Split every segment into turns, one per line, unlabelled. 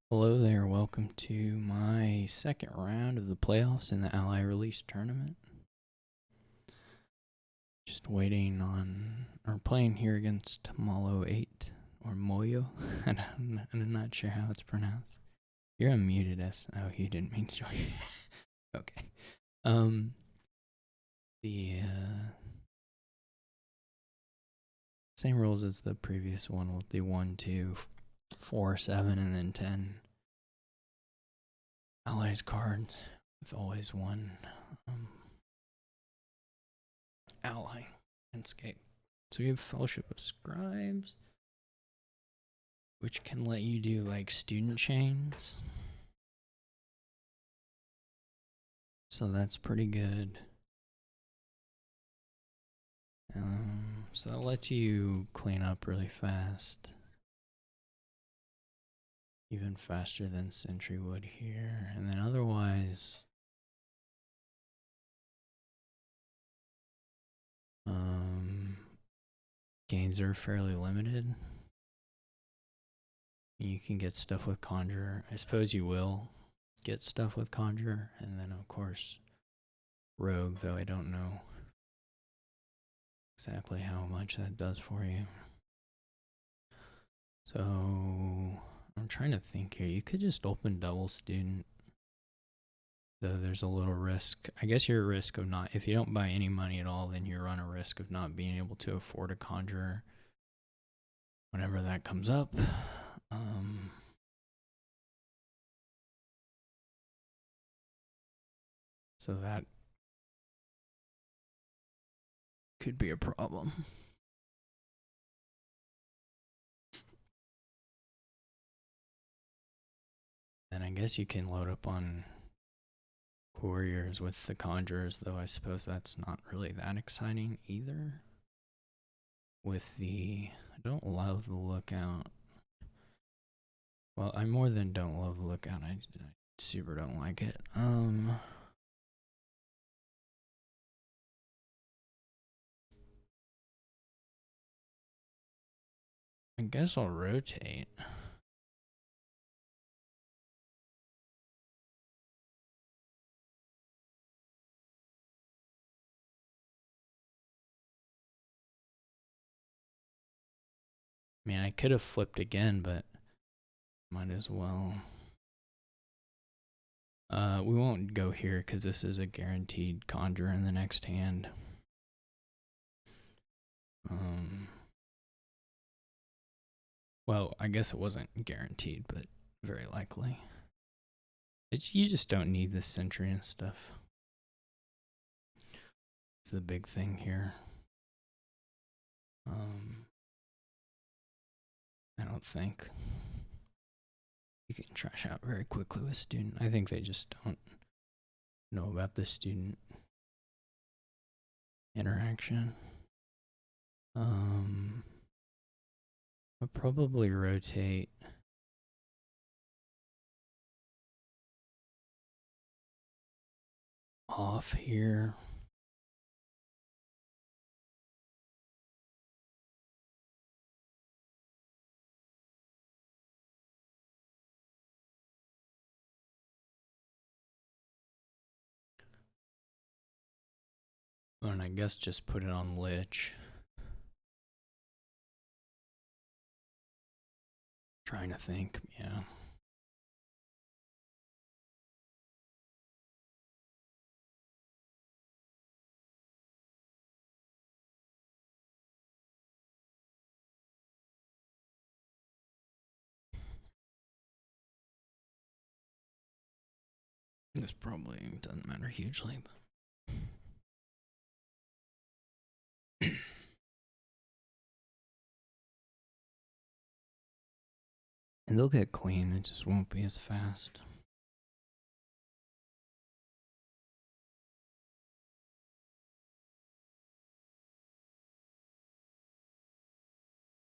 Hello there, welcome to my second round of the playoffs in the Ally Release Tournament. Just waiting on, or playing here against Mollo8, or Moyo. I'm not sure how it's pronounced. You're unmuted, oh, you didn't mean to join. Okay. Um, the, same rules as the previous one with the 1, 2, 4, 7, and then 10 allies cards with always one ally landscape. So we have Fellowship of Scribes, which can let you do like student chains. So that's pretty good. So that lets you clean up really fast. Even faster than Sentry would here. And then otherwise, gains are fairly limited. You can get stuff with Conjure. I suppose you will get stuff with Conjure. And then, of course, Rogue, though I don't know exactly how much that does for you. So, I'm trying to think here. You could just open double student. Though there's a little risk. I guess you're a risk of not, if you don't buy any money at all, then you run a risk of not being able to afford a conjurer whenever that comes up. So that could be a problem. And I guess you can load up on couriers with the conjurers, though I suppose that's not really that exciting either. With the, I don't love the lookout. Well, I more than don't love the lookout. I super don't like it. I guess I'll rotate. I mean, I could have flipped again, but might as well. We won't go here because this is a guaranteed conjure in the next hand. Well, I guess it wasn't guaranteed, but very likely. You just don't need the sentry and stuff. It's the big thing here. I don't think you can trash out very quickly with student. I think they just don't know about the student interaction. I'll probably rotate off here. And I guess just put it on Lich. Trying to think, yeah. This probably doesn't matter hugely, but and they'll get clean, it just won't be as fast.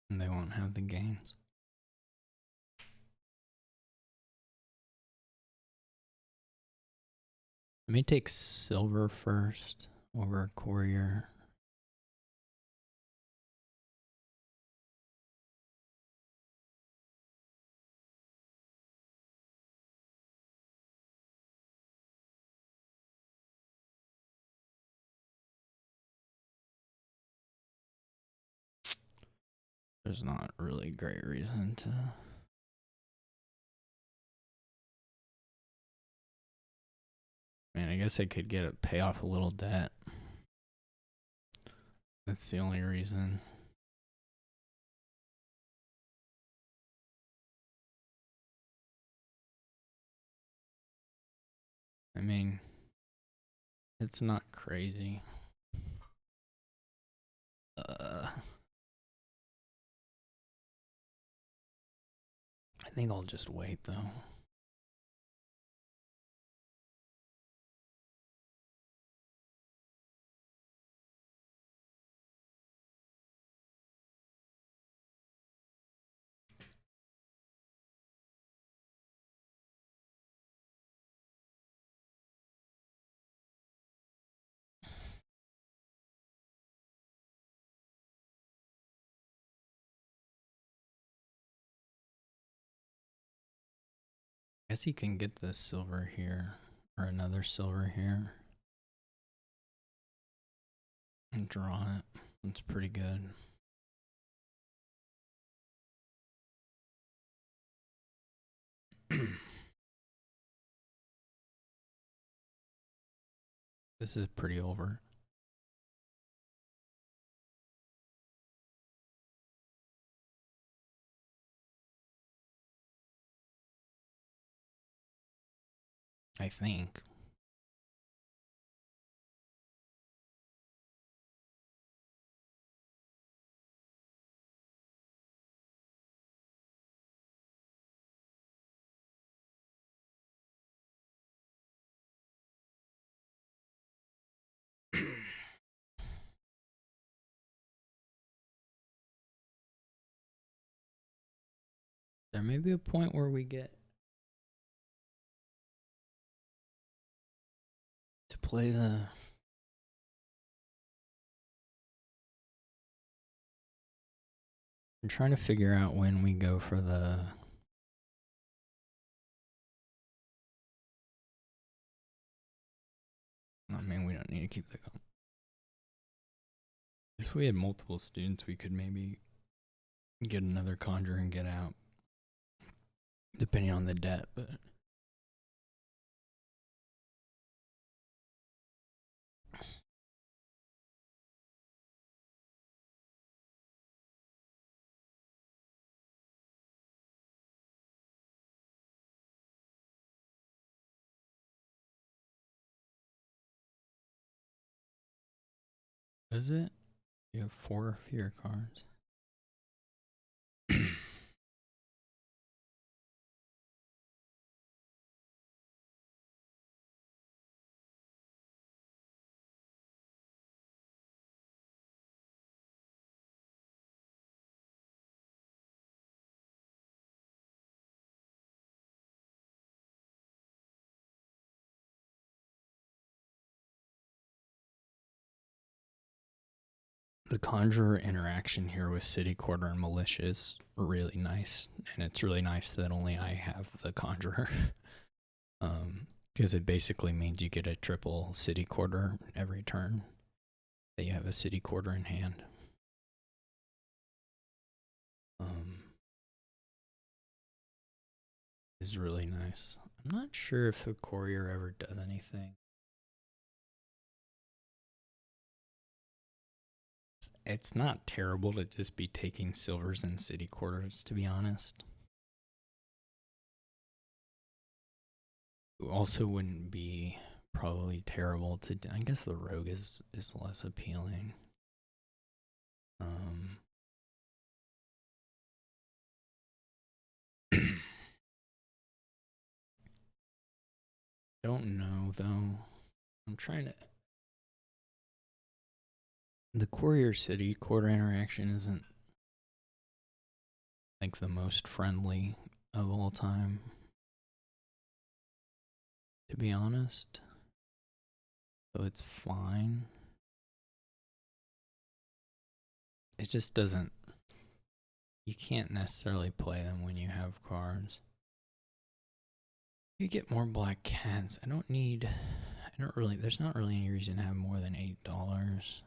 And they won't have the gains. I may take silver first over courier. there's not really great reason to. I mean, I guess I could pay off a little debt. That's the only reason. I mean, it's not crazy. I think I'll just wait though. I guess you can get this silver here or another silver here and draw it. It's pretty good. This is pretty over. I think. There may be a point where we get to play the. I'm trying to figure out when we go for the. I mean, we don't need to keep the. If we had multiple students, we could maybe get another conjure and get out, depending on the debt. But is it? You have 4 fear cards. The conjurer interaction here with city quarter and militia is really nice, and it's really nice that only I have the conjurer. Because it basically means you get a triple city quarter every turn that you have a city quarter in hand. Is really nice. I'm not sure if the courier ever does anything. It's not terrible to just be taking silvers and city quarters, to be honest. It also wouldn't be probably terrible to. I guess the rogue is less appealing. Don't know though. I'm trying to. The courier city quarter interaction isn't like the most friendly of all time, to be honest. So it's fine. It just doesn't. You can't necessarily play them when you have cards. You get more black cats. I don't need. I don't really. There's not really any reason to have more than $8.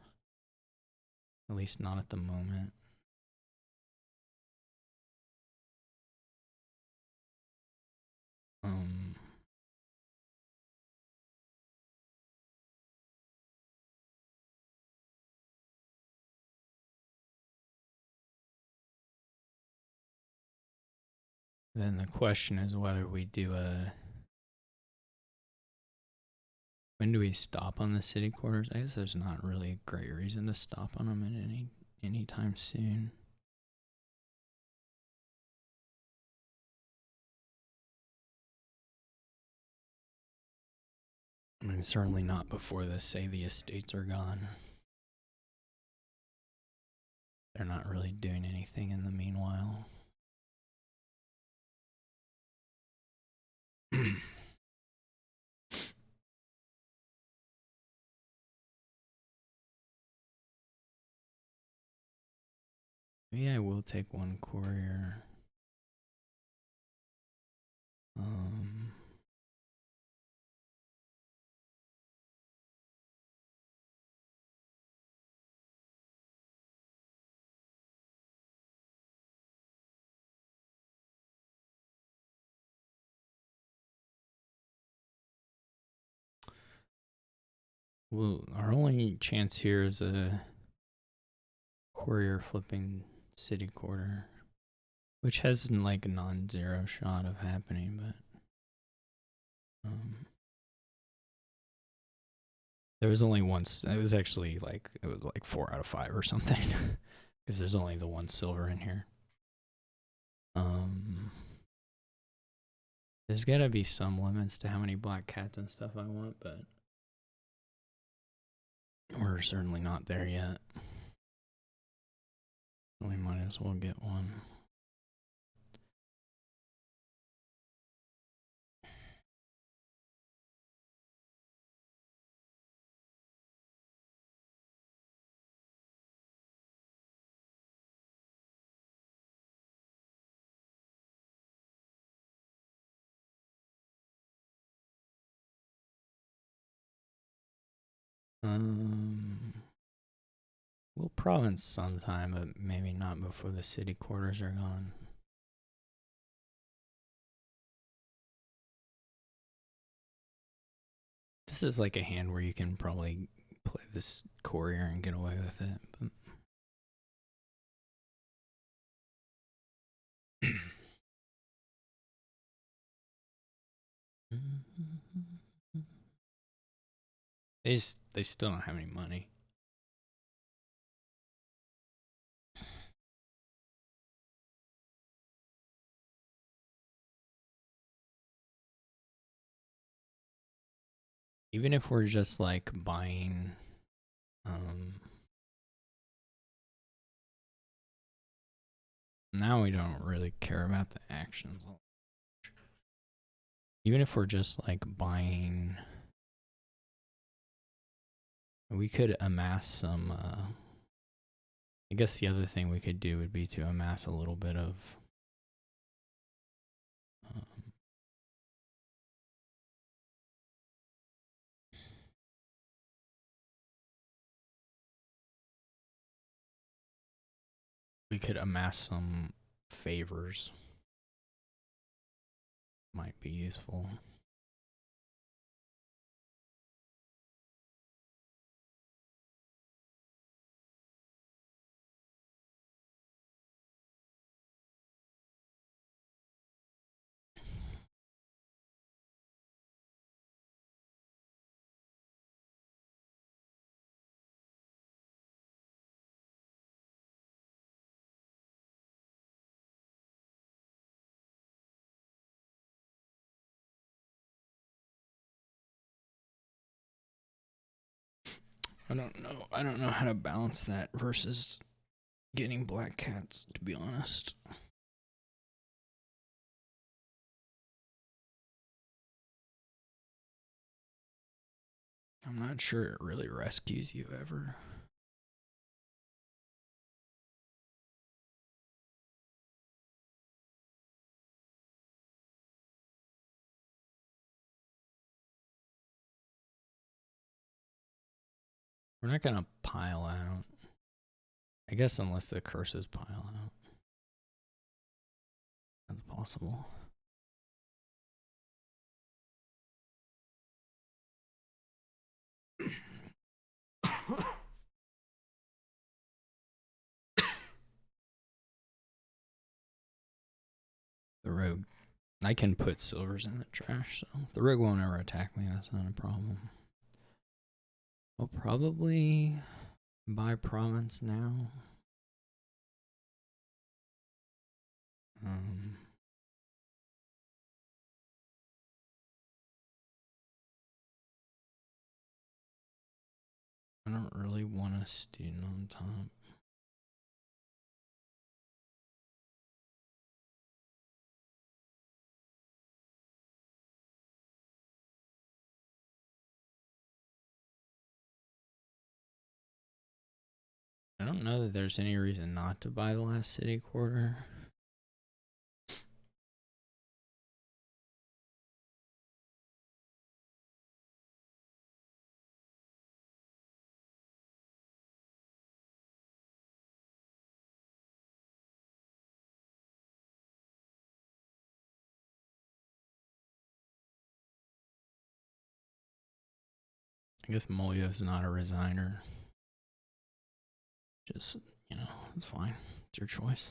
At least not at the moment. Um, then the question is whether we do a. When do we stop on the city quarters? I guess there's not really a great reason to stop on them in anytime soon. I mean, certainly not before the estates are gone. They're not really doing anything in the meanwhile. Maybe I will take one courier. Um, well, our only chance here is a courier flipping city quarter, which has like a non-zero shot of happening, but there was only once. It was actually like 4 out of 5 or something, because there's only the one silver in here. There's gotta be some limits to how many black cats and stuff I want, but we're certainly not there yet. We might as well get one. We'll province sometime, but maybe not before the city quarters are gone. This is like a hand where you can probably play this courier and get away with it. But they still don't have any money. Even if we're just like buying now we don't really care about the actions. Even if we're just like buying, we could amass some I guess the other thing we could do would be to amass a little bit of we could amass some favors. Might be useful. I don't know. I don't know how to balance that versus getting black cats, to be honest. I'm not sure it really rescues you ever. We're not gonna pile out. I guess unless the curses pile out. That's possible. The rogue. I can put silvers in the trash, so the rogue won't ever attack me. That's not a problem. I'll probably buy province now. I don't really want a student on top. I don't know that there's any reason not to buy the last city quarter. I guess Mollo8 is not a resigner. Just, it's fine. It's your choice.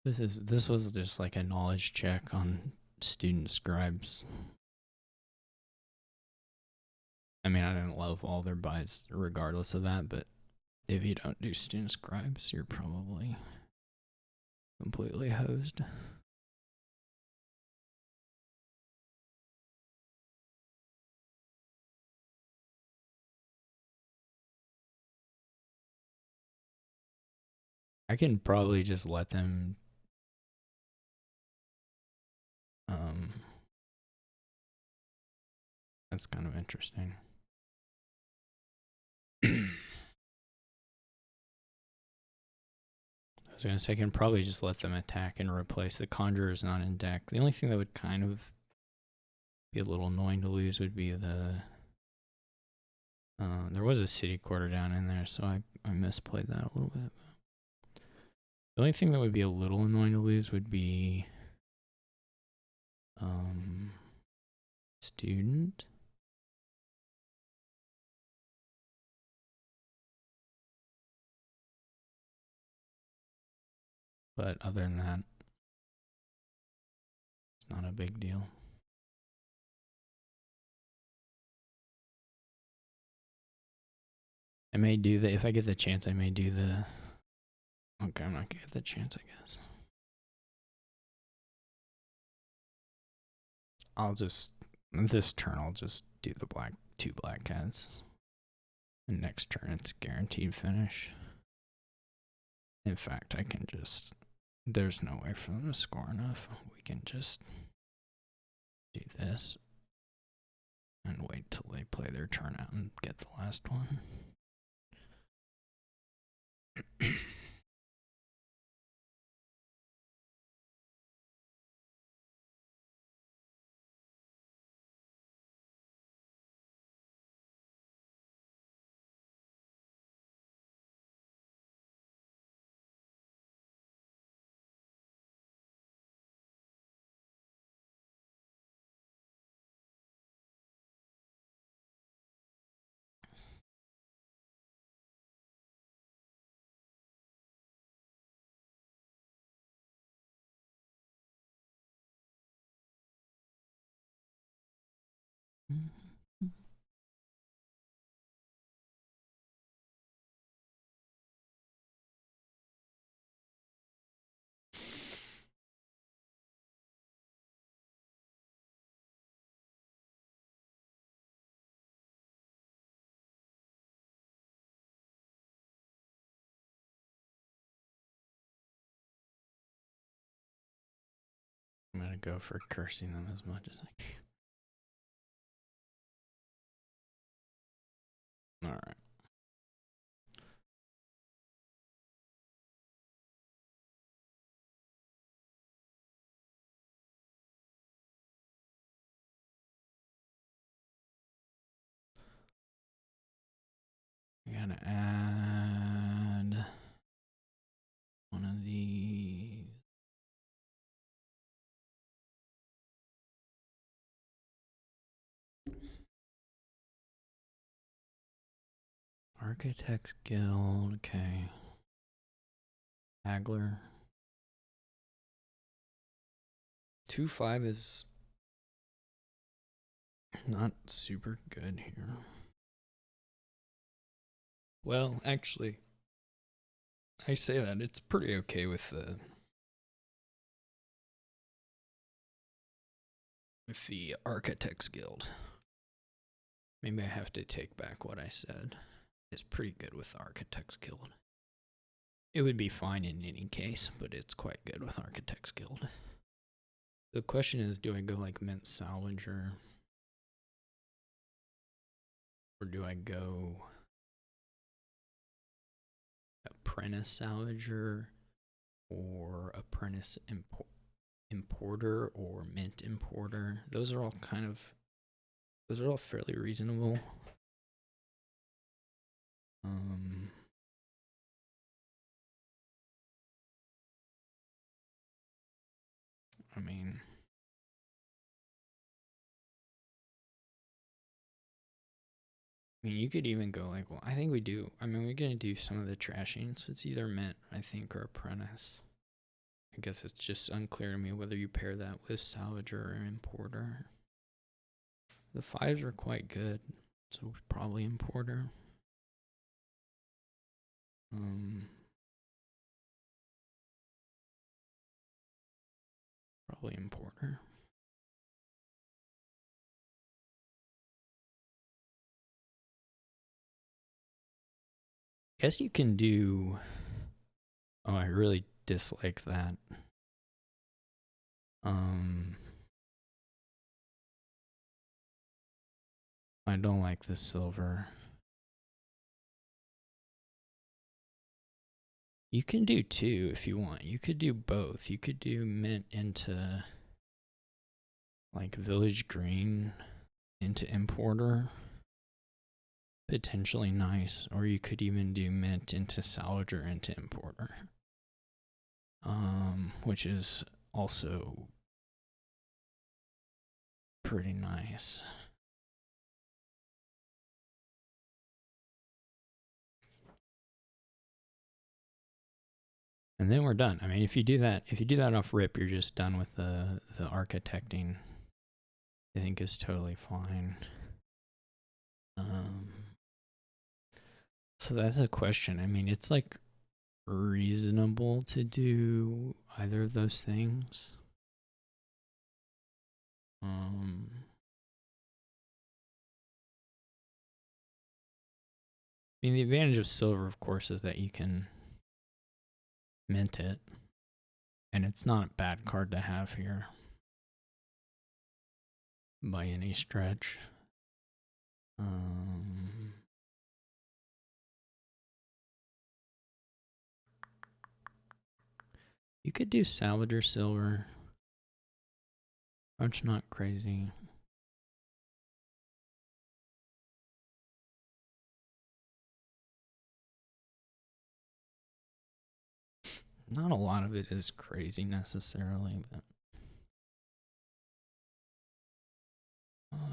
This was just like a knowledge check on student scribes. I mean, I didn't love all their buys regardless of that, but if you don't do student scribes, you're probably completely hosed. I can probably just let them that's kind of interesting. I was gonna say I can probably just let them attack and replace the conjurers not in deck. The only thing that would kind of be a little annoying to lose would be the there was a city quarter down in there, so I misplayed that a little bit. The only thing that would be a little annoying to lose would be student. But other than that, it's not a big deal. I may do the, if I get the chance, I may do the, okay, I'm not gonna get the chance, I guess. I'll just, this turn, I'll just do the two black cats. And next turn, it's guaranteed finish. In fact, I can just, there's no way for them to score enough. We can just do this and wait till they play their turn out and get the last one. to go for cursing them as much as I can. All right. I gotta add one of these. Architects Guild, okay. Hagler. 2-5 is not super good here. Well, actually, I say that it's pretty okay with the Architects Guild. Maybe I have to take back what I said. It's pretty good with the Architects Guild. It would be fine in any case, but it's quite good with Architects Guild. The question is, do I go like Mint Salvager? Or do I go Apprentice Salvager? Or Apprentice Importer or Mint Importer? Those are all fairly reasonable. I mean, you could even go like, well, I think we do. I mean, we're going to do some of the trashing, so it's either Mint, I think, or Apprentice. I guess it's just unclear to me whether you pair that with Salvager or Importer. The 5s are quite good, so probably Importer. Probably Importer. Guess you can do. Oh, I really dislike that. I don't like the silver. You can do 2 if you want. You could do both. You could do Mint into like Village Green into Importer. Potentially nice. Or you could even do Mint into Salvager into Importer. Which is also pretty nice. And then we're done. I mean, if you do that off rip, you're just done with the architecting. I think is totally fine. So that's a question. I mean, it's like reasonable to do either of those things. I mean, the advantage of silver, of course, is that you can mint it, and it's not a bad card to have here by any stretch. You could do Salvager silver. That's not crazy. Not a lot of it is crazy necessarily, but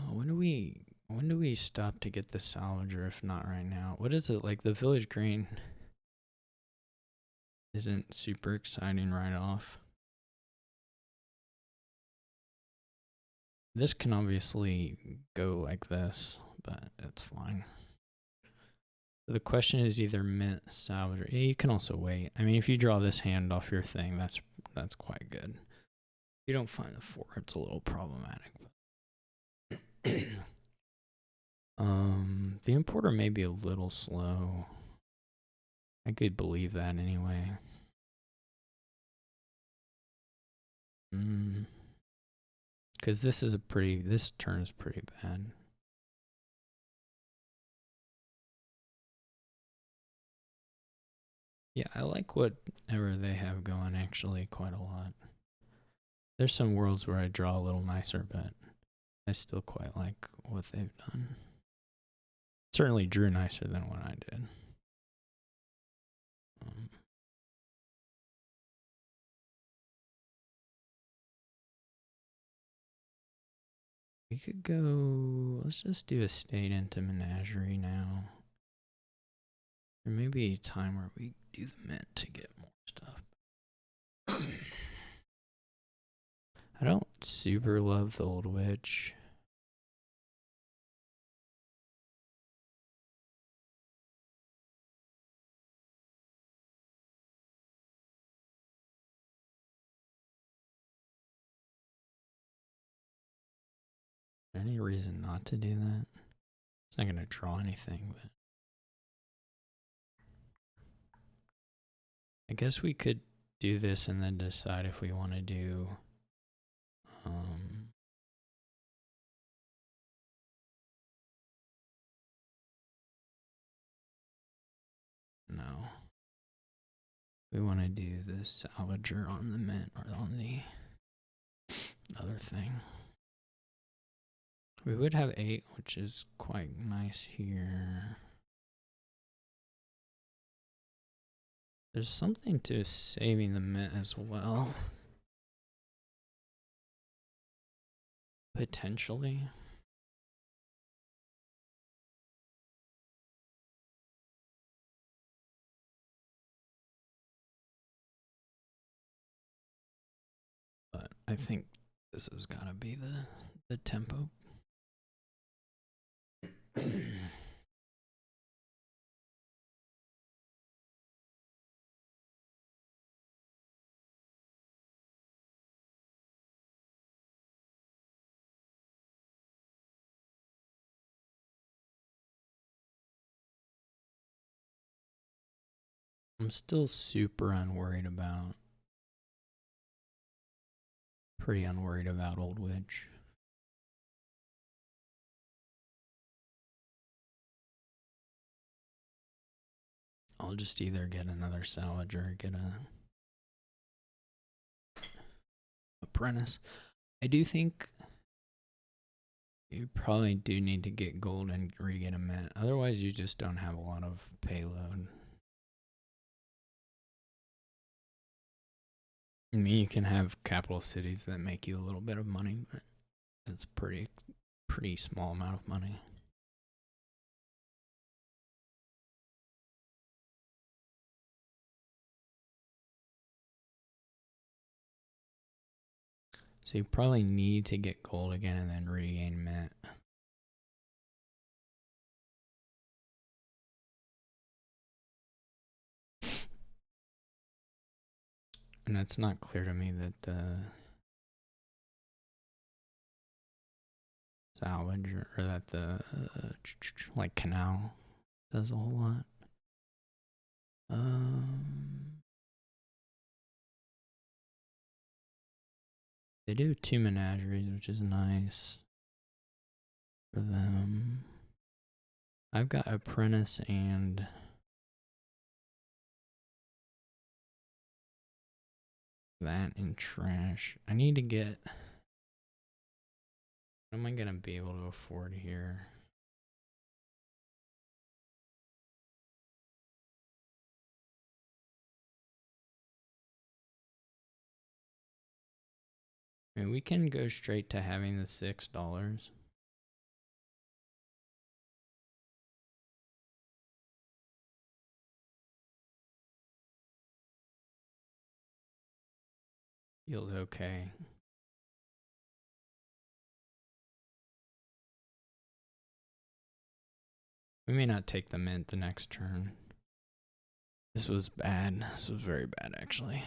when do we stop to get the Salvager if not right now? What is it like? The Village Green isn't super exciting right off. This can obviously go like this, but it's fine. The question is either Mint, Salvager. Yeah, you can also wait. I mean, if you draw this hand off your thing, that's quite good. If you don't find the 4, it's a little problematic. The Importer may be a little slow. I could believe that anyway. Because this turn is pretty bad. Yeah, I like whatever they have going actually quite a lot. There's some worlds where I draw a little nicer, but I still quite like what they've done. Certainly drew nicer than what I did. We could go, let's just do a state into Menagerie now. There may be a time where we do the mint to get more stuff. I don't super love the Old Witch. Any reason not to do that? It's not going to draw anything, but I guess we could do this and then decide if we want to do no. We want to do the salvager on the mint or on the other thing. We would have 8, which is quite nice here. There's something to saving the mint as well. Potentially. But I think this has got to be the tempo. I'm still super unworried about, pretty unworried about Old Witch. I'll just either get another salvage or get a apprentice. I do think you probably do need to get gold and re-get a mint. Otherwise, you just don't have a lot of payload. I mean, you can have capital cities that make you a little bit of money, but it's a pretty small amount of money. So you probably need to get gold again and then regain mint. And it's not clear to me that the salvage or that the like canal does a whole lot. They do 2 menageries, which is nice for them. I've got apprentice and that in trash. I need to get, what am I gonna be able to afford here? I mean, we can go straight to having the $6. Feels okay. We may not take the mint the next turn. This was bad. This was very bad, actually.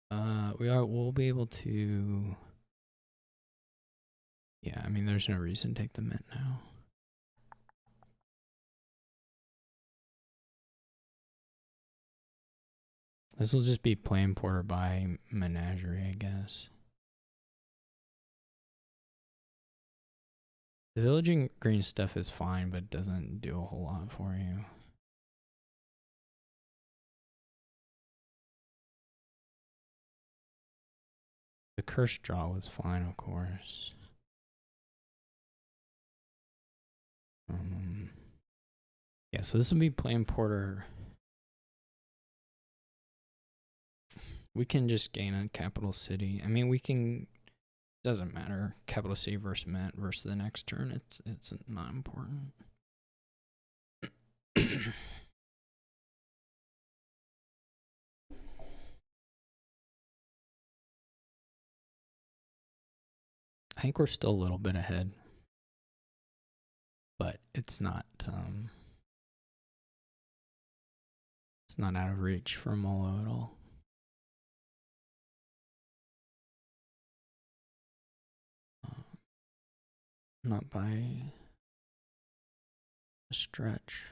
We'll be able to. Yeah, I mean, there's no reason to take the mint now. This will just be plain porter by menagerie, I guess. The villaging green stuff is fine, but it doesn't do a whole lot for you. The curse draw was fine, of course. Yeah, so this will be playing Porter. We can just gain a capital city. I mean, we can. Doesn't matter. Capital city versus Met versus the next turn. It's not important. I think we're still a little bit ahead, but it's not out of reach for Mollo at all. Not by a stretch.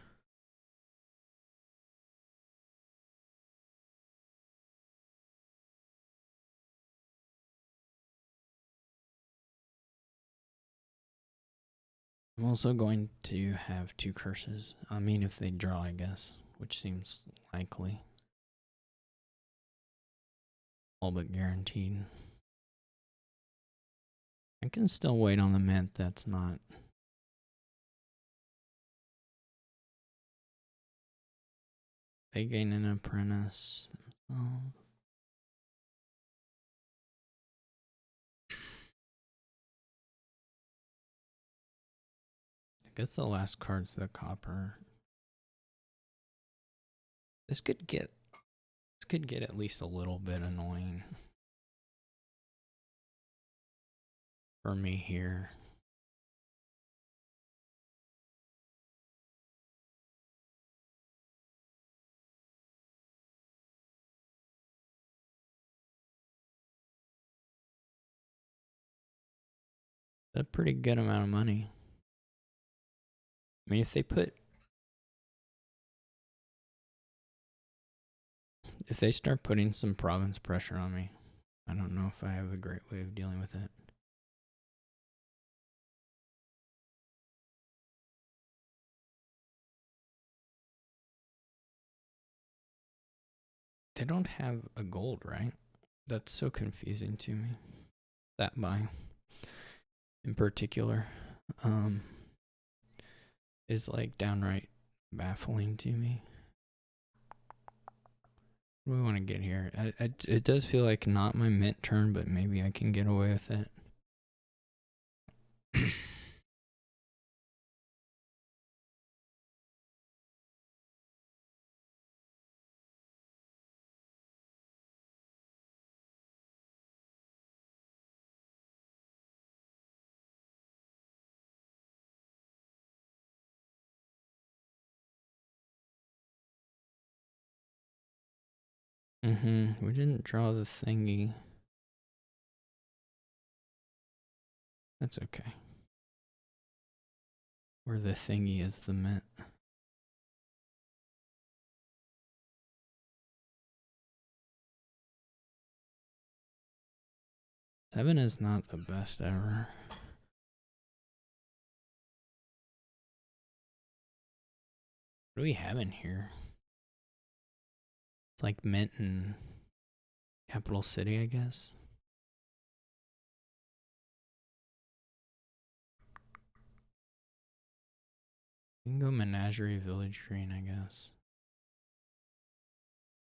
I'm also going to have 2 curses. I mean, if they draw, I guess, which seems likely. All but guaranteed. I can still wait on the mint. That's not. They gain an apprentice themselves. I guess the last card's the copper. This could get at least a little bit annoying for me here. That's a pretty good amount of money. I mean, if they start putting some province pressure on me, I don't know if I have a great way of dealing with it. They don't have a gold, right? That's so confusing to me. That buy in particular is like downright baffling to me. What do we want to get here? It does feel like not my mint turn, but maybe I can get away with it. We didn't draw the thingy. That's okay. Where the thingy is the mint. Seven is not the best ever. What do we have in here? It's like mint and capital city, I guess. We can go menagerie village green, I guess.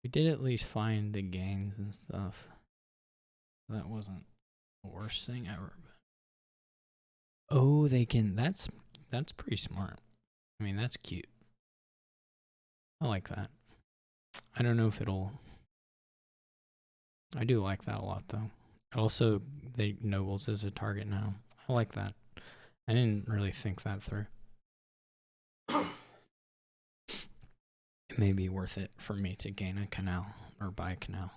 We did at least find the gains and stuff. That wasn't the worst thing ever. But oh, they can. That's pretty smart. I mean, that's cute. I like that. I don't know if it'll. I do like that a lot, though. Also, the nobles as a target now. I like that. I didn't really think that through. It may be worth it for me to gain a canal or buy a canal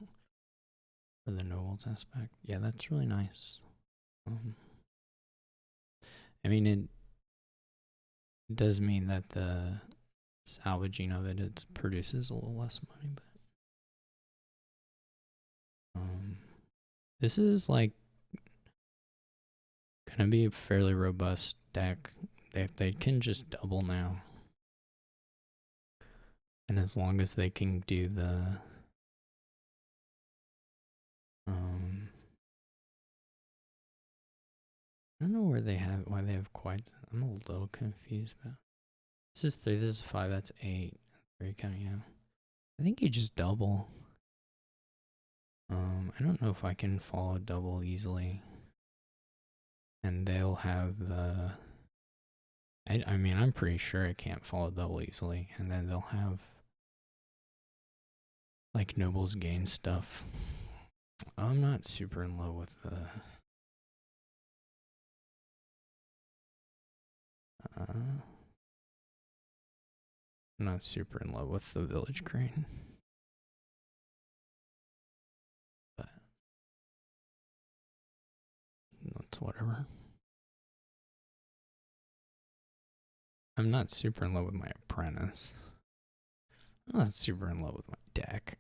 for the nobles aspect. Yeah, that's really nice. I mean, it does mean that the salvaging of it produces a little less money, but this is like gonna be a fairly robust deck. They can just double now. And as long as they can do the I don't know why they have quite. I'm a little confused about. This is 3, this is 5, that's 8. 3 counting out. I think you just double. I don't know if I can follow double easily. And they'll have the I mean, I'm pretty sure it can't follow double easily. And then they'll have like Nobles Gain stuff. I'm not super in love with the I'm not super in love with the Village Crane. But that's whatever. I'm not super in love with my Apprentice. I'm not super in love with my deck.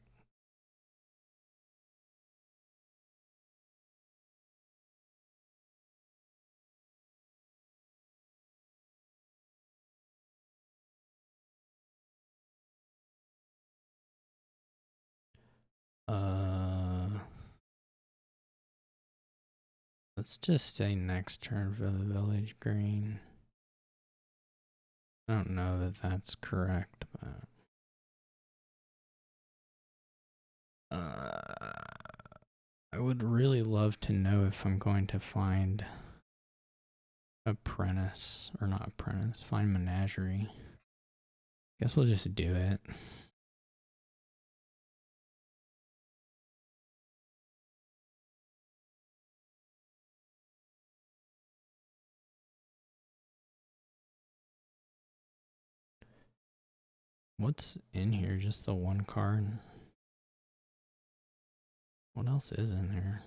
Let's just say next turn for the Village Green. I don't know that that's correct, but I would really love to know if I'm going to find Apprentice, or not Apprentice, find Menagerie. Guess we'll just do it. What's in here? Just the one card? What else is in there?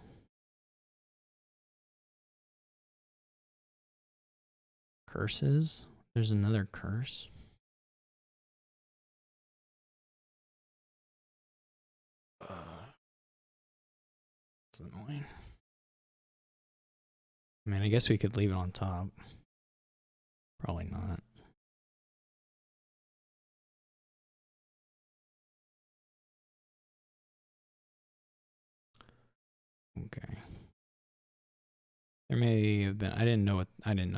Curses? There's another curse? It's annoying. I mean, I guess we could leave it on top. Probably not. Okay. There may have been. I didn't know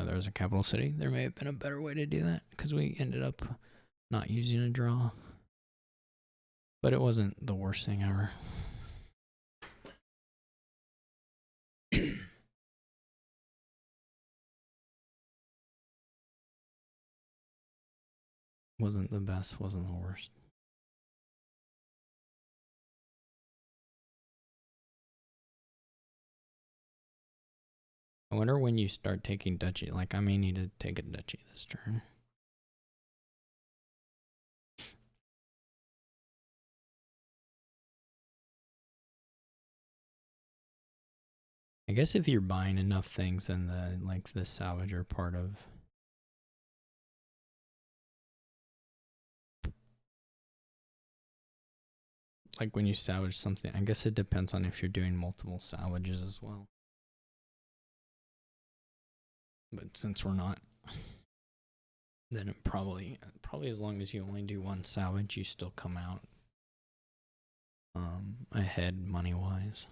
there was a capital city. There may have been a better way to do that because we ended up not using a draw. But it wasn't the worst thing ever. Wasn't the best, wasn't the worst. I wonder when you start taking duchy. Like, I may need to take a duchy this turn. I guess if you're buying enough things, then the salvager part of like when you salvage something, I guess it depends on if you're doing multiple salvages as well. But since we're not, then it probably as long as you only do one salvage, you still come out ahead money wise.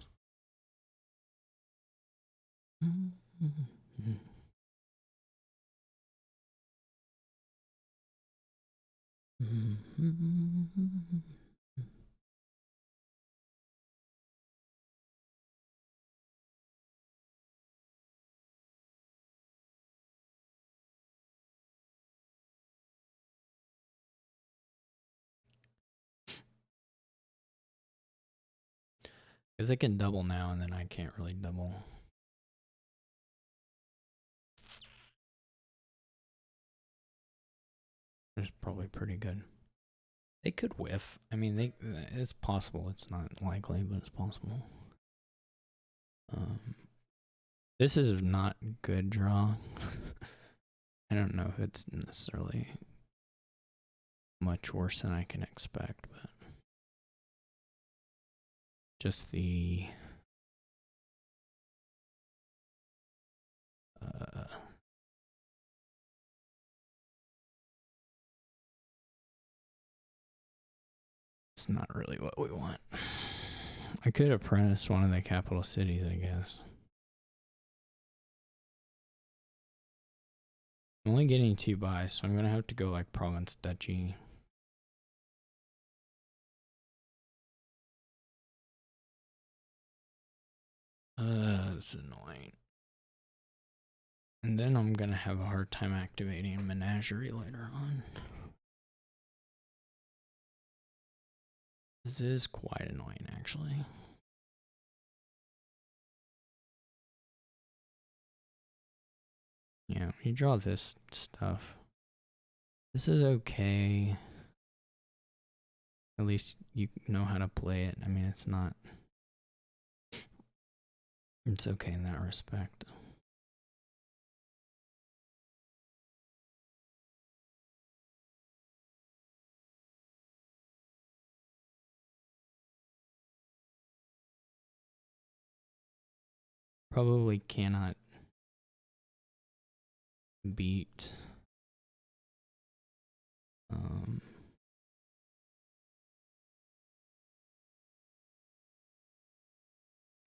Because they can double now, and then I can't really double. It's probably pretty good. They could whiff. I mean, it's possible. It's not likely, but it's possible. This is not good draw. I don't know if it's necessarily much worse than I can expect, but just the It's not really what we want. I could apprentice one of the capital cities, I guess. I'm only getting 2 buys, so I'm gonna have to go like province duchy. This is annoying. And then I'm gonna have a hard time activating a menagerie later on. This is quite annoying, actually. Yeah, you draw this stuff. This is okay. At least you know how to play it. I mean, it's not... It's okay in that respect. Probably cannot beat... I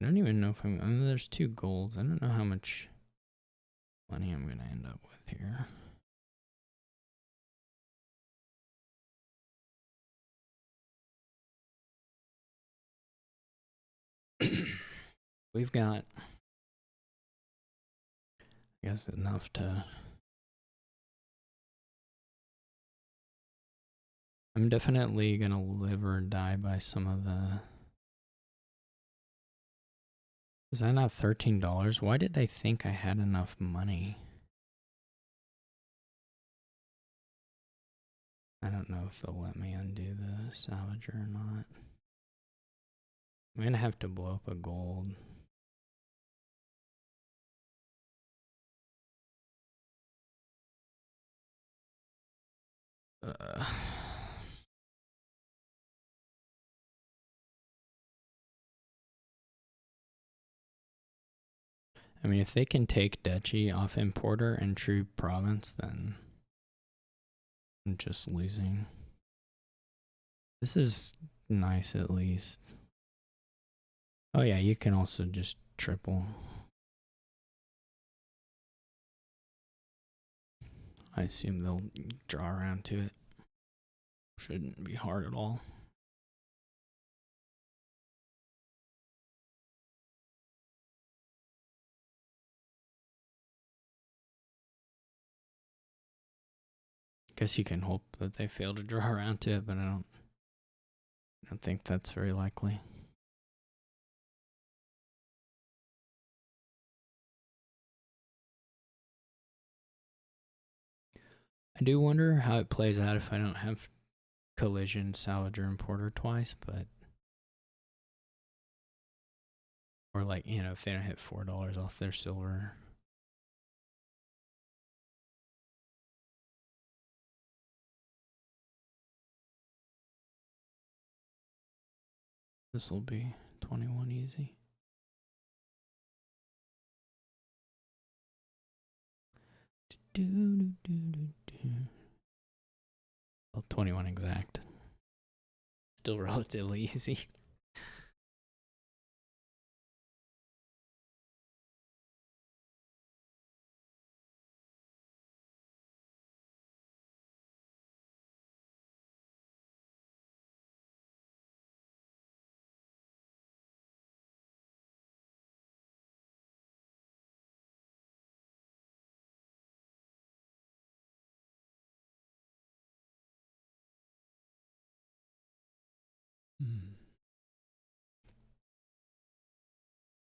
don't even know if I mean, there's 2 golds. I don't know how much money I'm gonna end up with here. We've got, I guess, enough to... I'm definitely gonna live or die by some of the... Is that not $13? Why did I think I had enough money? I don't know if they'll let me undo the salvager or not. I'm gonna have to blow up a gold. I mean, if they can take duchy off importer and true province, then I'm just losing. This is nice at least. Oh yeah, you can also just triple. I assume they'll draw around to it. Shouldn't be hard at all. Guess you can hope that they fail to draw around to it, but I don't think that's very likely. I do wonder how it plays out if I don't have collision, salvager, and porter twice, but... Or like, you know, if they don't hit $4 off their silver. This will be 21 easy. Well, 21 exact. Still relatively easy.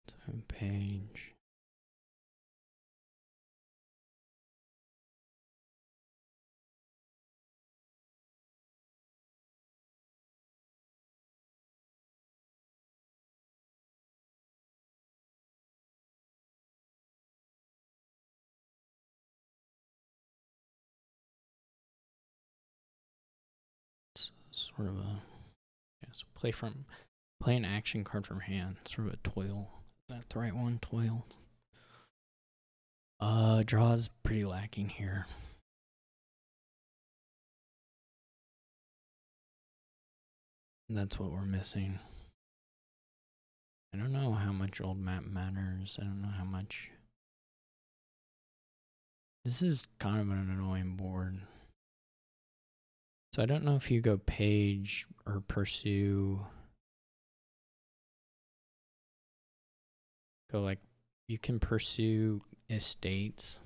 So page. It's sort of a... Yeah, so play an action card from hand. Sort of a toil. Is that the right one? Toil. Draw's pretty lacking here. That's what we're missing. I don't know how much old map matters. I don't know how much. This is kind of an annoying board. So I don't know if you go page or pursue. Go like, you can pursue estates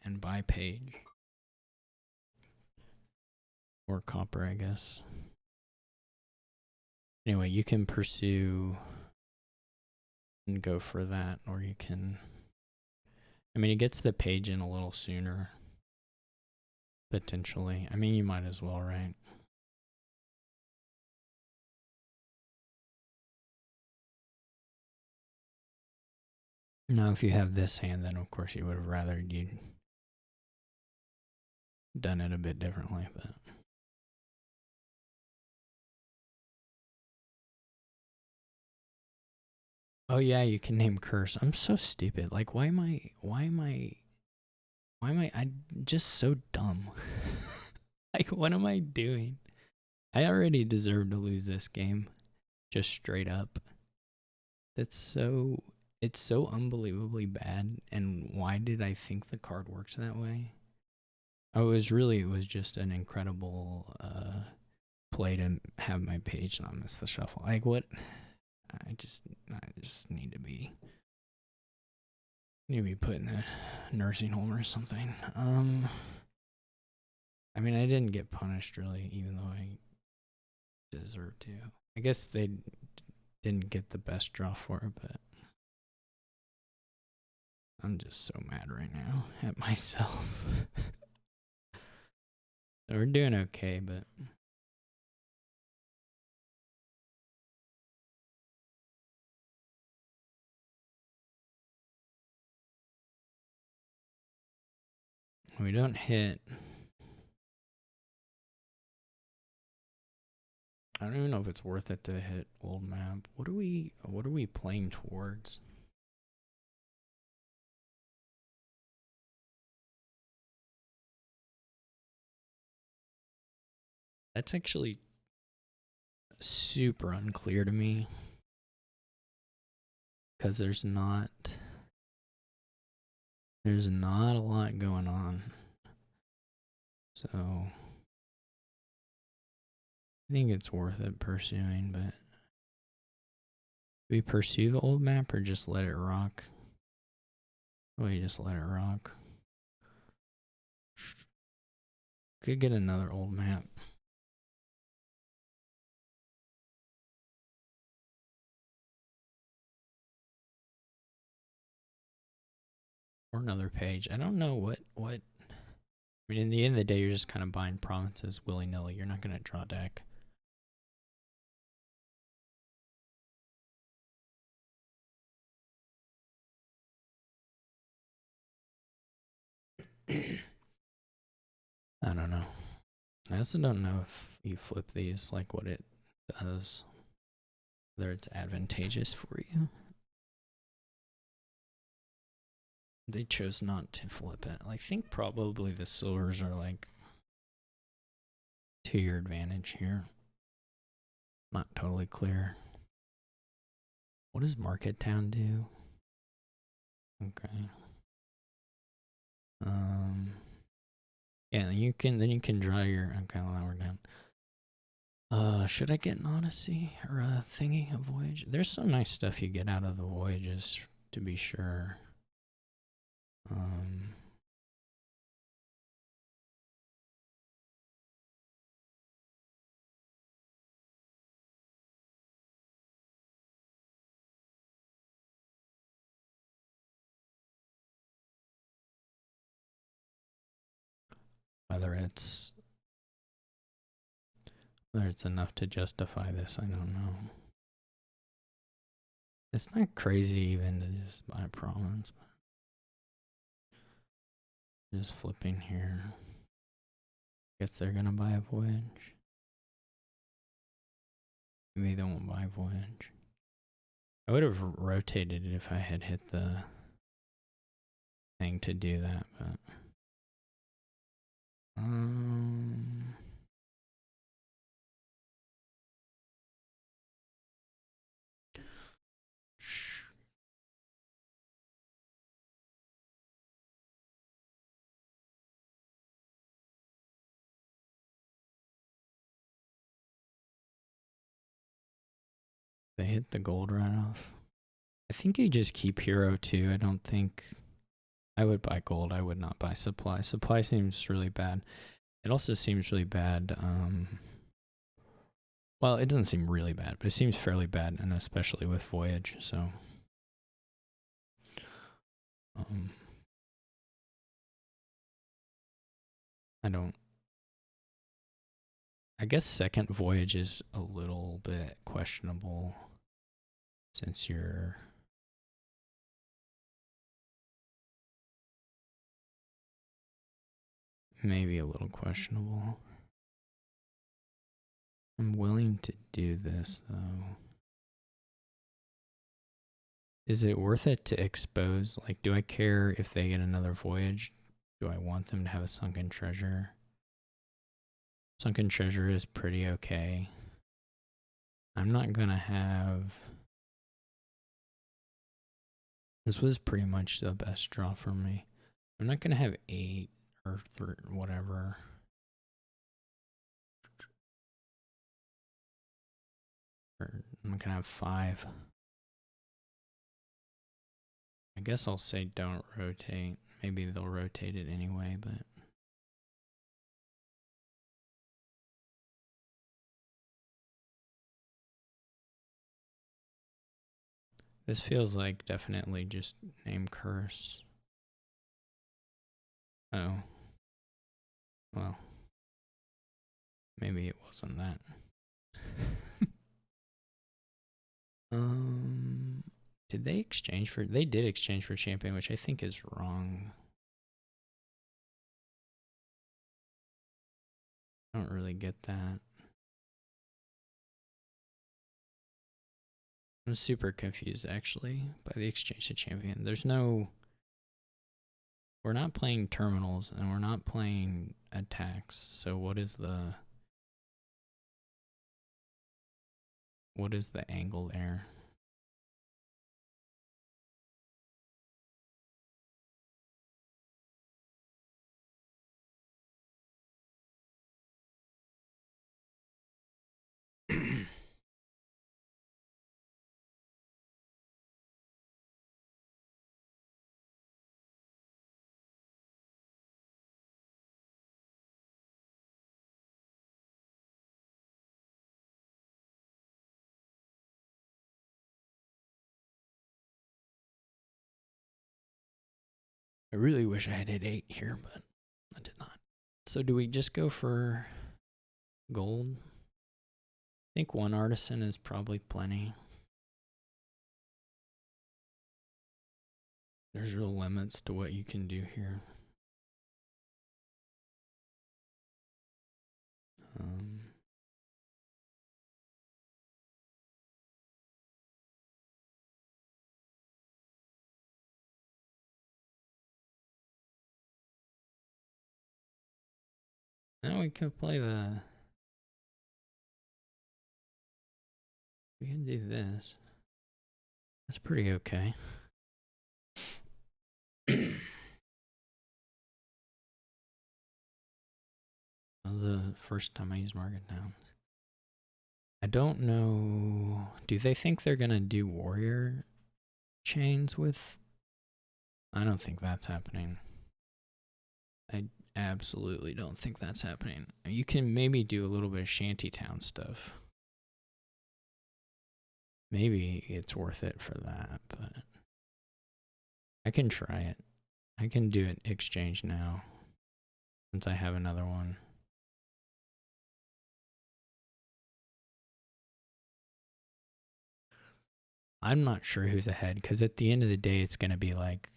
and buy page. Or copper, I guess. Anyway, you can pursue and go for that, or you can. I mean, it gets the page in a little sooner. Potentially. I mean, you might as well, right? Now, if you have this hand, then of course you would have rather you'd done it a bit differently, but. Oh yeah, you can name curse. I'm so stupid. Like, I'm just so dumb. Like, what am I doing? I already deserve to lose this game. Just straight up. It's so unbelievably bad. And why did I think the card works that way? Oh, it was just an incredible play to have my page not miss the shuffle. Like, what? I just need to be put in a nursing home or something. I mean, I didn't get punished really, even though I deserved to. I guess they didn't get the best draw for it, but I'm just so mad right now at myself. We're doing okay, but we don't hit. I don't even know if it's worth it to hit old map. What are we playing towards? That's actually super unclear to me. Because there's not a lot going on. So I think it's worth it pursuing, but do we pursue the old map or just let it rock? Well, you just let it rock. Could get another old map. Or another page. I don't know what I mean, in the end of the day, you're just kind of buying provinces willy-nilly. You're not going to draw deck. I don't know. I also don't know if you flip these, like what it does. Whether it's advantageous for you. They chose not to flip it. I think probably the silvers are like to your advantage here. Not totally clear. What does Market Town do? Okay. Yeah, then you can draw your. Okay, well, now we're down. Should I get an Odyssey or a thingy, a voyage? There's some nice stuff you get out of the voyages, to be sure. Whether it's enough to justify this, I don't know. It's not crazy even to just buy a province, but just flipping here. Guess they're gonna buy a voyage. Maybe they won't buy a voyage. I would have rotated it if I had hit the thing to do that, but They hit the gold right off. I think you just keep hero too. I don't think I would buy gold. I would not buy supply. Supply seems really bad. It also seems really bad. Well, it doesn't seem really bad, but it seems fairly bad, and especially with Voyage. So, I don't. I guess second Voyage is a little bit questionable since you're maybe a little questionable. I'm willing to do this though. Is it worth it to expose? Like, do I care if they get another Voyage? Do I want them to have a sunken treasure? Sunken treasure is pretty okay. I'm not gonna have. This was pretty much the best draw for me. I'm not gonna have 8 or whatever. Or I'm not gonna have 5. I guess I'll say don't rotate. Maybe they'll rotate it anyway, but this feels like definitely just name curse. Oh. Well. Maybe it wasn't that. Did they exchange for? They did exchange for champion, which I think is wrong. I don't really get that. I'm super confused actually by the exchange to champion. There's no. We're not playing terminals and we're not playing attacks. So what is the angle there? I really wish I had hit 8 here, but I did not. So do we just go for gold? I think 1 artisan is probably plenty. There's real limits to what you can do here. Now we can play the. We can do this. That's pretty okay. That was the first time I used market downs. I don't know. Do they think they're gonna do warrior chains with? I don't think that's happening. I absolutely don't think that's happening. You can maybe do a little bit of shantytown stuff. Maybe it's worth it for that, but I can try it. I can do an exchange now since I have another one. I'm not sure who's ahead because at the end of the day, it's gonna be like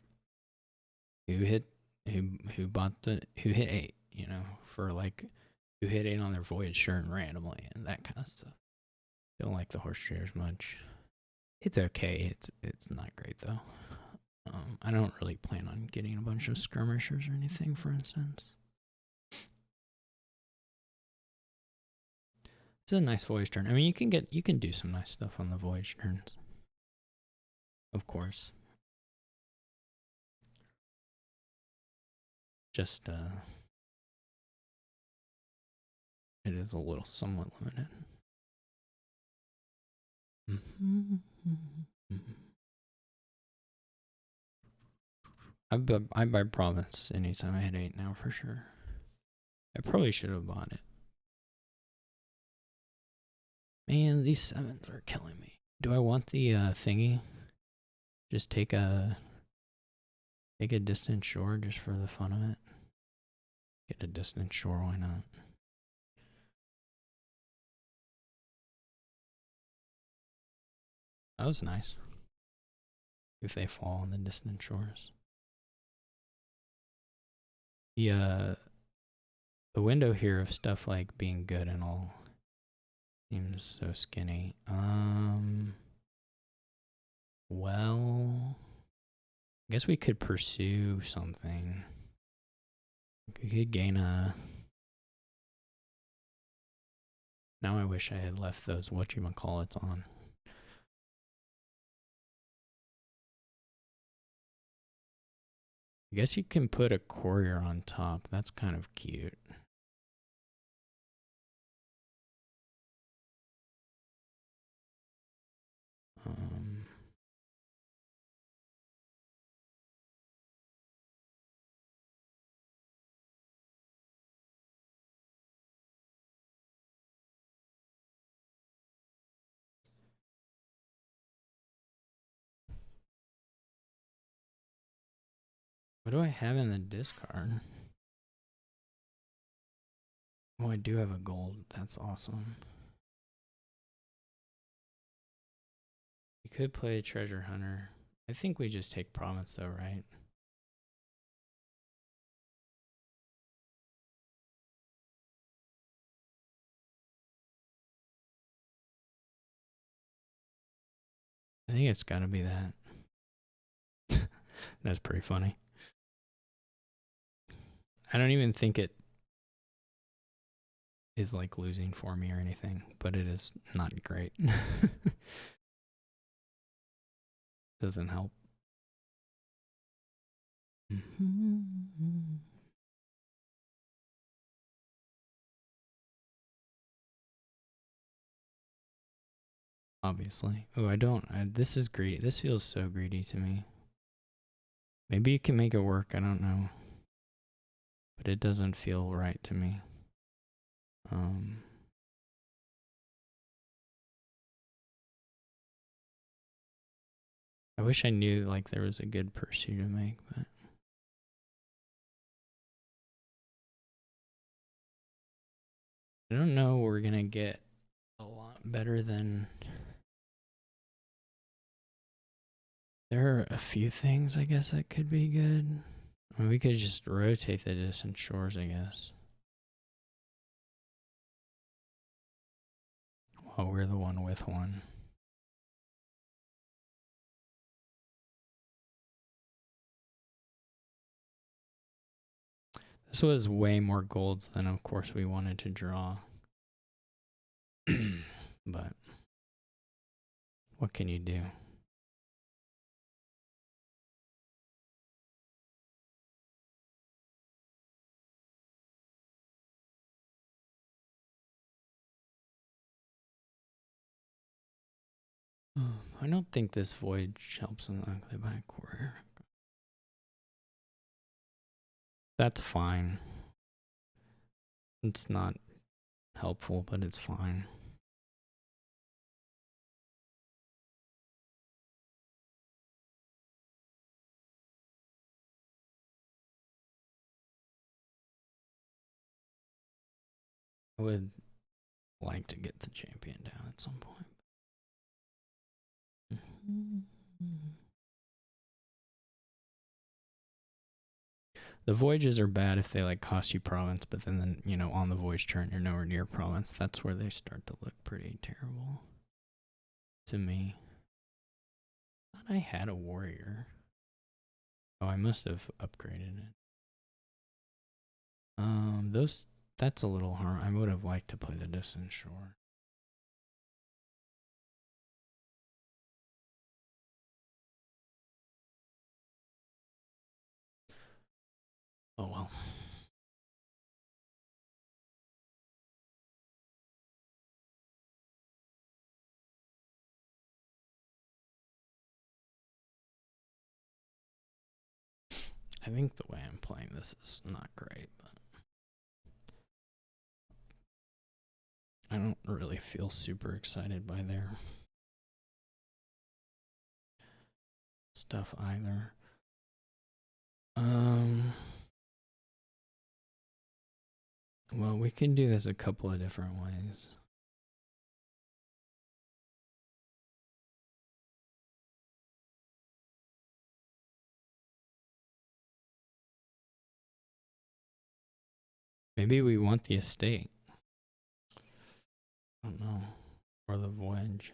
who hit who hit 8, you know, for like who hit 8 on their voyage shirt randomly and that kind of stuff. Don't like the horse traders much. It's okay. It's not great though. I don't really plan on getting a bunch of skirmishers or anything, for instance. It's a nice voyage turn. I mean, you can do some nice stuff on the voyage turns, of course. Just it is a little somewhat limited. I buy province anytime I hit 8 now for sure. I probably should have bought it. Man, these 7s are killing me. Do I want the thingy? Just take a distant shore just for the fun of it. Get a distant shore, why not? That was nice. If they fall on the distant shores. The window here of stuff like being good and all seems so skinny. Well, I guess we could pursue something. We could gain a. Now I wish I had left those whatchamacallits on. I guess you can put a courier on top. That's kind of cute. What do I have in the discard? Oh, I do have a gold. That's awesome. You could play a treasure hunter. I think we just take province though, right? I think it's gotta be that. That's pretty funny. I don't even think it is like losing for me or anything, but it is not great. Doesn't help. Obviously. Oh, I don't. This is greedy. This feels so greedy to me. Maybe you can make it work. I don't know. But it doesn't feel right to me. I wish I knew like there was a good pursuit to make, but I don't know. We're gonna get a lot better than. There are a few things I guess that could be good. I mean, we could just rotate the distant shores, I guess. Well, we're the one with one. This was way more golds than, of course, we wanted to draw. But what can you do? I don't think this voyage helps in the back quarter. That's fine. It's not helpful, but it's fine. I would like to get the champion down at some point. The voyages are bad if they like cost you province, but then you know on the voyage turn you're nowhere near province. That's where they start to look pretty terrible to me. I thought I had a warrior. Oh, I must have upgraded it. That's a little hard. I would have liked to play the distant shore. Oh well. I think the way I'm playing this is not great, but I don't really feel super excited by their stuff either. Well, we can do this a couple of different ways. Maybe we want the estate. I don't know. Or the voyage.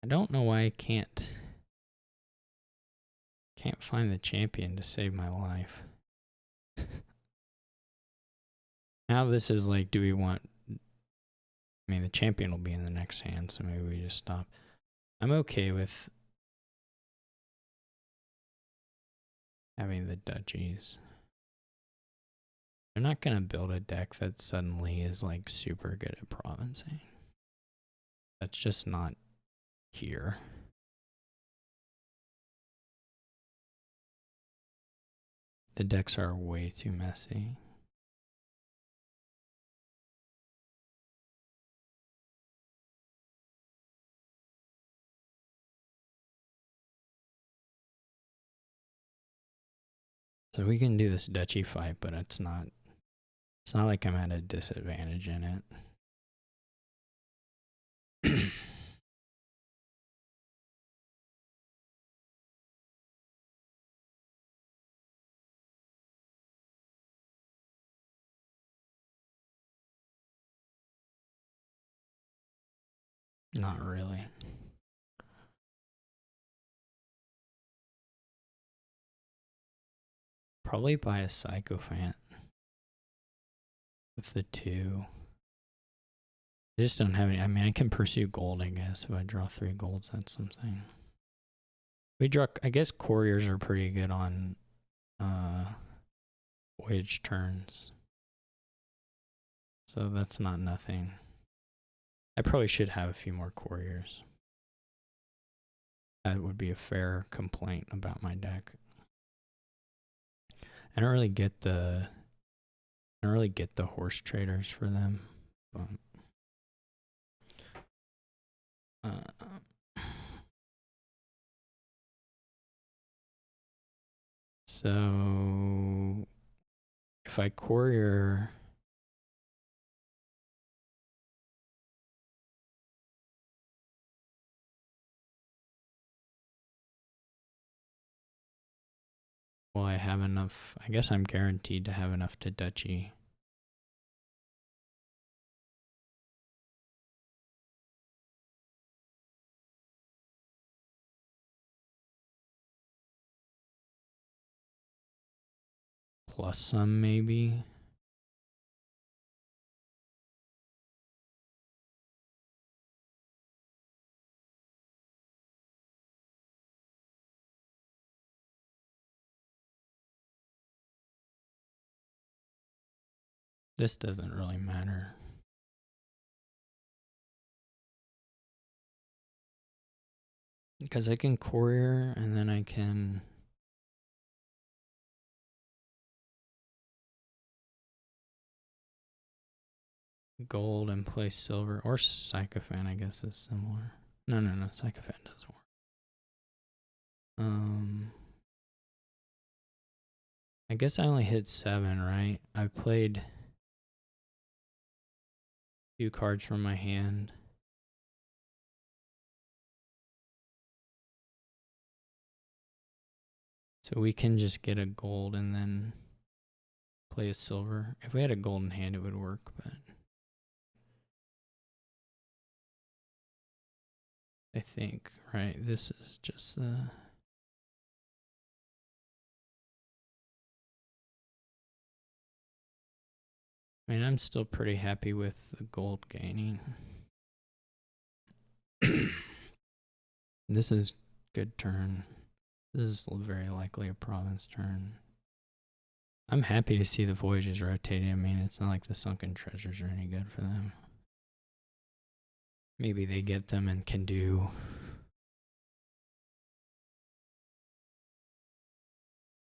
I don't know why I can't find the champion to save my life. Now this is like, do we want... I mean, the champion will be in the next hand, so maybe we just stop. I'm okay with having the duchies. They're not going to build a deck that suddenly is like super good at provincing. That's just not here. The decks are way too messy. So we can do this duchy fight, but it's not like I'm at a disadvantage in it. Not really. Probably buy a Sycophant with the 2. I just don't have any. I mean, I can pursue gold, I guess. If I draw 3 golds, that's something. We draw... I guess couriers are pretty good on voyage turns. So that's not nothing. I probably should have a few more couriers. That would be a fair complaint about my deck. I don't really get the horse traders for them. But, so if I courier... Well, I have enough. I guess I'm guaranteed to have enough to duchy. Plus some, maybe. This doesn't really matter. Because I can courier and then I can... gold and play silver. Or Sycophant, I guess, is similar. No, Sycophant doesn't work. I guess I only hit 7, right? I played 2 cards from my hand. So we can just get a gold and then play a silver. If we had a golden hand, it would work, but... I think, right? This is just the... I mean, I'm still pretty happy with the gold gaining. This is good turn. This is very likely a province turn. I'm happy to see the voyages rotating. I mean, it's not like the sunken treasures are any good for them. Maybe they get them and can do...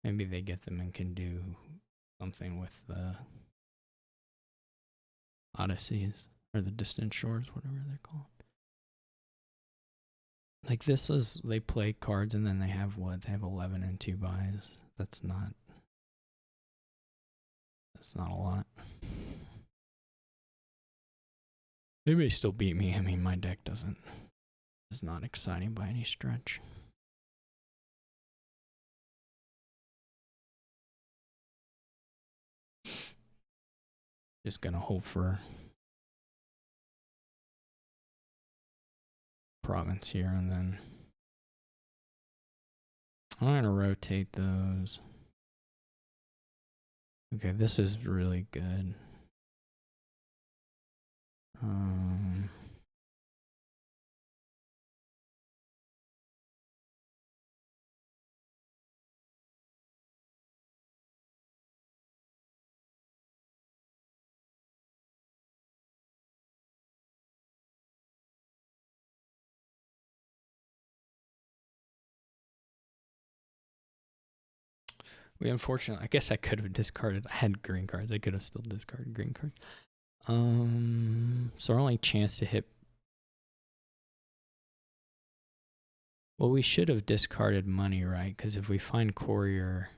Maybe they get them and can do something with the Odysseys or the Distant Shores, whatever they're called. Like this is, they play cards and then they have what? They have 11 and 2 buys. That's not a lot. They may still beat me. I mean, my deck is not exciting by any stretch. Just gonna hope for province here, and then I'm gonna rotate those. Okay, this is really good. We unfortunately, I guess I could have discarded. I had green cards. I could have still discarded green cards. So our only chance to hit. Well, we should have discarded money, right? Because if we find courier,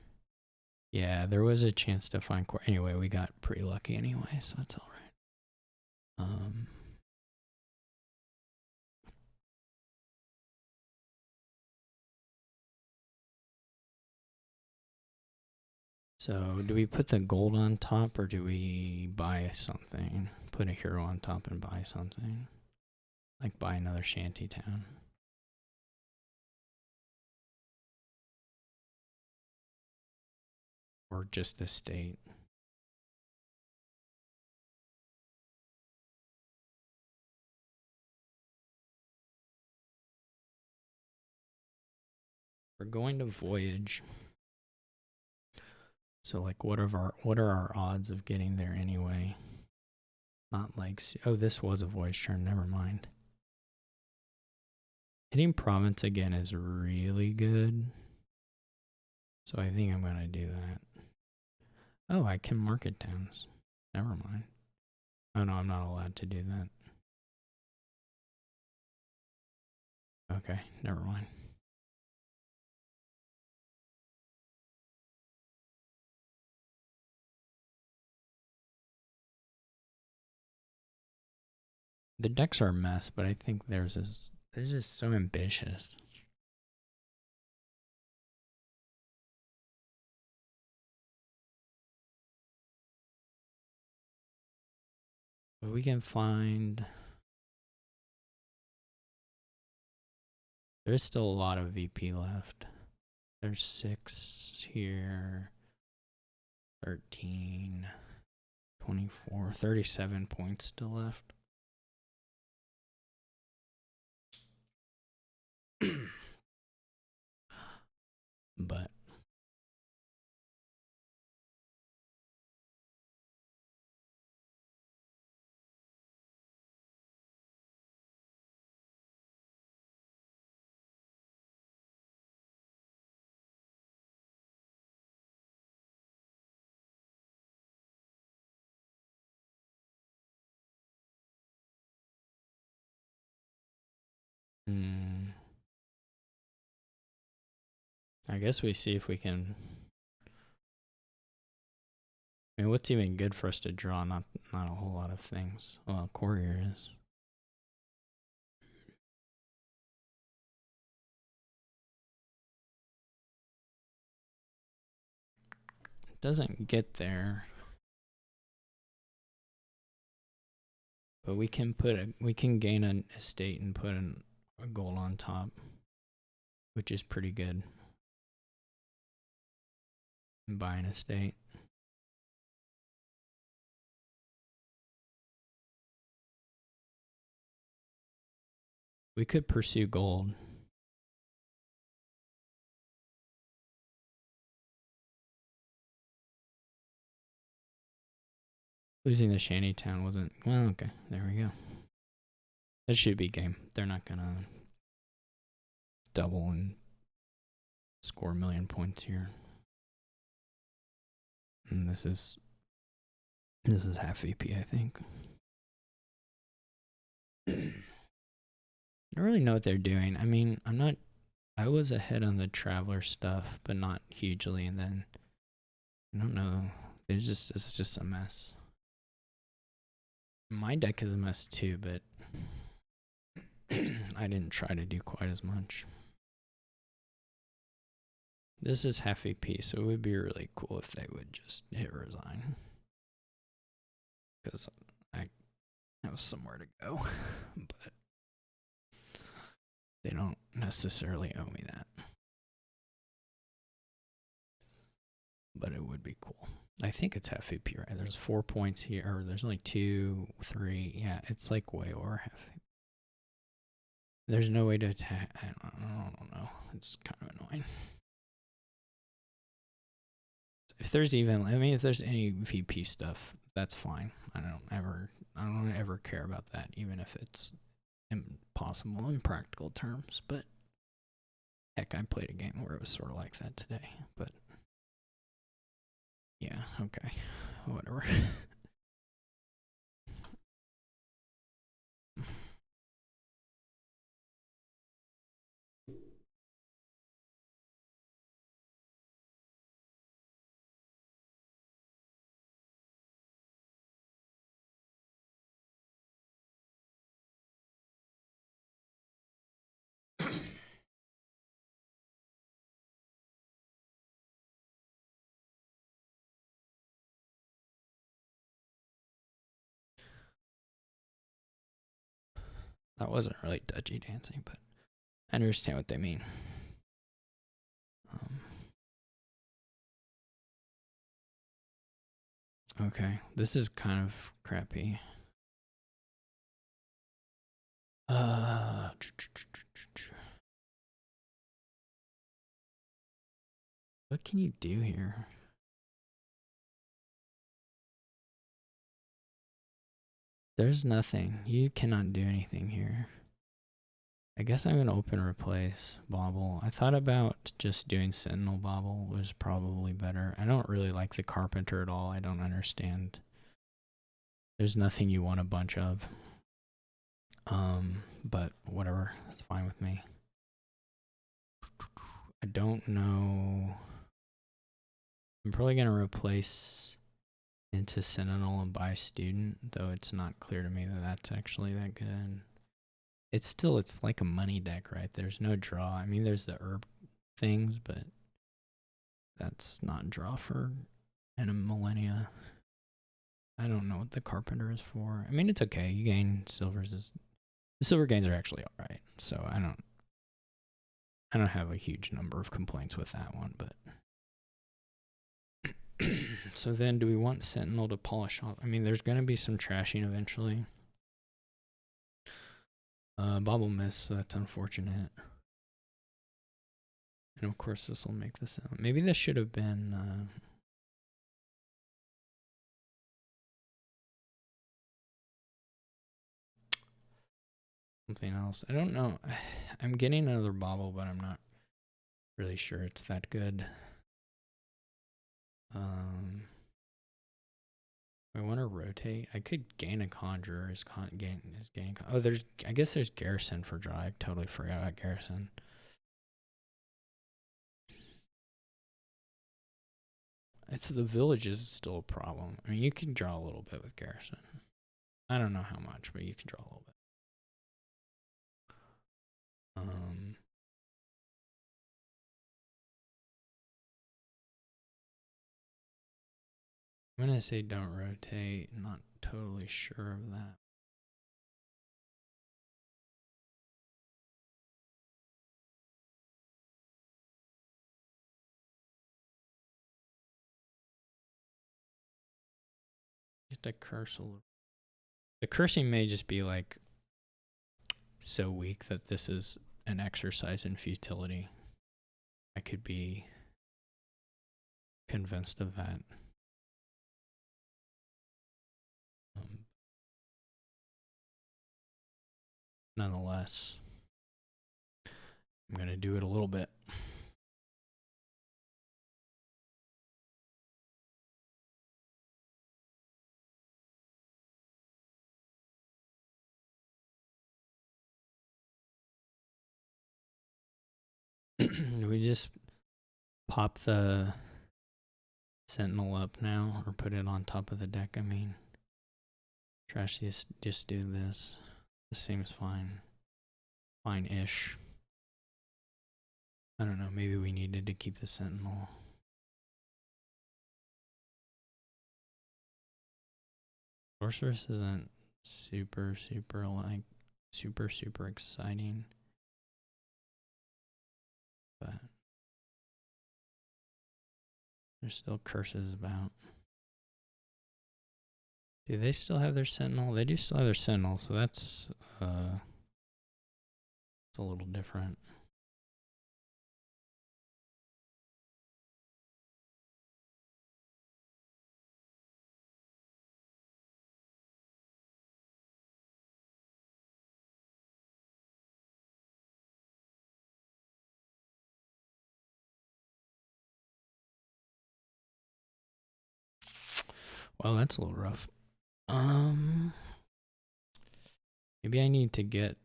yeah, there was a chance to find courier. Anyway, we got pretty lucky anyway, so that's all right. So do we put the gold on top or do we buy something? Put a hero on top and buy something? Like buy another shanty town. Or just a state. We're going to voyage. So like what are our odds of getting there anyway? Not like, oh, this was a voyage turn, never mind. Hitting province again is really good. So I think I'm going to do that. Oh, I can market towns. Never mind. Oh no, I'm not allowed to do that. Okay, never mind. The decks are a mess, but I think they're just so ambitious. But we can find. There's still a lot of VP left. There's 6 here. 13. 24. 37 points still left. But I guess we see if we can. I mean, what's even good for us to draw? Not a whole lot of things. Well, courier is. It doesn't get there. But we can gain an estate and put a gold on top, which is pretty good. And buy an estate. We could pursue gold. Losing the shanty town wasn't, well, okay, there we go. That should be game. They're not gonna double and score a million points here. And this is half VP, I think. I don't really know what they're doing. I mean, I was ahead on the Traveler stuff, but not hugely. And then I don't know. It's just a mess. My deck is a mess too, but I didn't try to do quite as much. This is half AP, so it would be really cool if they would just hit resign. Because I have somewhere to go, but they don't necessarily owe me that. But it would be cool. I think it's half AP, right? There's 4 points here, or there's only 2, 3. Yeah, it's like way over half AP. There's no way to attack. I don't know. It's kind of annoying. If there's if there's any VP stuff, that's fine. I don't ever care about that, even if it's impossible in practical terms. But heck, I played a game where it was sort of like that today. But yeah, okay, whatever. That wasn't really dodgy dancing, but I understand what they mean. Okay, this is kind of crappy. What can you do here? There's nothing. You cannot do anything here. I guess I'm going to open replace Bobble. I thought about just doing Sentinel Bobble was probably better. I don't really like the Carpenter at all. I don't understand. There's nothing you want a bunch of. But whatever. That's fine with me. I don't know. I'm probably going to replace into Sentinel and buy Student, though it's not clear to me that that's actually that good. It's like a money deck, right? There's no draw. I mean, there's the herb things, but that's not draw for in a millennia. I don't know what the Carpenter is for. I mean, it's okay. You gain silvers. The silver gains are actually all right. So I don't have a huge number of complaints with that one, but so then do we want Sentinel to polish off? I mean, there's going to be some trashing eventually. Bobble miss, so that's unfortunate. And of course, this will make this sound. Maybe this should have been. Something else. I don't know. I'm getting another Bobble, but I'm not really sure it's that good. I want to rotate. I could gain a Conjurer. Gaining. Oh, I guess there's Garrison for draw. I totally forgot about Garrison. It's the village is still a problem. I mean, you can draw a little bit with Garrison. I don't know how much, but you can draw a little bit. I'm gonna say don't rotate. Not totally sure of that. Get the curse a little. The cursing may just be like so weak that this is an exercise in futility. I could be convinced of that. Nonetheless, I'm going to do it a little bit. We just pop the sentinel up now, or put it on top of the deck, I mean. Trash, just do this. This seems fine. Fine-ish. I don't know, maybe we needed to keep the sentinel. Sorceress isn't super exciting. But there's still curses about. Do they still have their sentinel? They do still have their sentinel, so that's it's a little different. Well, that's a little rough. Maybe I need to get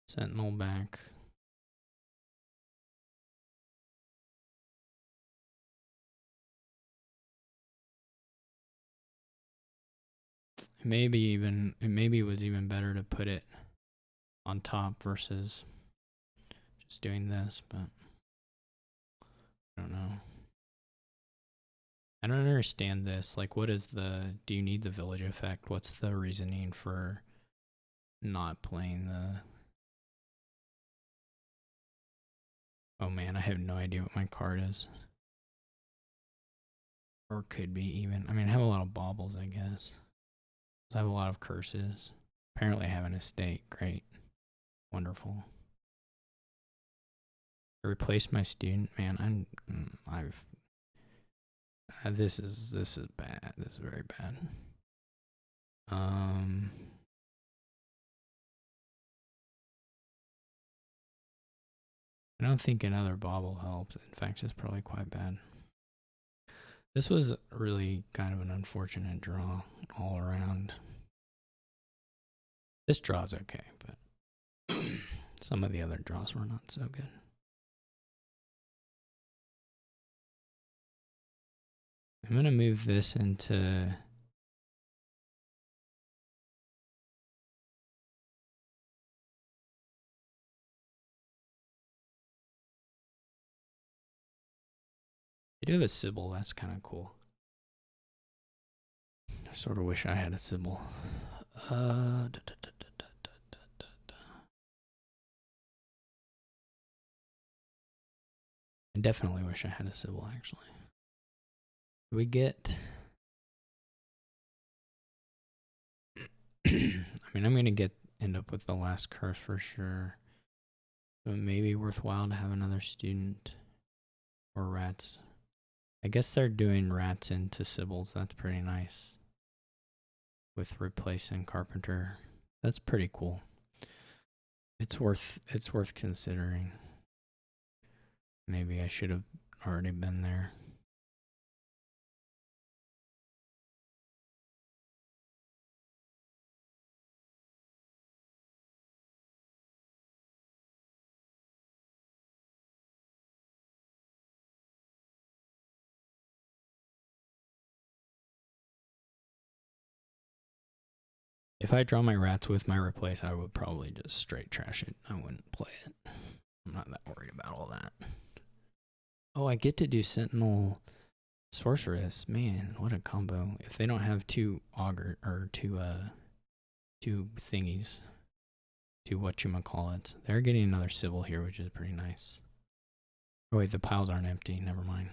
sentinel back. Maybe it was even better to put it on top versus just doing this, but I don't know. I don't understand this. Like, what is do you need the village effect? What's the reasoning for not playing the... Oh man, I have no idea what my card is. Or could be even. I mean, I have a lot of baubles, I guess. I have a lot of curses. Apparently I have an estate. Great. Wonderful. I replaced my student. Man, this is bad. This is very bad. I don't think another bauble helps. In fact, it's probably quite bad. This was really kind of an unfortunate draw all around. This draw's okay, but some of the other draws were not so good. I'm going to move this into... I do have a Sybil, that's kind of cool. I sort of wish I had a Sybil. I definitely wish I had a Sybil, actually. We get... I mean, I'm going to end up with the last curse for sure. So it may be worthwhile to have another student or rats. I guess they're doing rats into Sybils. That's pretty nice. With replacing Carpenter. That's pretty cool. It's worth considering. Maybe I should have already been there. If I draw my rats with my replace, I would probably just straight trash it. I wouldn't play it. I'm not that worried about all that. Oh, I get to do Sentinel Sorceress. Man, what a combo. If they don't have two auger or two thingies, two whatchamacallit, they're getting another Sybil here, which is pretty nice. Oh wait, the piles aren't empty. Never mind.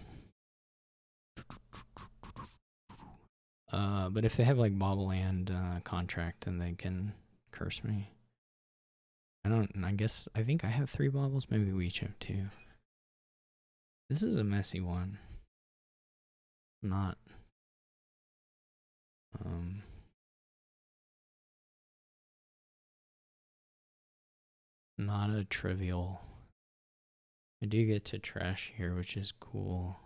But if they have like Bobble and Contract, then they can curse me. I think I have 3 baubles. Maybe we each have 2. This is a messy one. Not not a trivial. I do get to trash here, which is cool.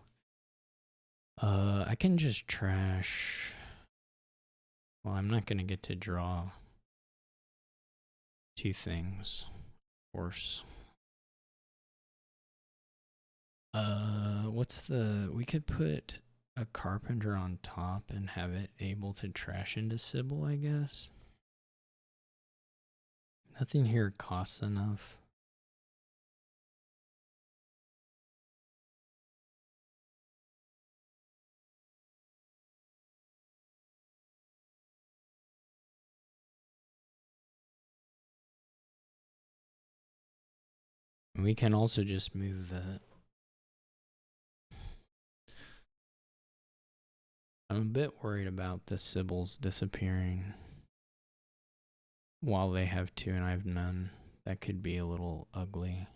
I can just trash. Well, I'm not gonna get to draw. two things. Of course. We could put a carpenter on top and have it able to trash into Sybil, I guess. Nothing here costs enough. We can also just move the... I'm a bit worried about the Sybils disappearing while they have two and I have none. That could be a little ugly.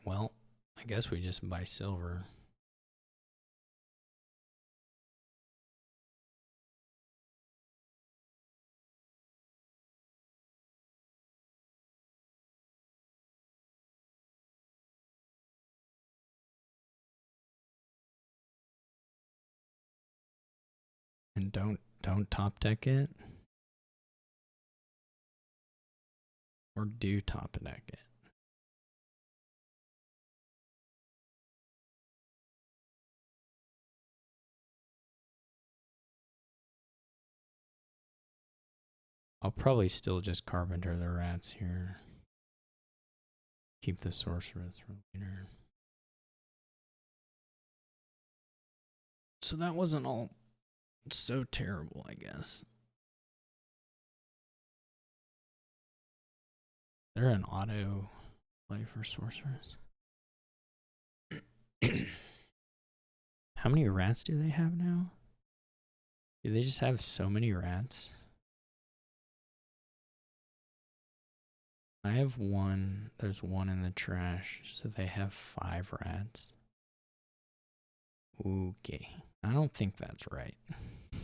Well, I guess we just buy silver. And don't top deck it. Or do top deck it. I'll probably still just carpenter the rats here. Keep the sorceress for later. So that wasn't all so terrible, I guess. They're an auto play for sorceress. How many rats do they have now? Do they just have so many rats? I have one. There's one in the trash, so they have 5 rats. Okay. I don't think that's right. I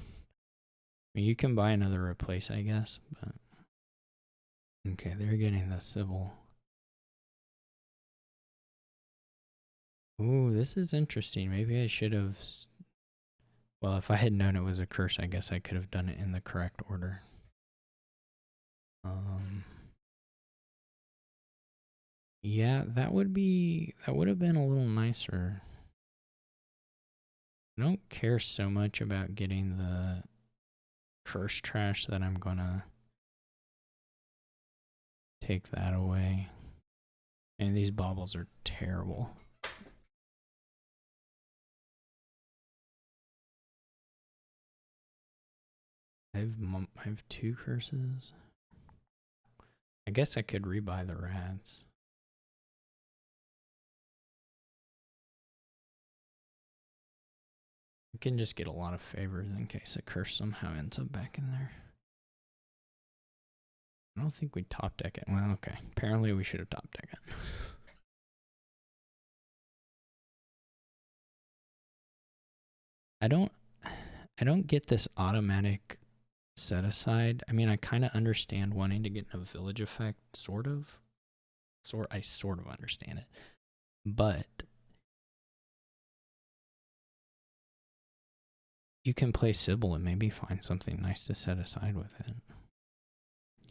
mean, you can buy another replace, I guess, but... Okay, they're getting the Sybil. Ooh, this is interesting. Maybe I should have... Well, if I had known it was a curse, I guess I could have done it in the correct order. Yeah, that would have been a little nicer. I don't care so much about getting the curse trash that I'm gonna take that away. And these baubles are terrible. I have 2 curses. I guess I could rebuy the rats. I can just get a lot of favors in case a curse somehow ends up back in there. I don't think we top deck it. Well, okay. Apparently we should have top decked it. I don't get this automatic set aside. I mean, I kind of understand wanting to get a village effect, sort of. I sort of understand it. But you can play Sybil and maybe find something nice to set aside with it.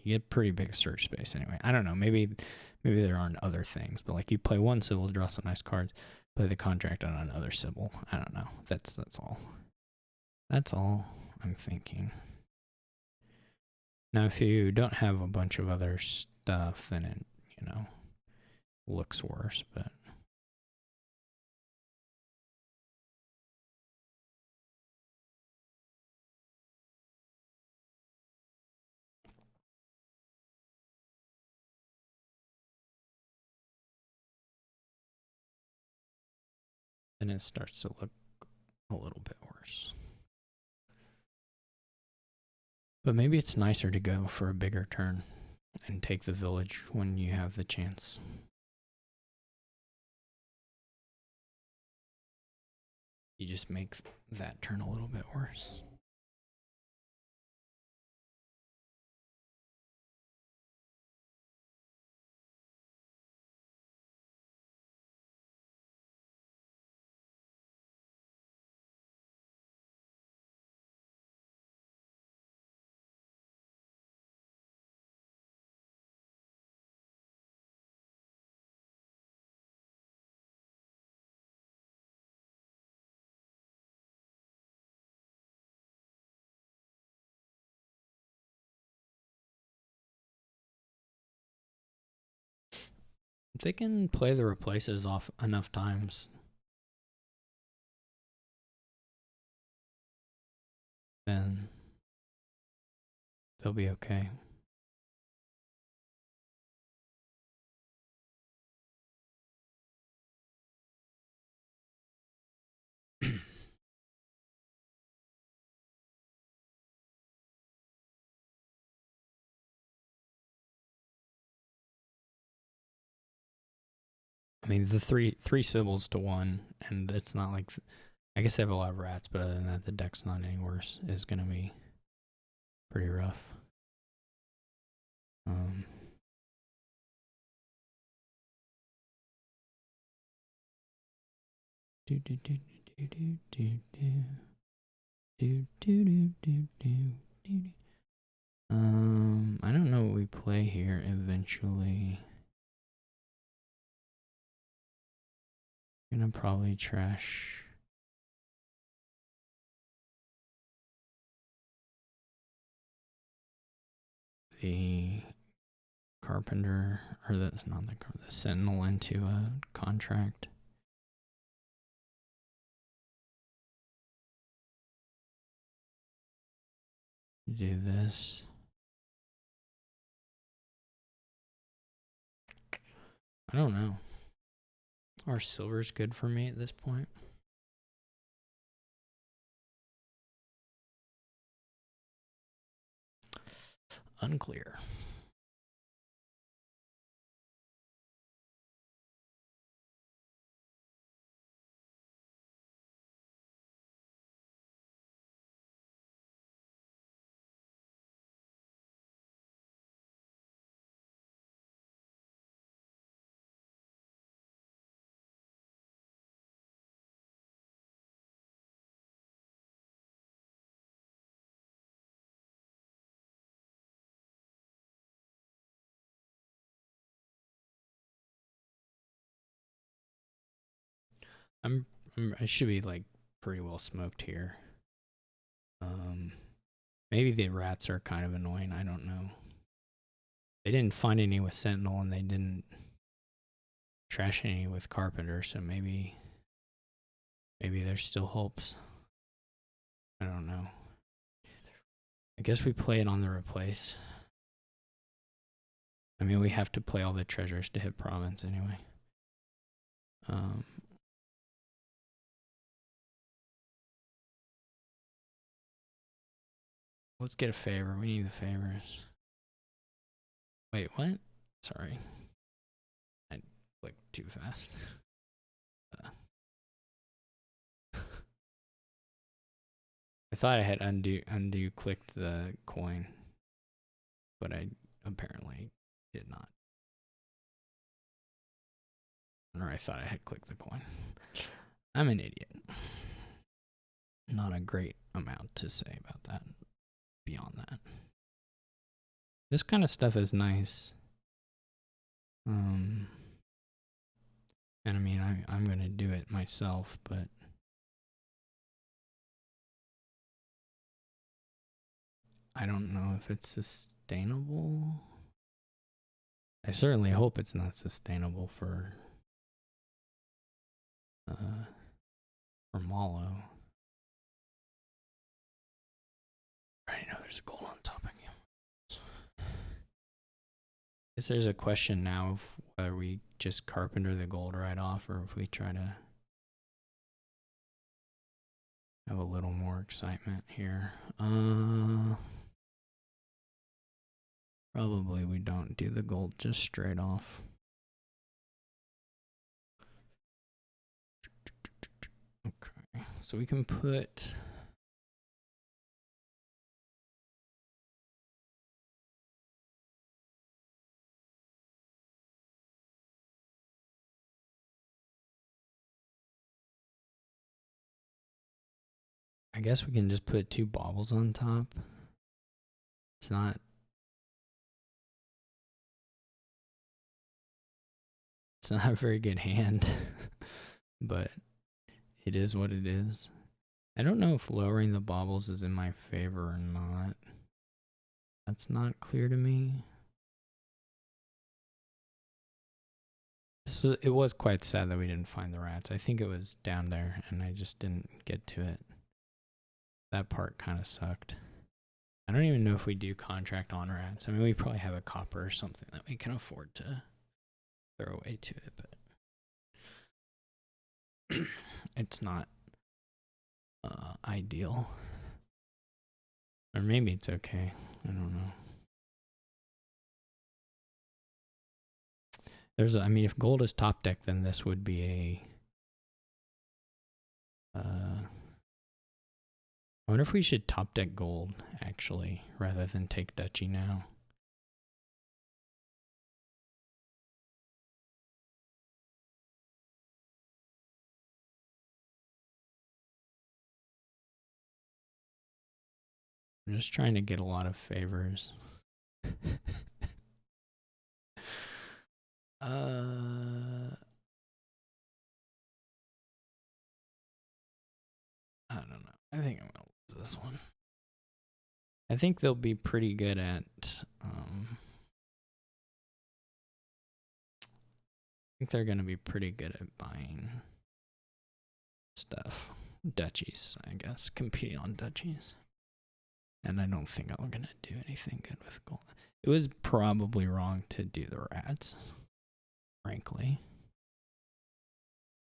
You get pretty big search space anyway. I don't know. Maybe there aren't other things, but like you play one Sybil, draw some nice cards, play the contract on another Sybil. I don't know. That's all. That's all I'm thinking. Now, if you don't have a bunch of other stuff, then it, looks worse, but... then it starts to look a little bit worse. But maybe it's nicer to go for a bigger turn and take the village when you have the chance. You just make that turn a little bit worse. If they can play the replaces off enough times, then they'll be okay. I mean, the three Sybils to one, and it's not like, I guess they have a lot of rats, but other than that, the deck's not any worse. Is gonna be pretty rough. Do do do do do do do do do do do do do. I don't know what we play here eventually. Gonna probably trash the Carpenter, or that's not the Sentinel into a contract. Do this. I don't know. Are silver's good for me at this point? Unclear. I should be like pretty well smoked here. Maybe the rats are kind of annoying. I don't know. They didn't find any with Sentinel, and they didn't trash any with Carpenter, so maybe there's still hopes. I don't know. I guess we play it on the replace. I mean, we have to play all the treasures to hit province anyway. Let's get a favor. We need the favors. Wait, what? Sorry. I clicked too fast. I thought I had undo clicked the coin, but I apparently did not. Or I thought I had clicked the coin. I'm an idiot. Not a great amount to say about that beyond that. This kind of stuff is nice. And I mean, I'm going to do it myself, but I don't know if it's sustainable. I certainly hope it's not sustainable for Mollo. I already know there's a gold on top of you. I guess there's a question now of whether we just Carpenter the gold right off, or if we try to have a little more excitement here. Probably we don't do the gold just straight off. Okay, so we can put I guess we can just put 2 baubles on top. It's not a very good hand, but it is what it is. I don't know if lowering the baubles is in my favor or not. That's not clear to me. It was quite sad that we didn't find the rats. I think it was down there, and I just didn't get to it. That part kind of sucked. I don't even know if we do contract on rats. I mean, we probably have a copper or something that we can afford to throw away to it, but it's not ideal. Or maybe it's okay. I don't know. I mean, if gold is top deck, then this would be a. I wonder if we should top deck gold, actually, rather than take duchy now. I'm just trying to get a lot of favors. I don't know. I think I'm gonna lose this one. I think they'll be pretty good at. I think they're gonna be pretty good at buying stuff. Duchies, I guess, competing on duchies. And I don't think I'm gonna do anything good with gold. It was probably wrong to do the rats, frankly.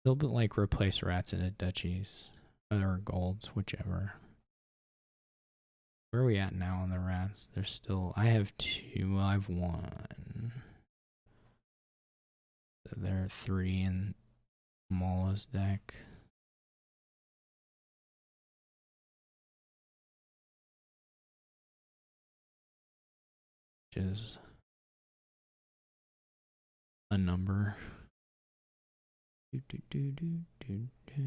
They'll like replace rats into duchies or golds, whichever. Where are we at now on the rats? There's still. I have 2. Well, I have 1. So there are 3 in Mollo's deck. Which is a number. Do, do, do, do, do, do.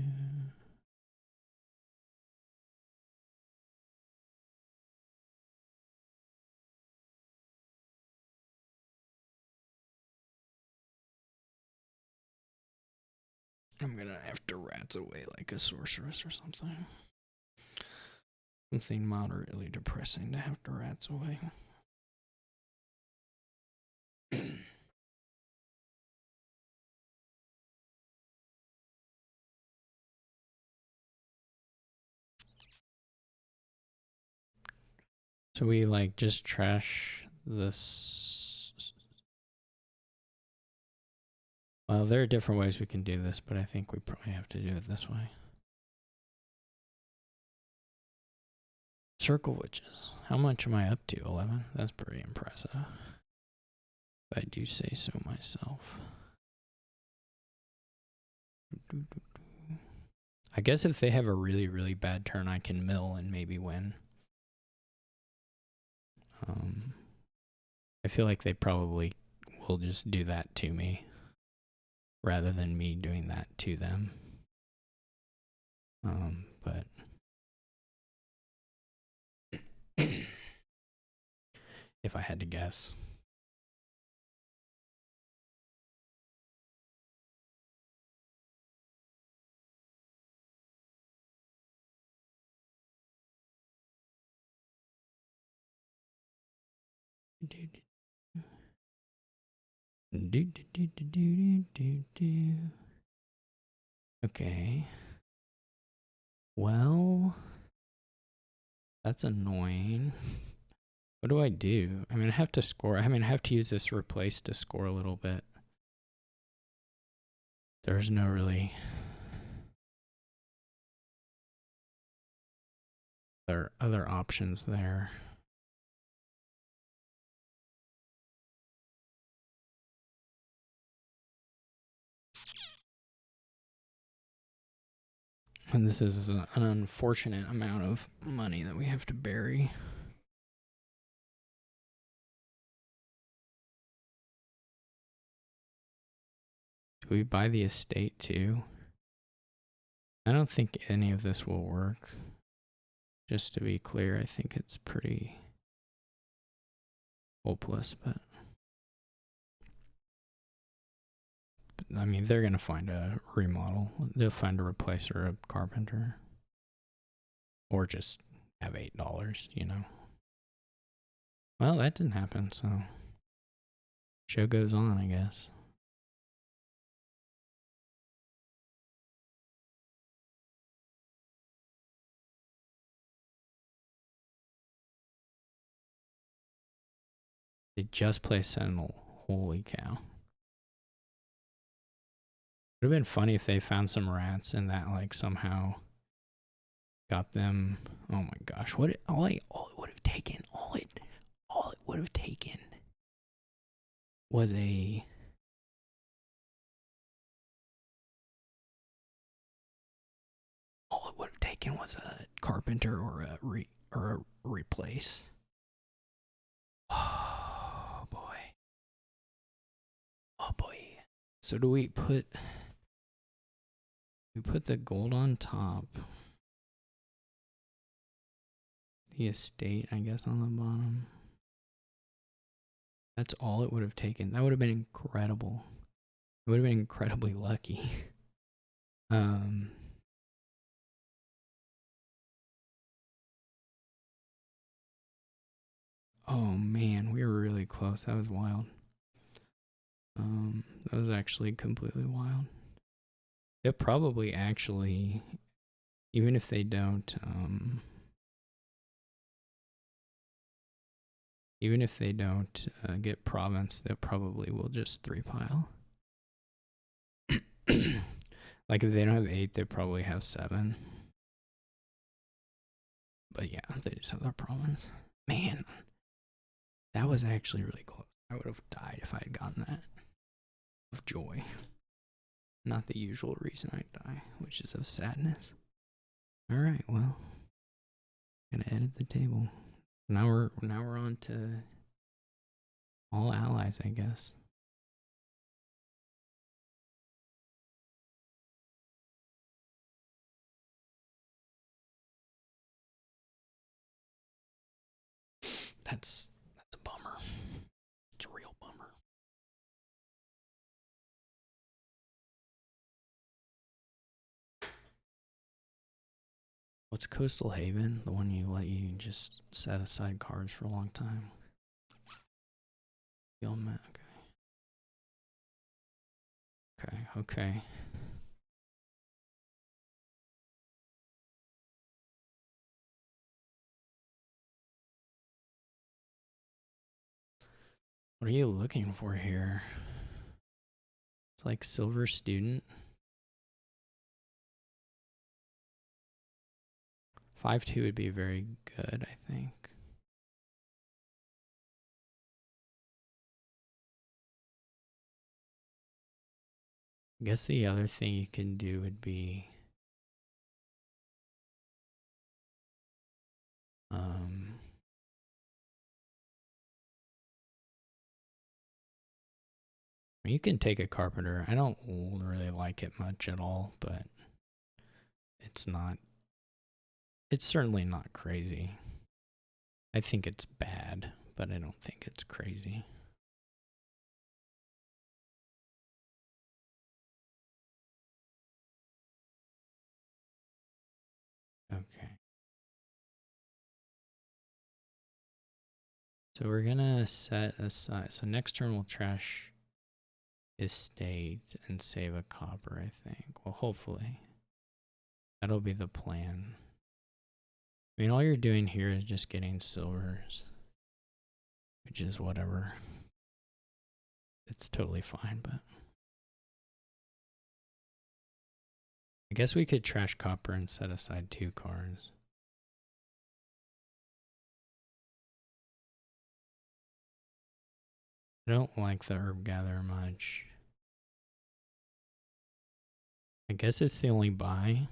I'm gonna have to rats away like a sorceress or something. Something moderately depressing to have to rats away. So we like just trash this. Well, there are different ways we can do this, but I think we probably have to do it this way. Circle witches. How much am I up to? 11? That's pretty impressive. If I do say so myself. I guess if they have a really, really bad turn, I can mill and maybe win. I feel like they probably will just do that to me rather than me doing that to them. But if I had to guess. Okay. Well, that's annoying. What do I do? I mean, I have to score. I mean, I have to use this replace to score a little bit. There's no really. There are other options there. And this is an unfortunate amount of money that we have to bury. Do we buy the estate too? I don't think any of this will work. Just to be clear, I think it's pretty hopeless, but I mean, they're going to find a remodel. They'll find a replacer, a carpenter. Or just have $8, you know. Well, that didn't happen, so show goes on, I guess. They just play Sentinel. Holy cow. Would have been funny if they found some rats and that like somehow got them. Oh my gosh! All it would have taken, all it would have taken was a. All it would have taken was a carpenter or a replace. Oh boy! Oh boy! So do we put the gold on top? The estate, I guess, on the bottom. That's all it would have taken. That would have been incredible. It would have been incredibly lucky. um, oh man, we were really close. That was wild. That was actually completely wild. They'll probably actually, even if they don't, get province, they probably will just 3-pile. Like if they don't have 8, they probably have 7. But yeah, they just have their province. Man, that was actually really close. I would have died if I had gotten that. Of joy. Not the usual reason I die, which is of sadness. Alright, well. Gonna edit the table. Now we're on to all allies, I guess. That's a bummer. It's a real bummer. What's Coastal Haven? The one you let you just set aside cards for a long time. Okay. What are you looking for here? It's like silver student. 5-2 would be very good, I think. I guess the other thing you can do would be you can take a carpenter. I don't really like it much at all, but it's certainly not crazy. I think it's bad, but I don't think it's crazy. Okay. So we're gonna set aside. So next turn we'll trash estate and save a copper, I think. Well, hopefully. That'll be the plan. I mean, all you're doing here is just getting silvers, which is whatever. It's totally fine, but I guess we could trash copper and set aside 2 cards. I don't like the herb gather much. I guess it's the only buy.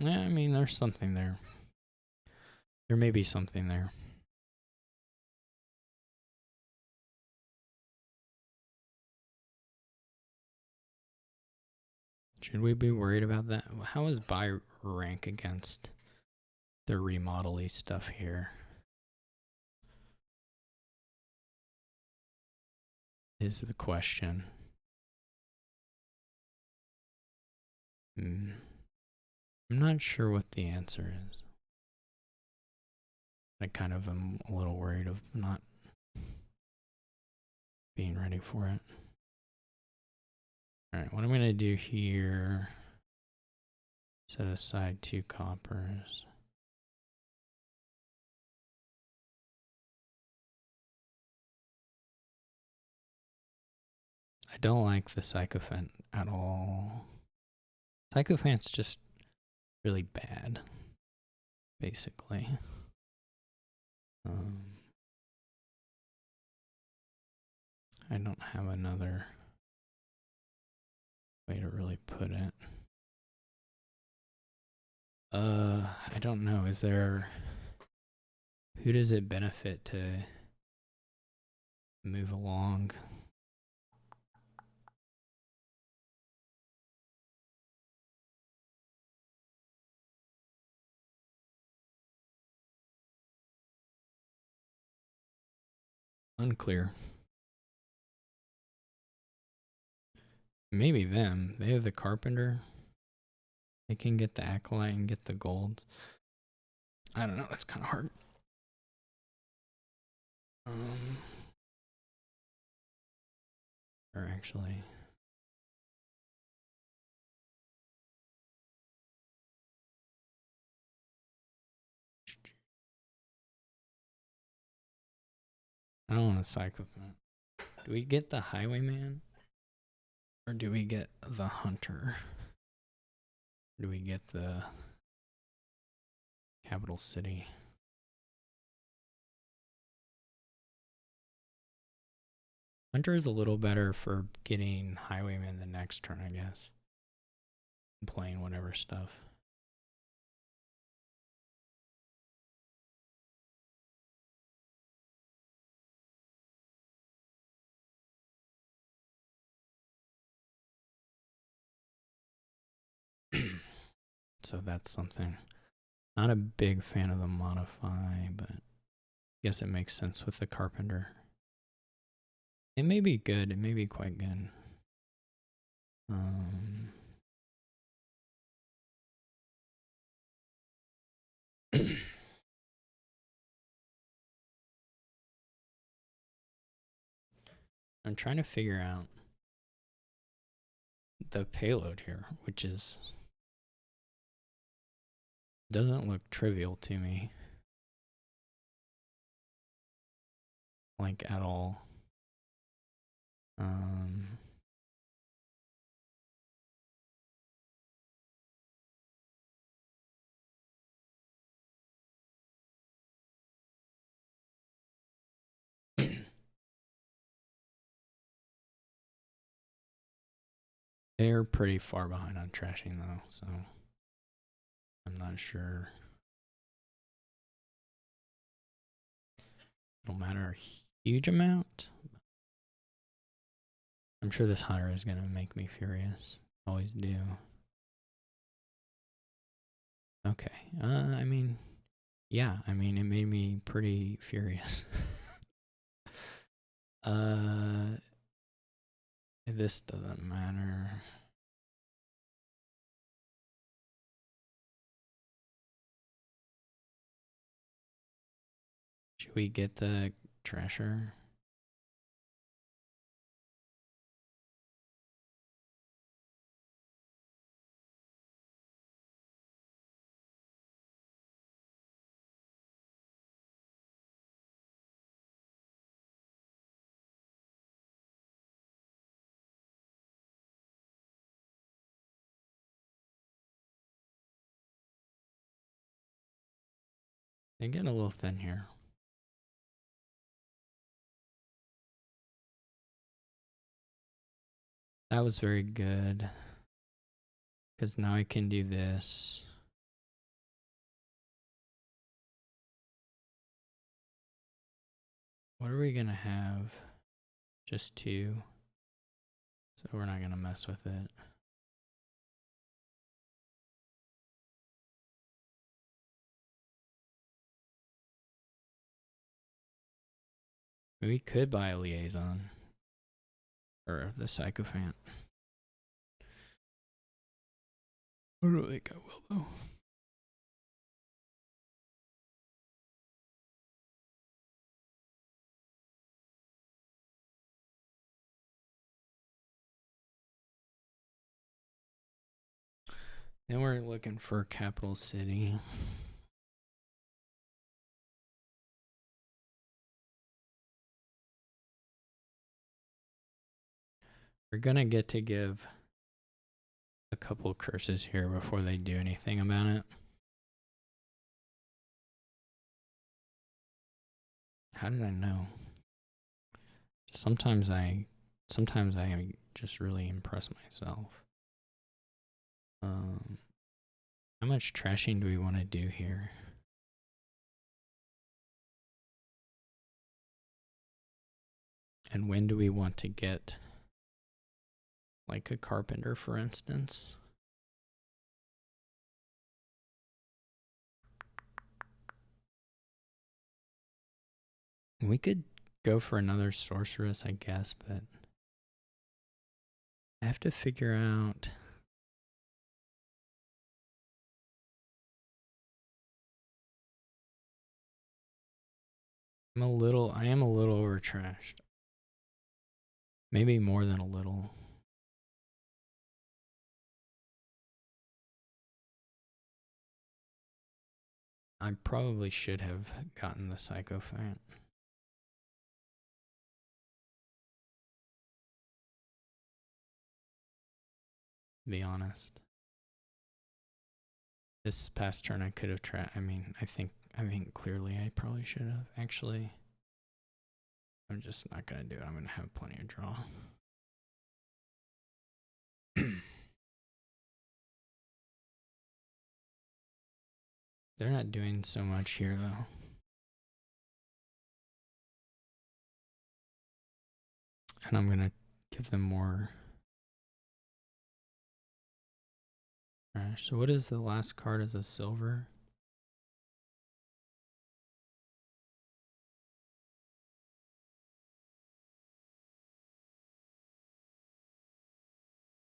Yeah, I mean, there's something there. There may be something there. Should we be worried about that? How is buy rank against the remodel-y stuff here? Is the question. I'm not sure what the answer is. I kind of am a little worried of not being ready for it. Alright, what I'm going to do here Set aside 2 coppers. I don't like the Sycophant at all. Sycophant's just really bad, basically. I don't have another way to really put it. I don't know. Is there... Who does it benefit to move along? Unclear. Maybe them. They have the Carpenter. They can get the Acolyte and get the gold. I don't know. It's kind of hard. Or actually... I don't want a Sycophant. Do we get the Highwayman? Or do we get the Hunter? Do we get the Capital City? Hunter is a little better for getting Highwayman the next turn, I guess. And playing whatever stuff. So that's something. Not a big fan of the modify, but I guess it makes sense with the Carpenter. It may be good. It may be quite good. I'm trying to figure out the payload here, which is... doesn't look trivial to me. Like, at all. They're pretty far behind on trashing, though, so I'm not sure. It'll matter a huge amount. I'm sure this Hunter is going to make me furious. Always do. Okay. I mean, yeah. I mean, it made me pretty furious. This doesn't matter. Should we get the Trasher? They're getting a little thin here. That was very good. Because now I can do this. What are we going to have? Just 2. So we're not going to mess with it. We could buy a Liaison. Or the Sycophant. I don't think I will, though. Then we're looking for capital city. We're gonna get to give a couple curses here before they do anything about it. How did I know? Sometimes I just really impress myself. How much trashing do we want to do here? And when do we want to get like a carpenter, for instance? We could go for another sorceress, I guess, but I have to figure out. I am a little over trashed. Maybe more than a little. I probably should have gotten the Psychophant. To be honest. This past turn I could have tried. I think clearly I probably should have. Actually, I'm just not gonna do it. I'm gonna have plenty of draw. They're not doing so much here though. And I'm gonna give them more trash. So what is the last card as a silver?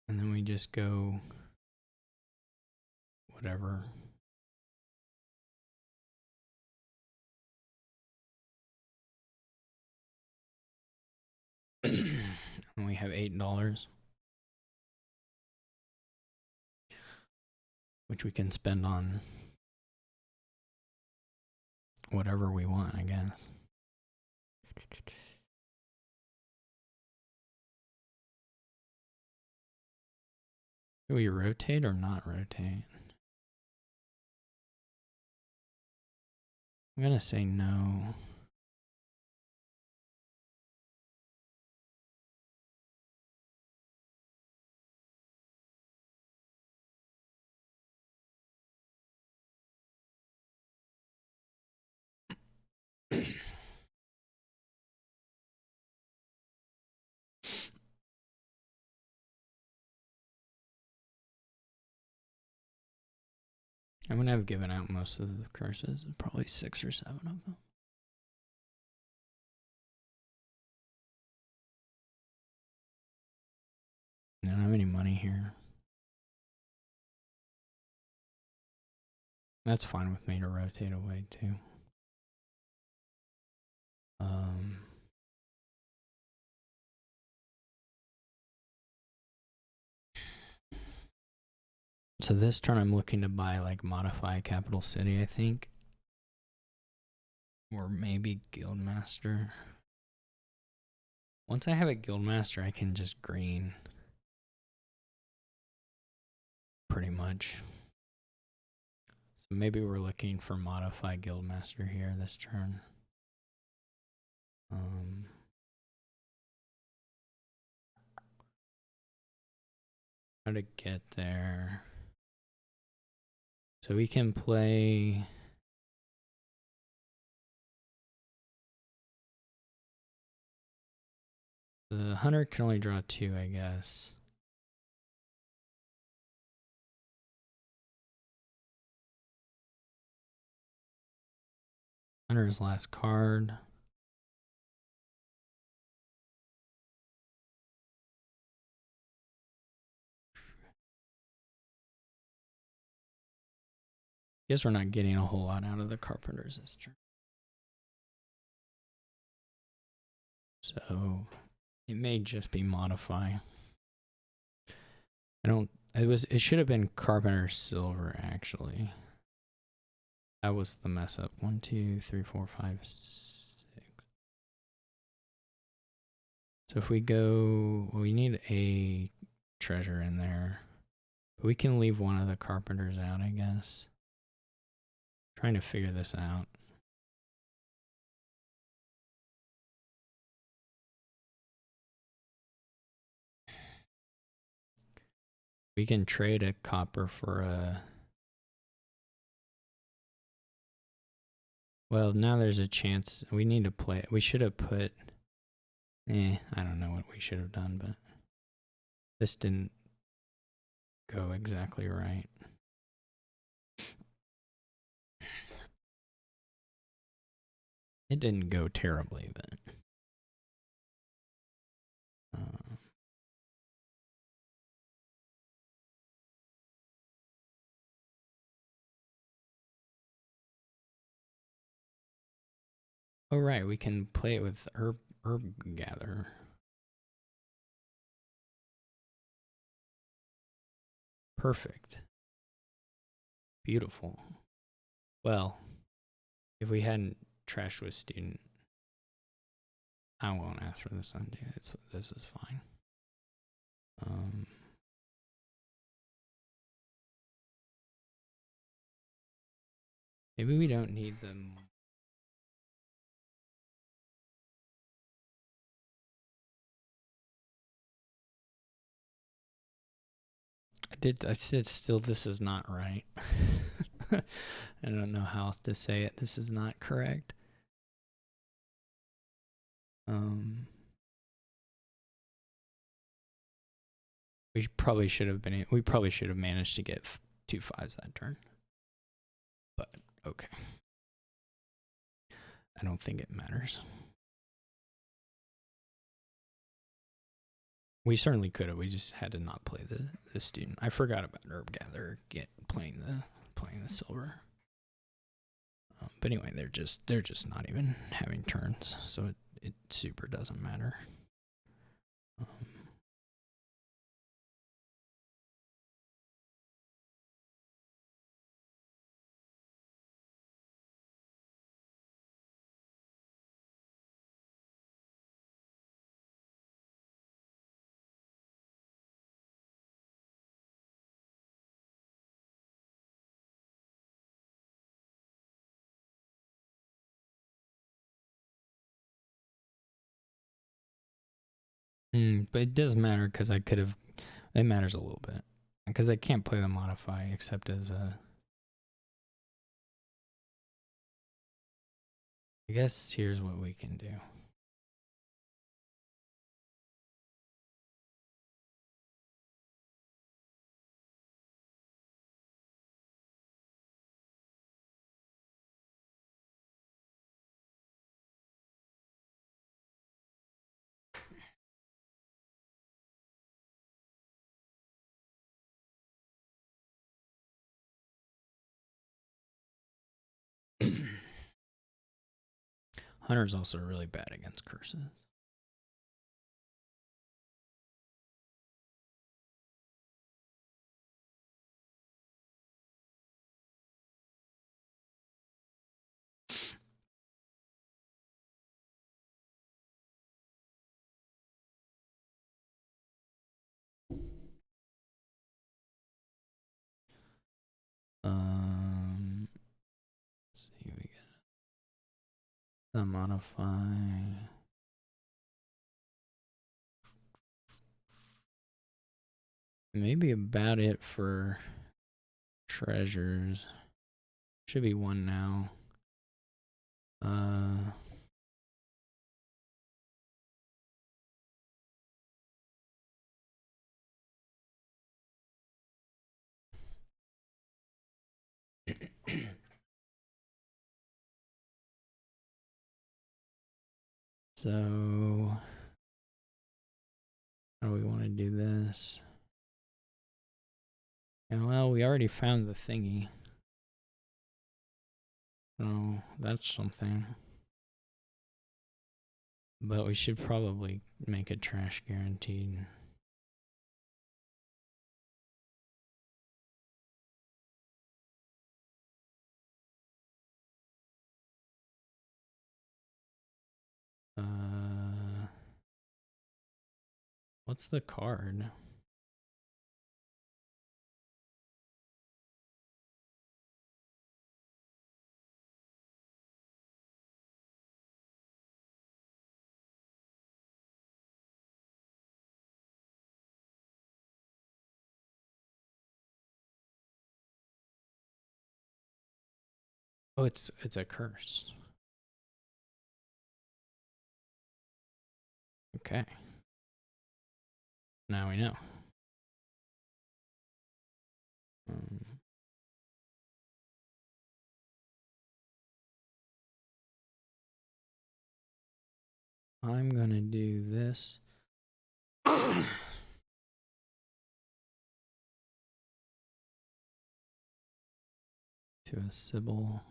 And then we just go whatever. And we have $8, which we can spend on whatever we want, I guess. Do we rotate or not rotate? I'm gonna say no. I'm gonna have given out most of the curses, probably 6 or 7 of them. I don't have any money here. That's fine with me to rotate away too. So this turn I'm looking to buy like modify capital city, I think. Or maybe guildmaster. Once I have a guildmaster, I can just green. Pretty much. So maybe we're looking for modify guildmaster here this turn. How to get there. So we can play the hunter can only draw 2, I guess. Hunter's last card. Guess we're not getting a whole lot out of the carpenters this turn. So it may just be modify. It should have been carpenter silver actually. That was the mess up. 1, 2, 3, 4, 5, 6. So if we go, well, we need a treasure in there. But we can leave one of the carpenters out, I guess. Trying to figure this out. We can trade a copper for a... Well, now there's a chance. We need to play. We should have put... I don't know what we should have done, but... This didn't go exactly right. It didn't go terribly, but... Oh, right. We can play it with herb gather. Perfect. Beautiful. Well, if we hadn't trashed with student, I won't ask for this undo. This is fine. Maybe we don't need them. I said still this is not right. I don't know how else to say it. This is not correct. We probably should have managed to get 2 5s that turn. But okay. I don't think it matters. We certainly could have. We just had to not play the student. I forgot about herb gather playing the silver. But anyway, they're just not even having turns, so it super doesn't matter. But it does matter because I could have. It matters a little bit because I can't play the modify except as a. I guess here's what we can do. Hunter's also really bad against curses. Let's see, we get the modify. Maybe about it for treasures. Should be 1 now. So, how do we want to do this? And well, we already found the thingy. So, that's something. But we should probably make a trash guaranteed. What's the card? Oh, it's a curse. Okay. Now we know. Um, I'm gonna do this. To a Sybil.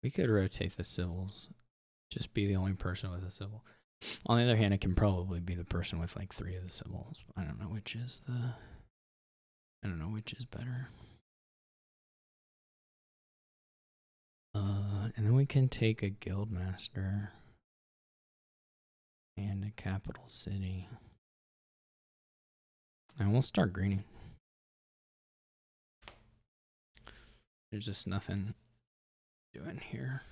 We could rotate the Sybils. Just be the only person with a Sybil. On the other hand, it can probably be the person with like 3 of the Sybils. I don't know which is better. And then we can take a Guildmaster and a capital city. And we'll start greening. There's just nothing doing here.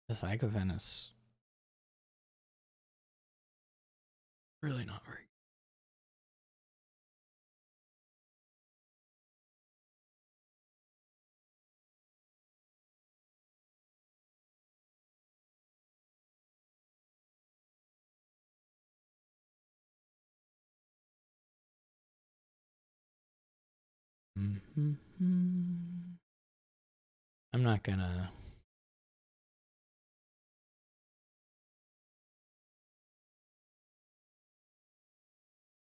The Sycophant is really not very. I'm not gonna.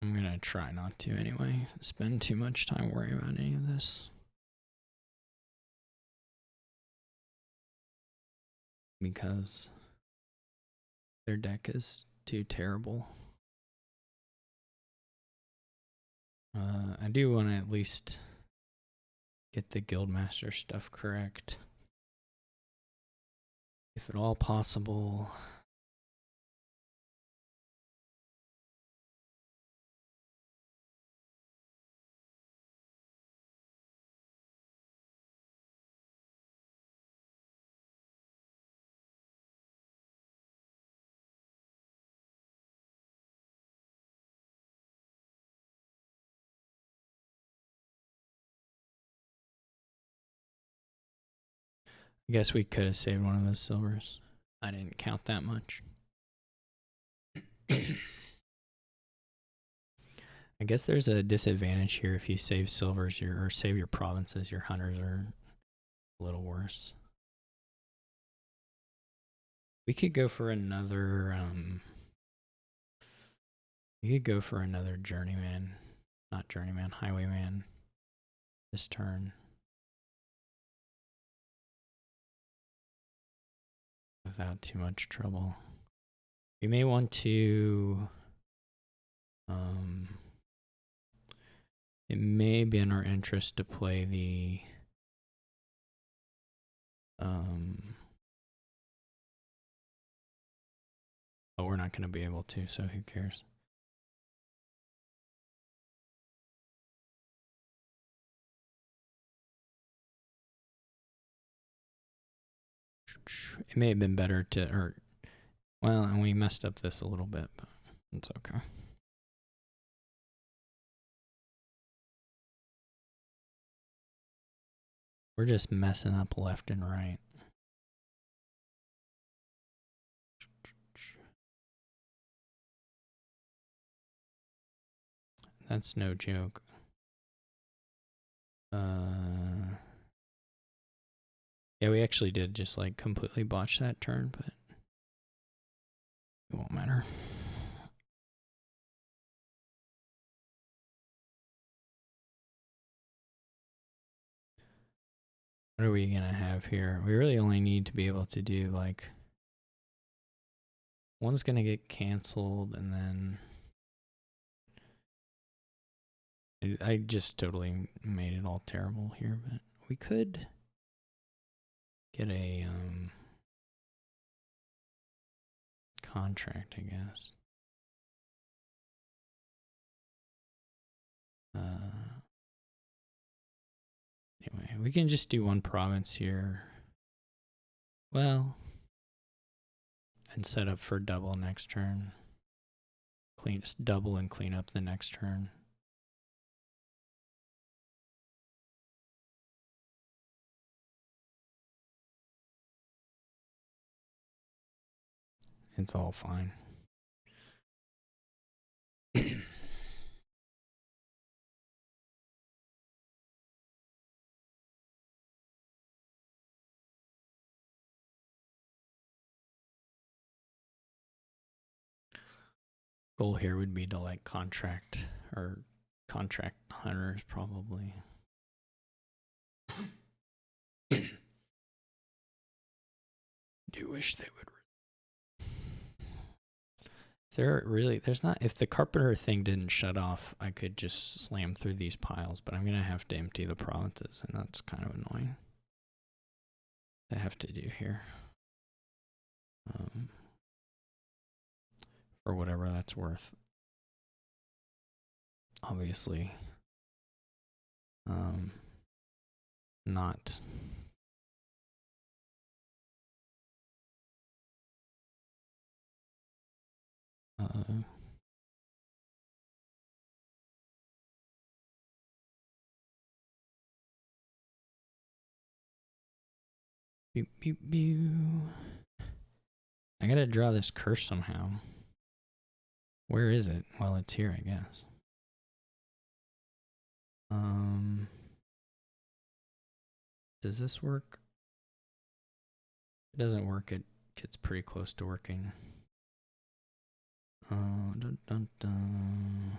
I'm gonna try not to anyway. Spend too much time worrying about any of this. Because their deck is too terrible. I do want to at least get the Guildmaster stuff correct. If at all possible. I guess we could have saved one of those silvers. I didn't count that much. I guess there's a disadvantage here if you save silvers or save your provinces. Your hunters are a little worse. We could go for another. We could go for another journeyman, not journeyman, highwayman. This turn. Without too much trouble. We may want to. It may be in our interest to play the. But we're not going to be able to, so who cares? It may have been better to, well, and we messed up this a little bit, but it's okay. We're just messing up left and right. That's no joke. Yeah, we actually did just like completely botch that turn, but it won't matter. What are we gonna have here? We really only need to be able to do like one's gonna get canceled, and then I just totally made it all terrible here, but we could get a contract, I guess. Anyway, we can just do one province here. Well, and set up for double next turn. Double and clean up the next turn. It's all fine. Goal here would be to like contract hunters probably. Do wish they would. Is there really? There's not. If the carpenter thing didn't shut off, I could just slam through these piles. But I'm gonna have to empty the provinces, and that's kind of annoying. I have to do here. For whatever that's worth. Obviously, not. Beep, beep, beep. I gotta draw this curse somehow. Where is it? Well, it's here, I guess. Does this work? If it doesn't work, it gets pretty close to working. Dun, dun, dun.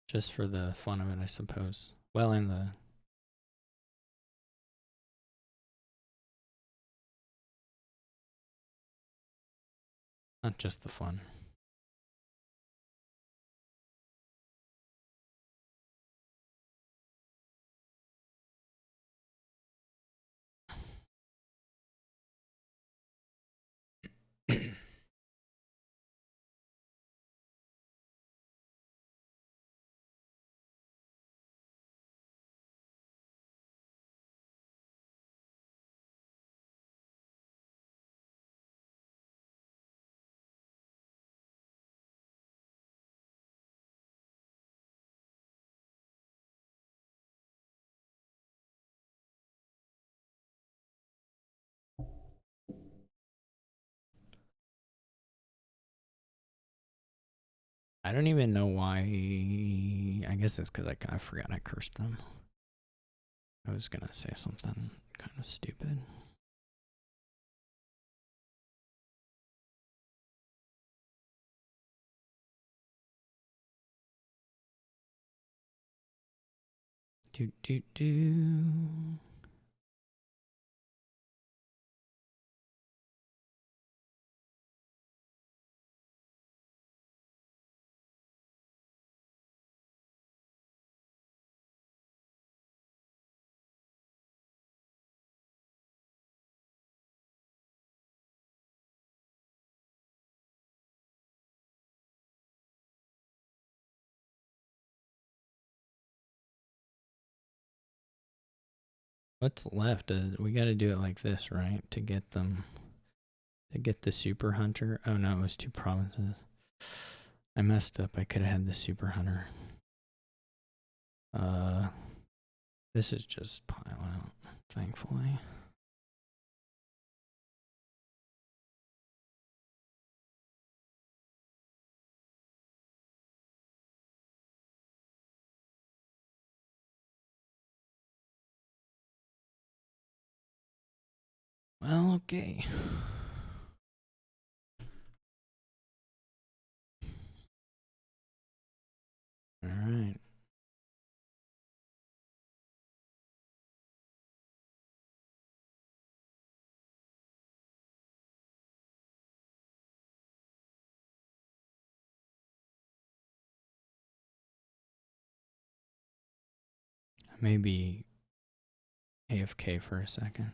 Just for the fun of it, I suppose. Well, in the... Not just the fun. I don't even know why. I guess it's because I forgot I cursed them. I was gonna say something kind of stupid. Do, do, do. What's left? We got to do it like this, right? To get them, to get the super hunter. Oh no, it was 2 provinces. I messed up. I could have had the super hunter. This is just pile out, thankfully. Well, okay. All right. I may be AFK for a second.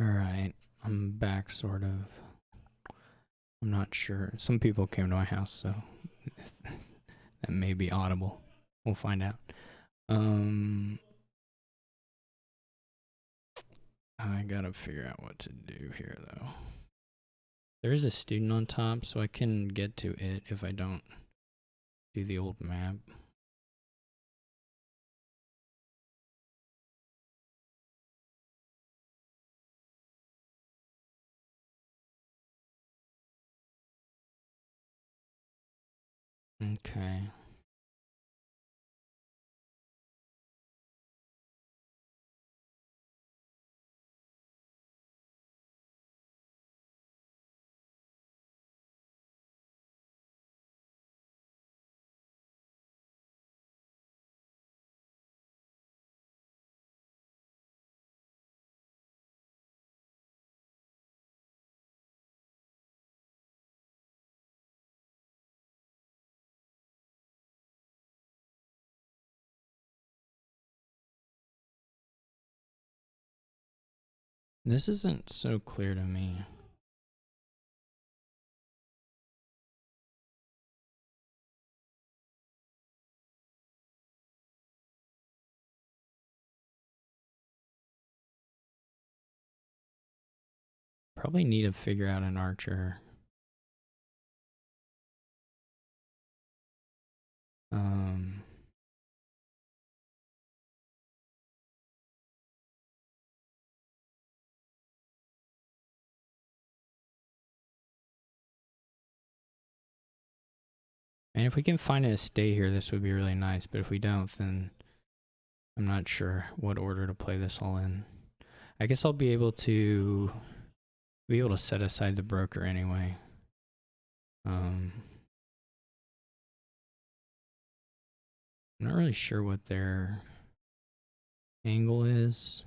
All right. I'm back, sort of. I'm not sure. Some people came to my house, so that may be audible. We'll find out. I gotta figure out what to do here, though. There is a student on top, so I can get to it if I don't do the old map. Okay. This isn't so clear to me. Probably need to figure out an archer. Um, And if we can find a stay here, this would be really nice. But if we don't, then I'm not sure what order to play this all in. I guess I'll be able to set aside the broker anyway. I'm not really sure what their angle is.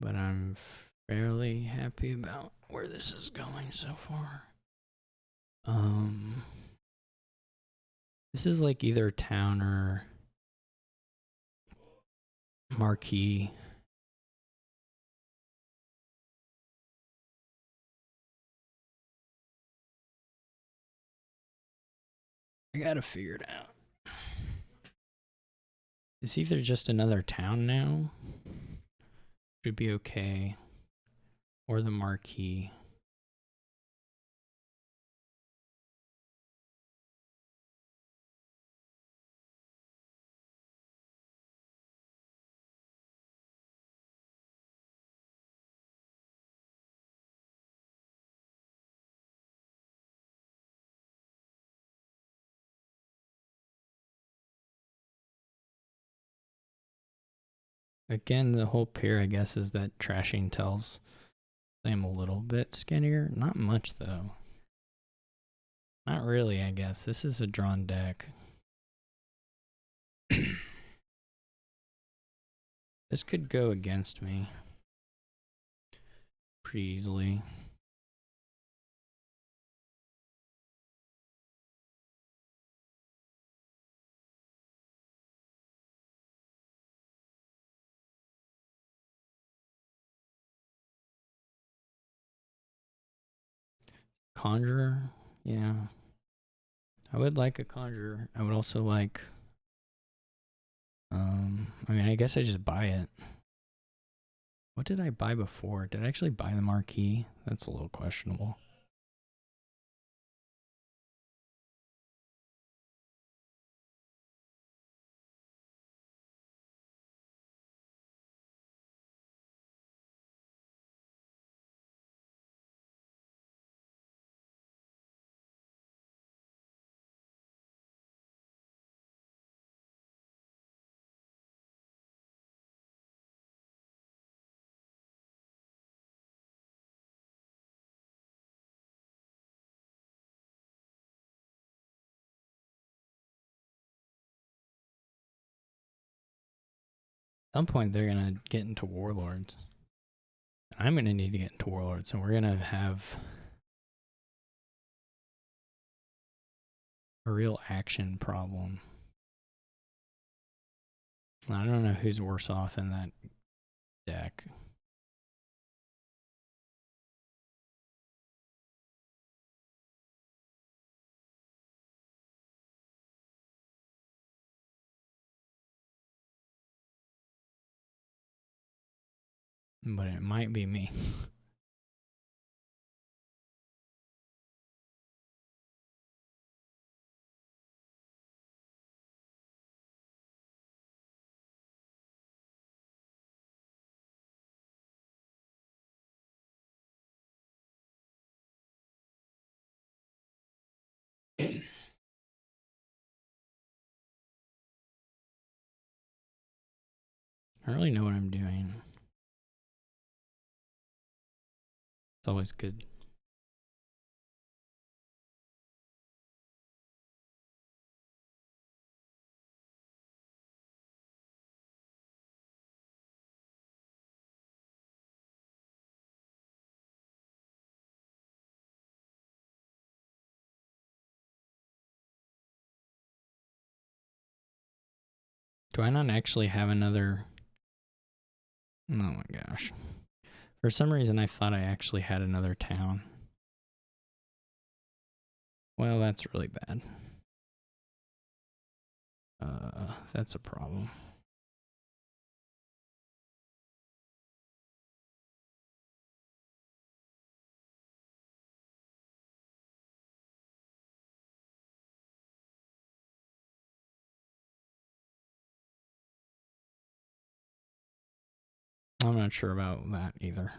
But I'm fairly happy about where this is going so far. This is like either town or marquee. I gotta figure it out. It's either just another town now, should be okay, or the marquee. Again, the whole pair, I guess, is that trashing tells I'm a little bit skinnier. Not much, though. Not really, I guess. This is a drawn deck. This could go against me pretty easily. Conjurer, yeah. I would like a conjurer. I would also like, I mean, I guess I just buy it. What did I buy before? Did I actually buy the marquee? That's a little questionable. At some point, they're going to get into warlords. I'm going to need to get into warlords, and we're going to have a real action problem. I don't know who's worse off in that deck. But it might be me. I don't really know what I'm doing. It's always good. Do I not actually have another? Oh my gosh. For some reason, I thought I actually had another town. Well, that's really bad. That's a problem. I'm not sure about that either.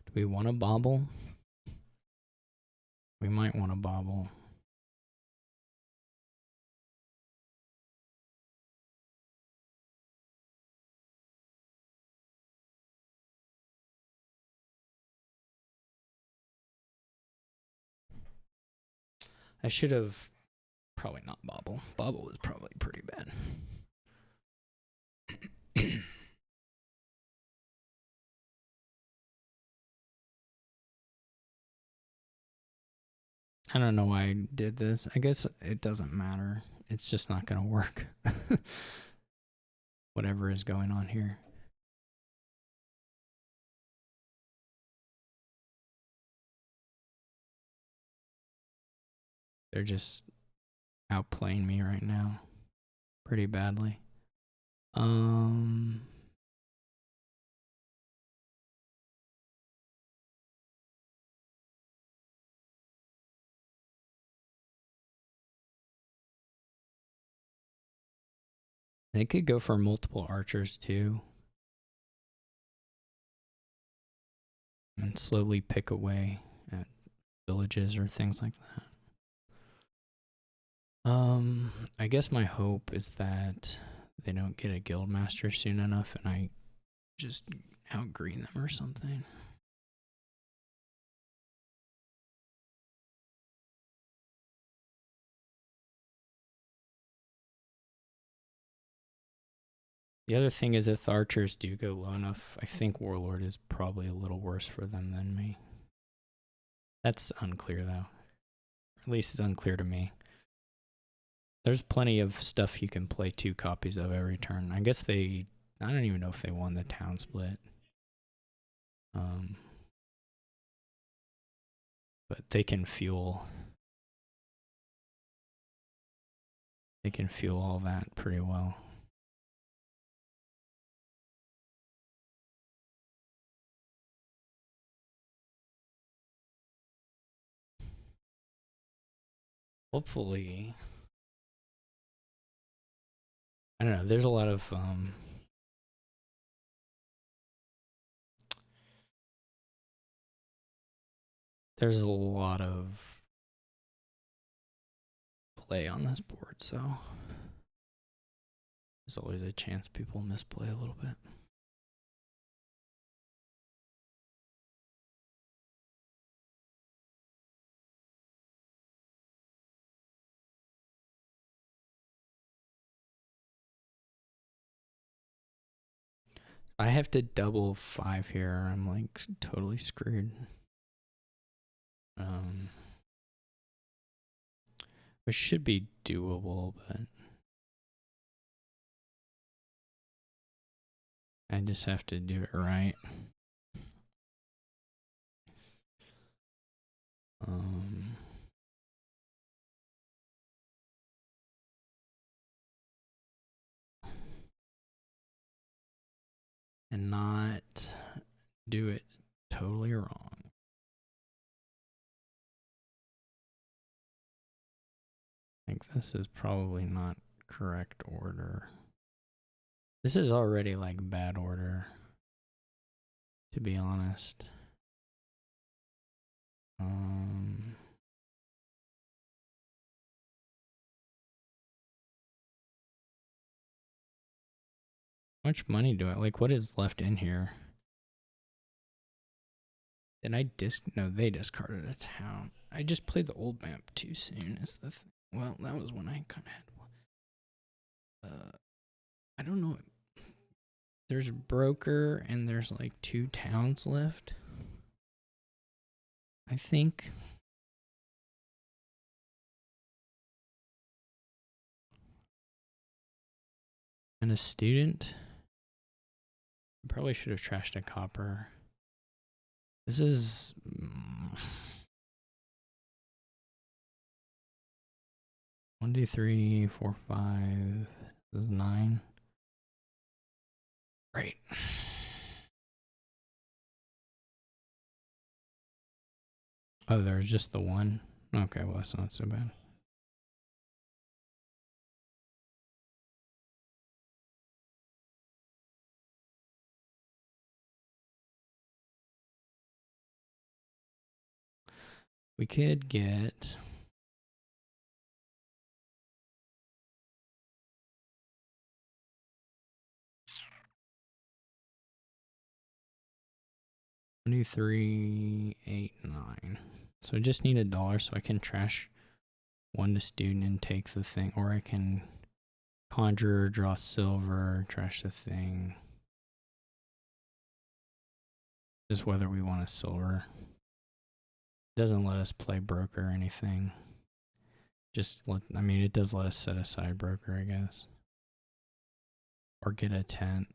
Do we want to bobble? We might want to bobble. I should have probably not bobble. Bobble was probably pretty bad. I don't know why I did this. I guess it doesn't matter. It's just not going to work. Whatever is going on here. They're just outplaying me right now pretty badly. They could go for multiple archers too. And slowly pick away at villages or things like that. I guess my hope is that they don't get a guild master soon enough and I just outgreen them or something. The other thing is if the archers do go low enough, I think Warlord is probably a little worse for them than me. That's unclear though. At least it's unclear to me. There's plenty of stuff you can play 2 copies of every turn. I guess I don't even know if they won the town split. But they can fuel all that pretty well. Hopefully, I don't know, there's a lot of play on this board, so there's always a chance people misplay a little bit. I have to double 5 here. I'm like totally screwed. Which should be doable, but I just have to do it right. And not do it totally wrong. I think this is probably not correct order. This is already like bad order, to be honest. How much money do I like? What is left in here? Did I no, they discarded a town. I just played the old map too soon. Is the thing. Well, that was when I kind of had one. I don't know. There's broker and there's like 2 towns left, I think. And a student. Probably should have trashed a copper. This is 1, 2, 3, 4, 5. This is 9. Right. Oh, there's just the 1. Okay, well that's not so bad. We could get... $1, 2, 3, 8, 9. So I just need $1 so I can trash 1 to student and take the thing. Or I can conjure, draw silver, trash the thing. Just whether we want a silver. It doesn't let us play broker or anything. I mean, it does let us set aside broker, I guess. Or get a tent.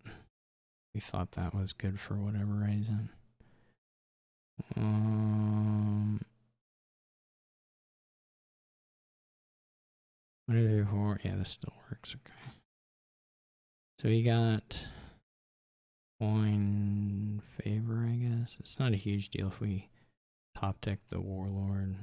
We thought that was good for whatever reason. 1, 2, 3, 4. Yeah, this still works. Okay. So we got coin favor, I guess. It's not a huge deal if we top deck the warlord.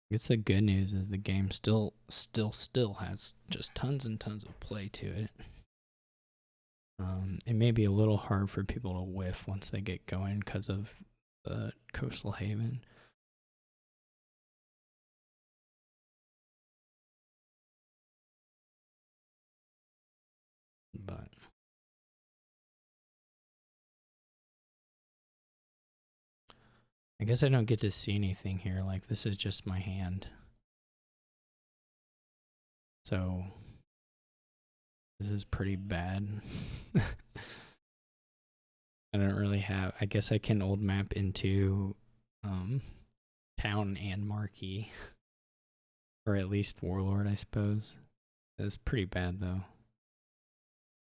I guess the good news is the game still has just tons and tons of play to it. It may be a little hard for people to whiff once they get going because of the coastal haven. But I guess I don't get to see anything here. Like, this is just my hand. So this is pretty bad. I don't really have... I guess I can old map into town and marquee. Or at least warlord, I suppose. It's pretty bad, though.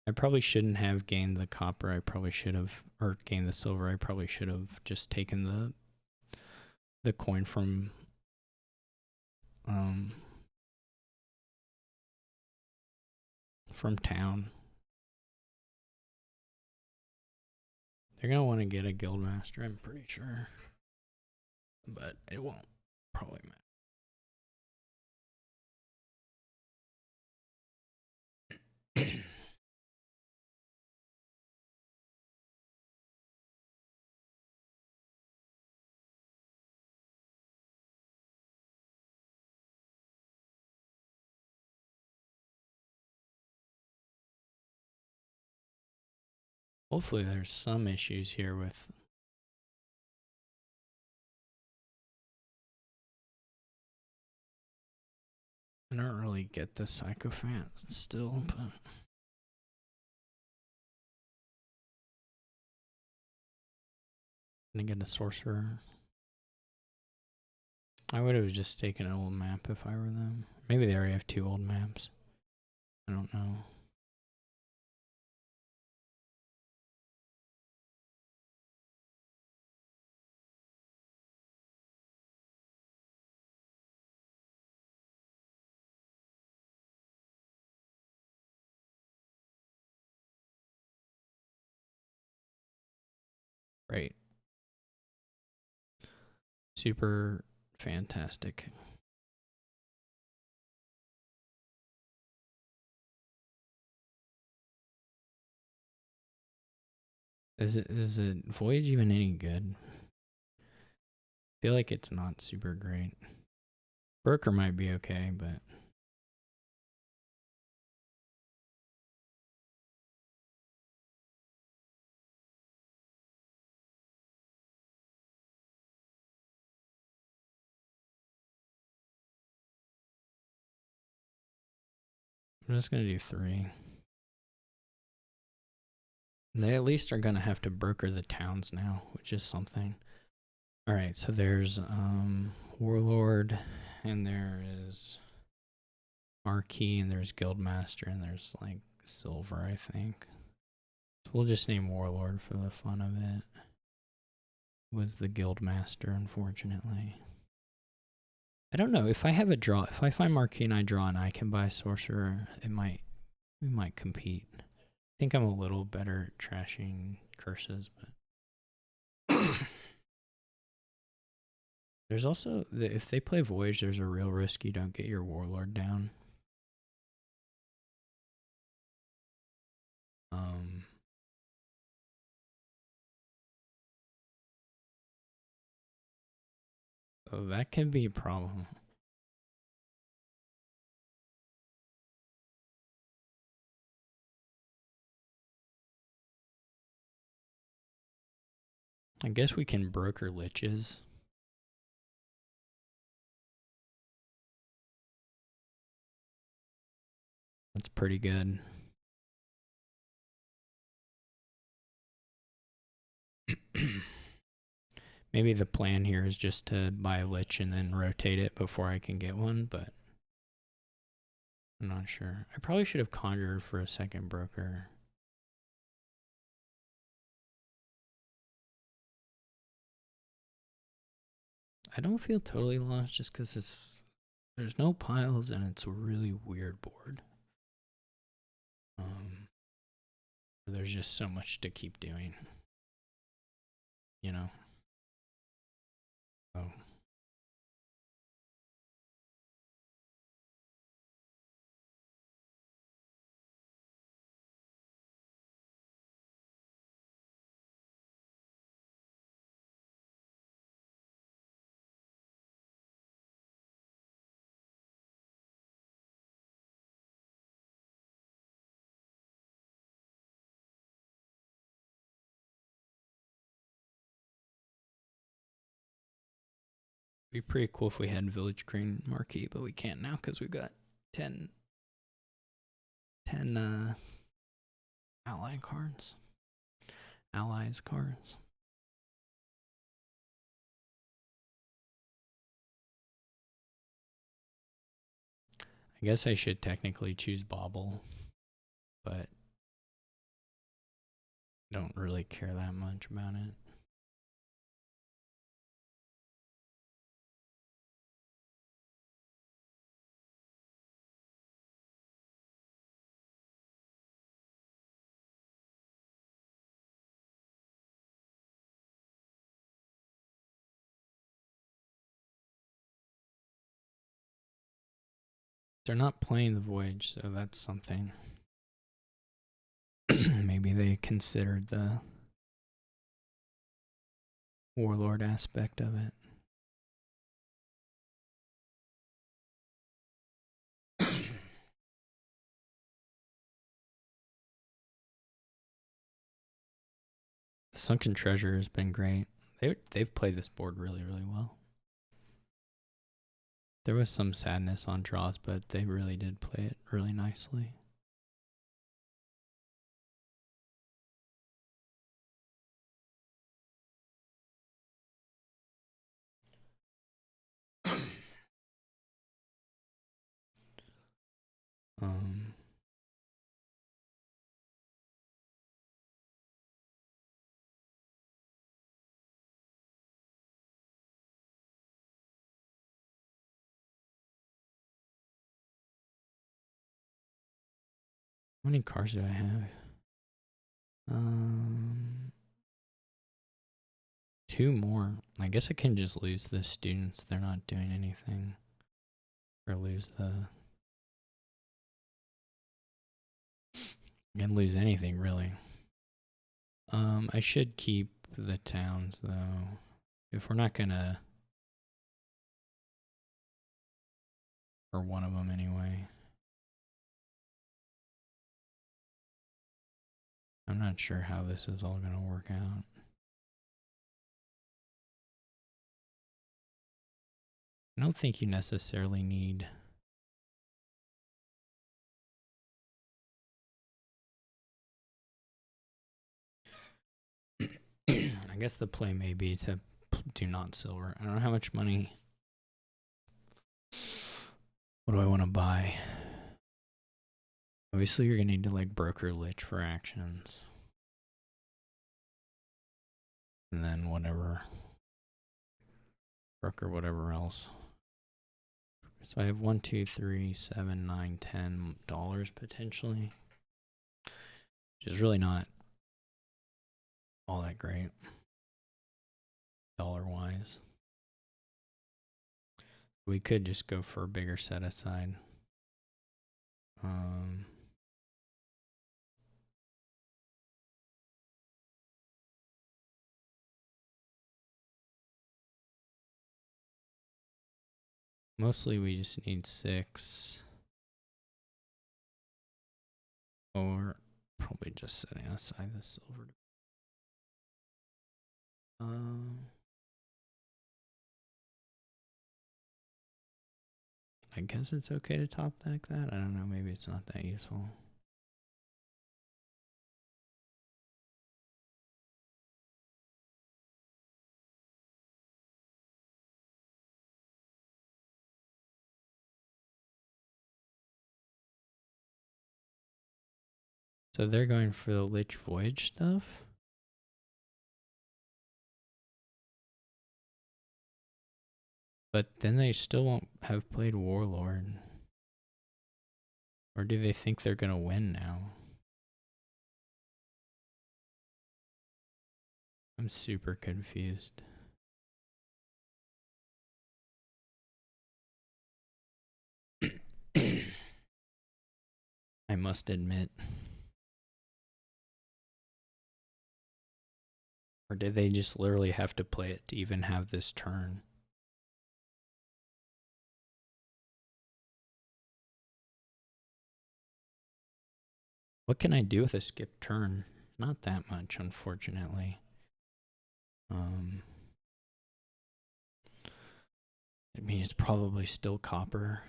I probably shouldn't have gained the copper. I probably should have... Or gained the silver. I probably should have just taken the coin from... from town. They're going to want to get a guildmaster, I'm pretty sure. But it won't probably matter. Hopefully there's some issues here with... I don't really get the sycophant still, but... Gonna get a sorcerer. I would have just taken an old map if I were them. Maybe they already have 2 old maps. I don't know. Right. Super fantastic. Is it Voyage even any good? I feel like it's not super great. Broker might be okay, but... I'm just gonna do 3. They at least are gonna have to broker the towns now, which is something. Alright, so there's Warlord, and there is Marquee, and there's Guildmaster, and there's like Silver, I think. So we'll just name Warlord for the fun of it. Was the Guildmaster, unfortunately. I don't know if I have a draw. If I find Marquee and I draw and I can buy a sorcerer, we might compete. I think I'm a little better at trashing curses, but there's also if they play Voyage, there's a real risk you don't get your Warlord down. So that can be a problem. I guess we can broker liches. That's pretty good. Maybe the plan here is just to buy a lich and then rotate it before I can get one, but I'm not sure. I probably should have conjured for a second broker. I don't feel totally lost just because there's no piles and it's a really weird board. There's just so much to keep doing, you know. Oh. Be pretty cool if we had Village Green Marquee, but we can't now because we've got 10 ally cards. Allies cards. I guess I should technically choose Bobble, but I don't really care that much about it. They're not playing the Voyage, so that's something. Maybe they considered the Warlord aspect of it. The Sunken Treasure has been great. They've played this board really, really well. There was some sadness on draws, but they really did play it really nicely. um, how many cards do I have? Two more. I guess I can just lose the students. They're not doing anything. Or lose the... I can lose anything, really. I should keep the towns, though. If we're not gonna... Or one of them, anyway. I'm not sure how this is all gonna work out. I don't think you necessarily need... I guess the play may be to do not silver. I don't know how much money. What do I want to buy? Obviously, you're gonna need to like broker lich for actions, and then whatever broker whatever else. So I have $1, 2, 3, 7, 9, $10 potentially, which is really not all that great dollar wise. We could just go for a bigger set aside. Mostly we just need 6. Or probably just setting aside the silver. I guess it's okay to top deck that. I don't know, maybe it's not that useful. So they're going for the Lich Voyage stuff? But then they still won't have played Warlord. Or do they think they're gonna win now? I'm super confused. I must admit. Or did they just literally have to play it to even have this turn? What can I do with a skip turn? Not that much, unfortunately. I mean, it's probably still copper.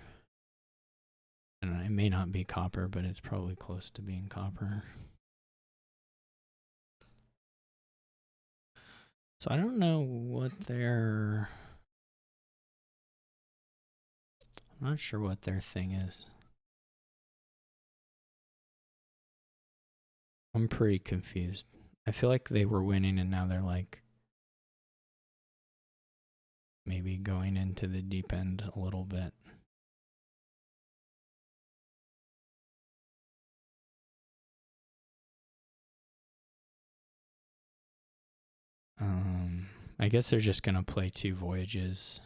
And it may not be copper, but it's probably close to being copper. So I don't know what their... I'm not sure what their thing is. I'm pretty confused. I feel like they were winning and now they're like maybe going into the deep end a little bit. I guess they're just gonna play 2 voyages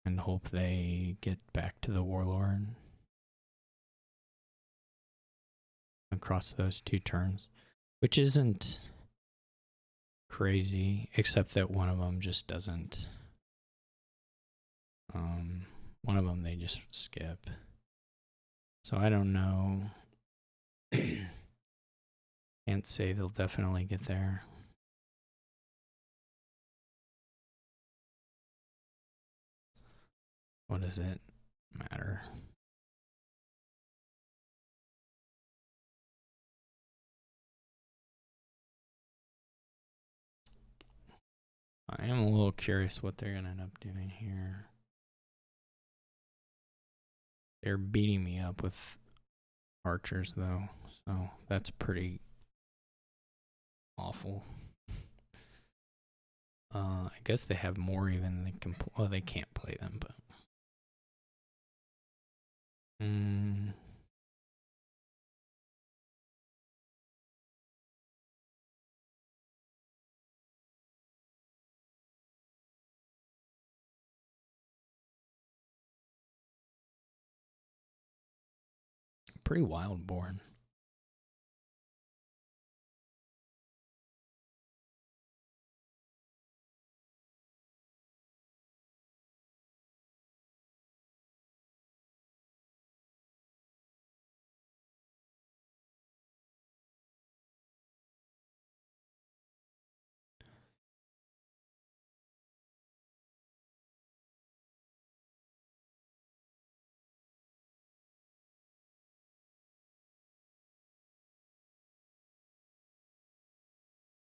and hope they get back to the Warlord across those 2 turns, which isn't crazy, except that one of them just doesn't. One of them they just skip. So I don't know. Can't say they'll definitely get there. What does it matter? I am a little curious what they're going to end up doing here. They're beating me up with archers, though, so that's pretty awful. I guess they have more even they can. Well, they can't play them, but. Pretty wild board.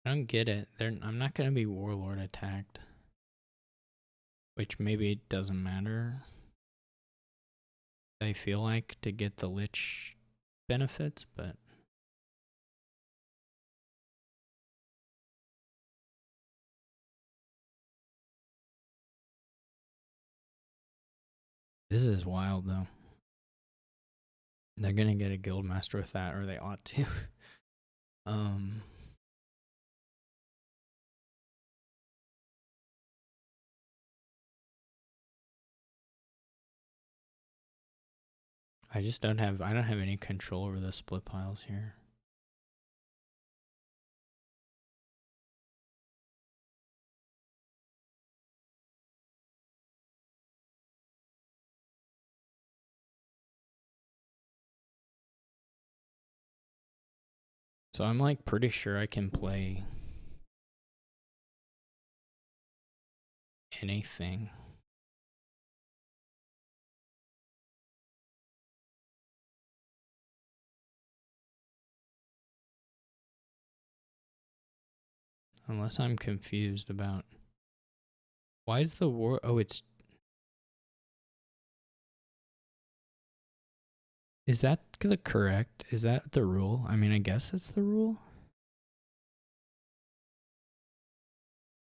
I don't get it. I'm not going to be Warlord attacked. Which maybe it doesn't matter. I feel like to get the Lich benefits, but. This is wild, though. They're gonna get a guild master with that, or they ought to. um, I just don't have. I don't have any control over the split piles here. So I'm like pretty sure I can play anything. Unless I'm confused about why is the war. Oh, it's. Is that the correct? Is that the rule? I mean, I guess it's the rule.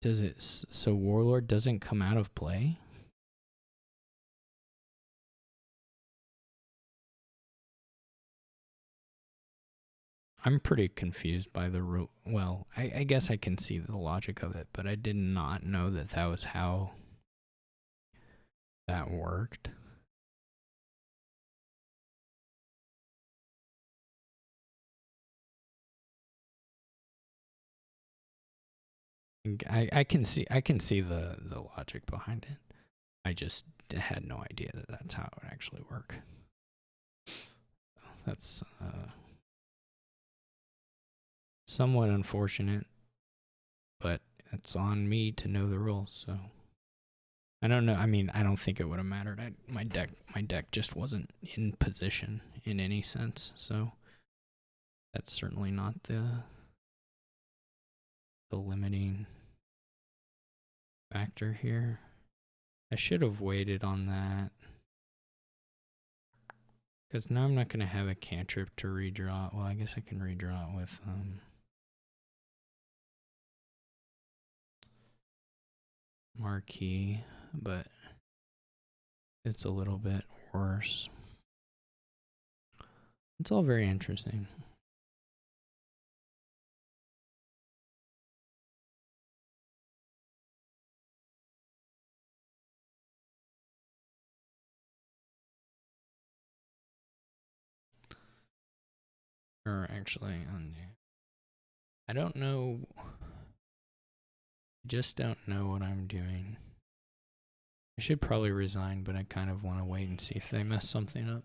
Does it? So Warlord doesn't come out of play? I'm pretty confused by the rule. Well, I guess I can see the logic of it, but I did not know that that was how that worked. I can see the logic behind it. I just had no idea that that's how it would actually work. That's somewhat unfortunate, but it's on me to know the rules. So I don't know. I mean, I don't think it would have mattered. My deck just wasn't in position in any sense. So that's certainly not the limiting factor here. I should have waited on that. Because now I'm not going to have a cantrip to redraw. Well, I guess I can redraw it with Marquee, but it's a little bit worse. It's all very interesting. Or actually, I don't know. I just don't know what I'm doing. I should probably resign, but I kind of want to wait and see if they mess something up.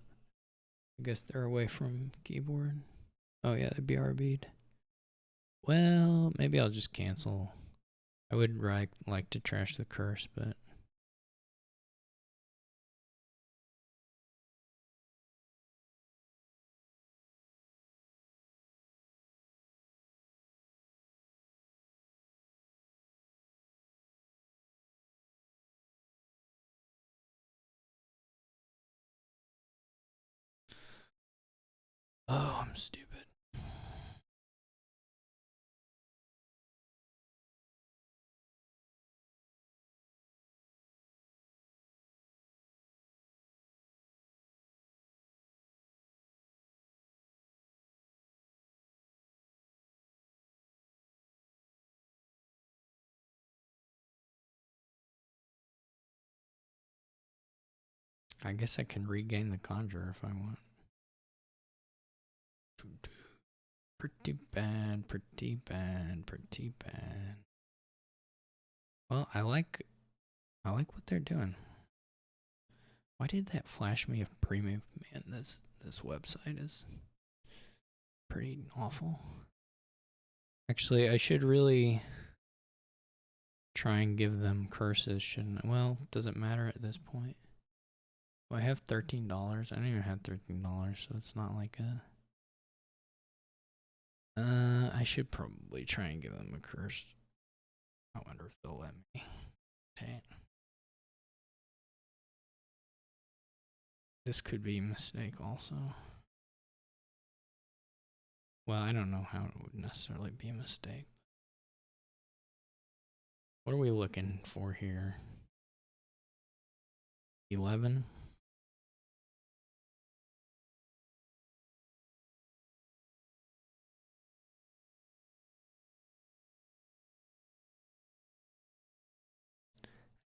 I guess they're away from keyboard. Oh yeah, they BRB'd. Well, maybe I'll just cancel. I would like to trash the curse, but oh, I'm stupid. I guess I can regain the conjure if I want. Pretty bad, pretty bad, pretty bad. Well, I like what they're doing. Why did that flash me of premium? Man, this website is pretty awful. Actually, I should really try and give them curses, shouldn't I? Well, does it matter at this point? Well, I have $13. I don't even have $13, so it's not like a. I should probably try and give them a curse. I wonder if they'll let me. Okay. This could be a mistake also. Well, I don't know how it would necessarily be a mistake. What are we looking for here? 11?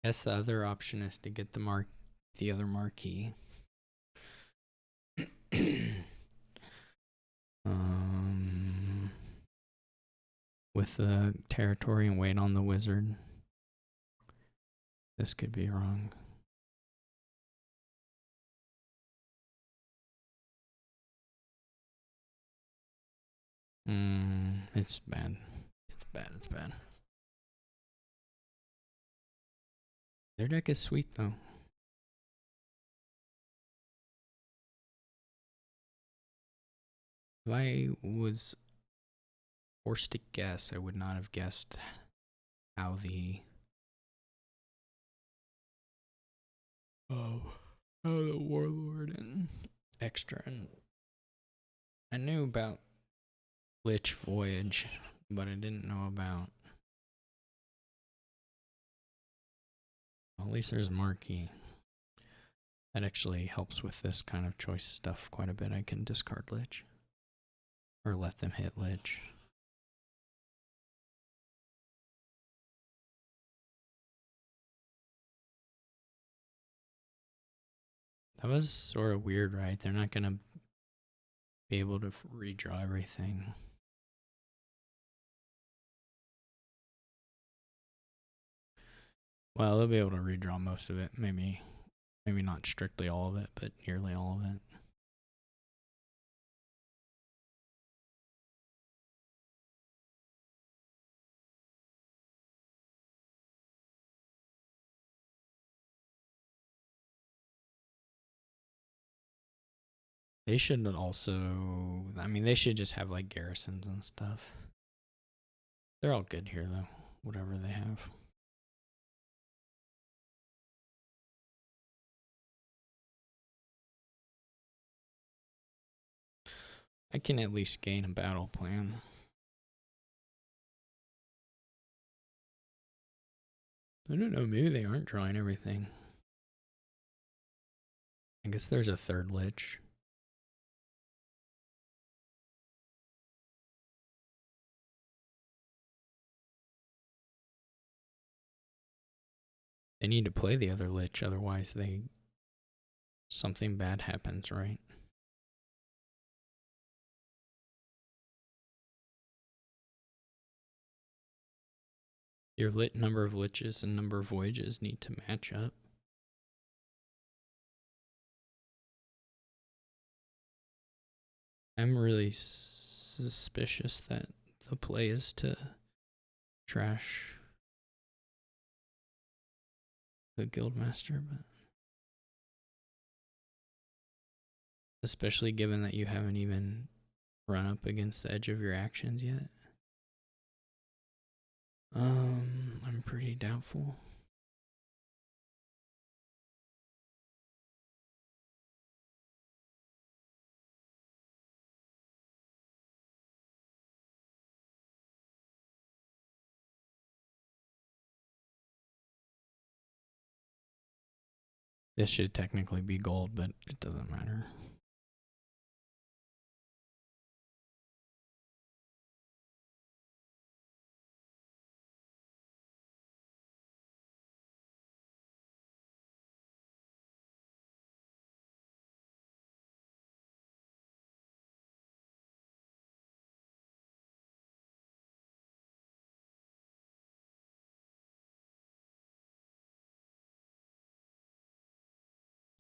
Guess the other option is to get the other marquee. um, with the territory and wait on the wizard. This could be wrong. It's bad. It's bad. It's bad. Their deck is sweet though. If I was forced to guess, I would not have guessed how the the warlord and extra, and I knew about Lich Voyage, but I didn't know about. Well, at least there's Marquee. That actually helps with this kind of choice stuff quite a bit. I can discard Lich. Or let them hit Lich. That was sort of weird, right? They're not going to be able to redraw everything. Well, they'll be able to redraw most of it. Maybe not strictly all of it, but nearly all of it. They should also, I mean, they should just have like garrisons and stuff. They're all good here though, whatever they have. I can at least gain a battle plan. I don't know, maybe they aren't drawing everything. I guess there's a third Lich. They need to play the other Lich, otherwise something bad happens, right? Your number of Liches and number of voyages need to match up. I'm really suspicious that the play is to trash the Guildmaster, but especially given that you haven't even run up against the edge of your actions yet. I'm pretty doubtful. This should technically be gold, but it doesn't matter.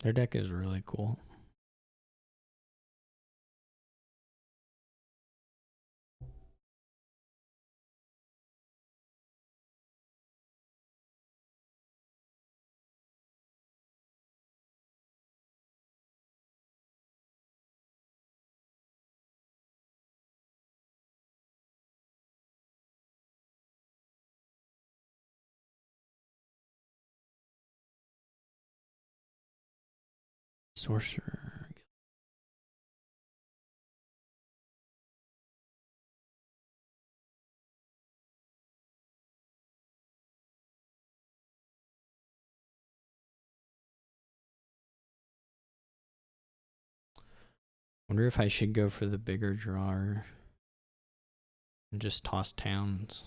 Their deck is really cool. Sorcerer. Wonder if I should go for the bigger drawer and just toss towns.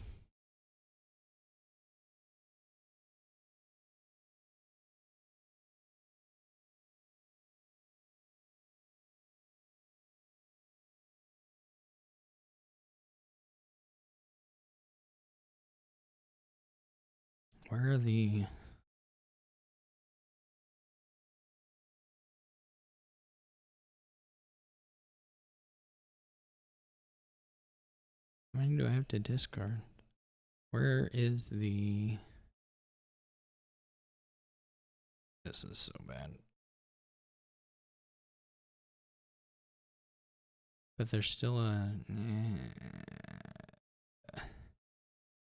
Where are the... How many do I have to discard? Where is the... This is so bad. But there's still a...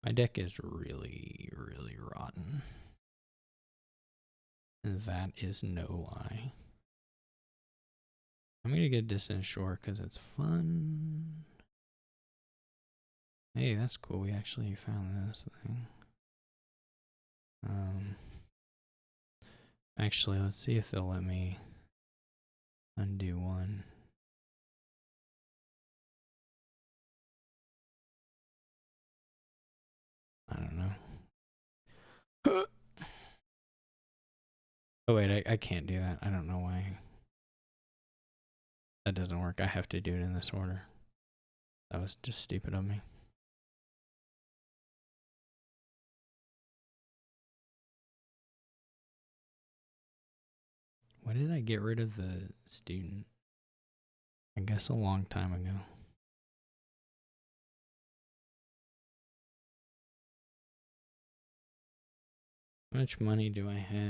My deck is really, really rotten. And that is no lie. I'm gonna get Distant Shore because it's fun. Hey, that's cool. We actually found this thing. Actually, let's see if they'll let me undo one. I don't know. Oh wait, I can't do that. I don't know why. That doesn't work. I have to do it in this order. That was just stupid of me. When did I get rid of the student? I guess a long time ago. How much money do I have?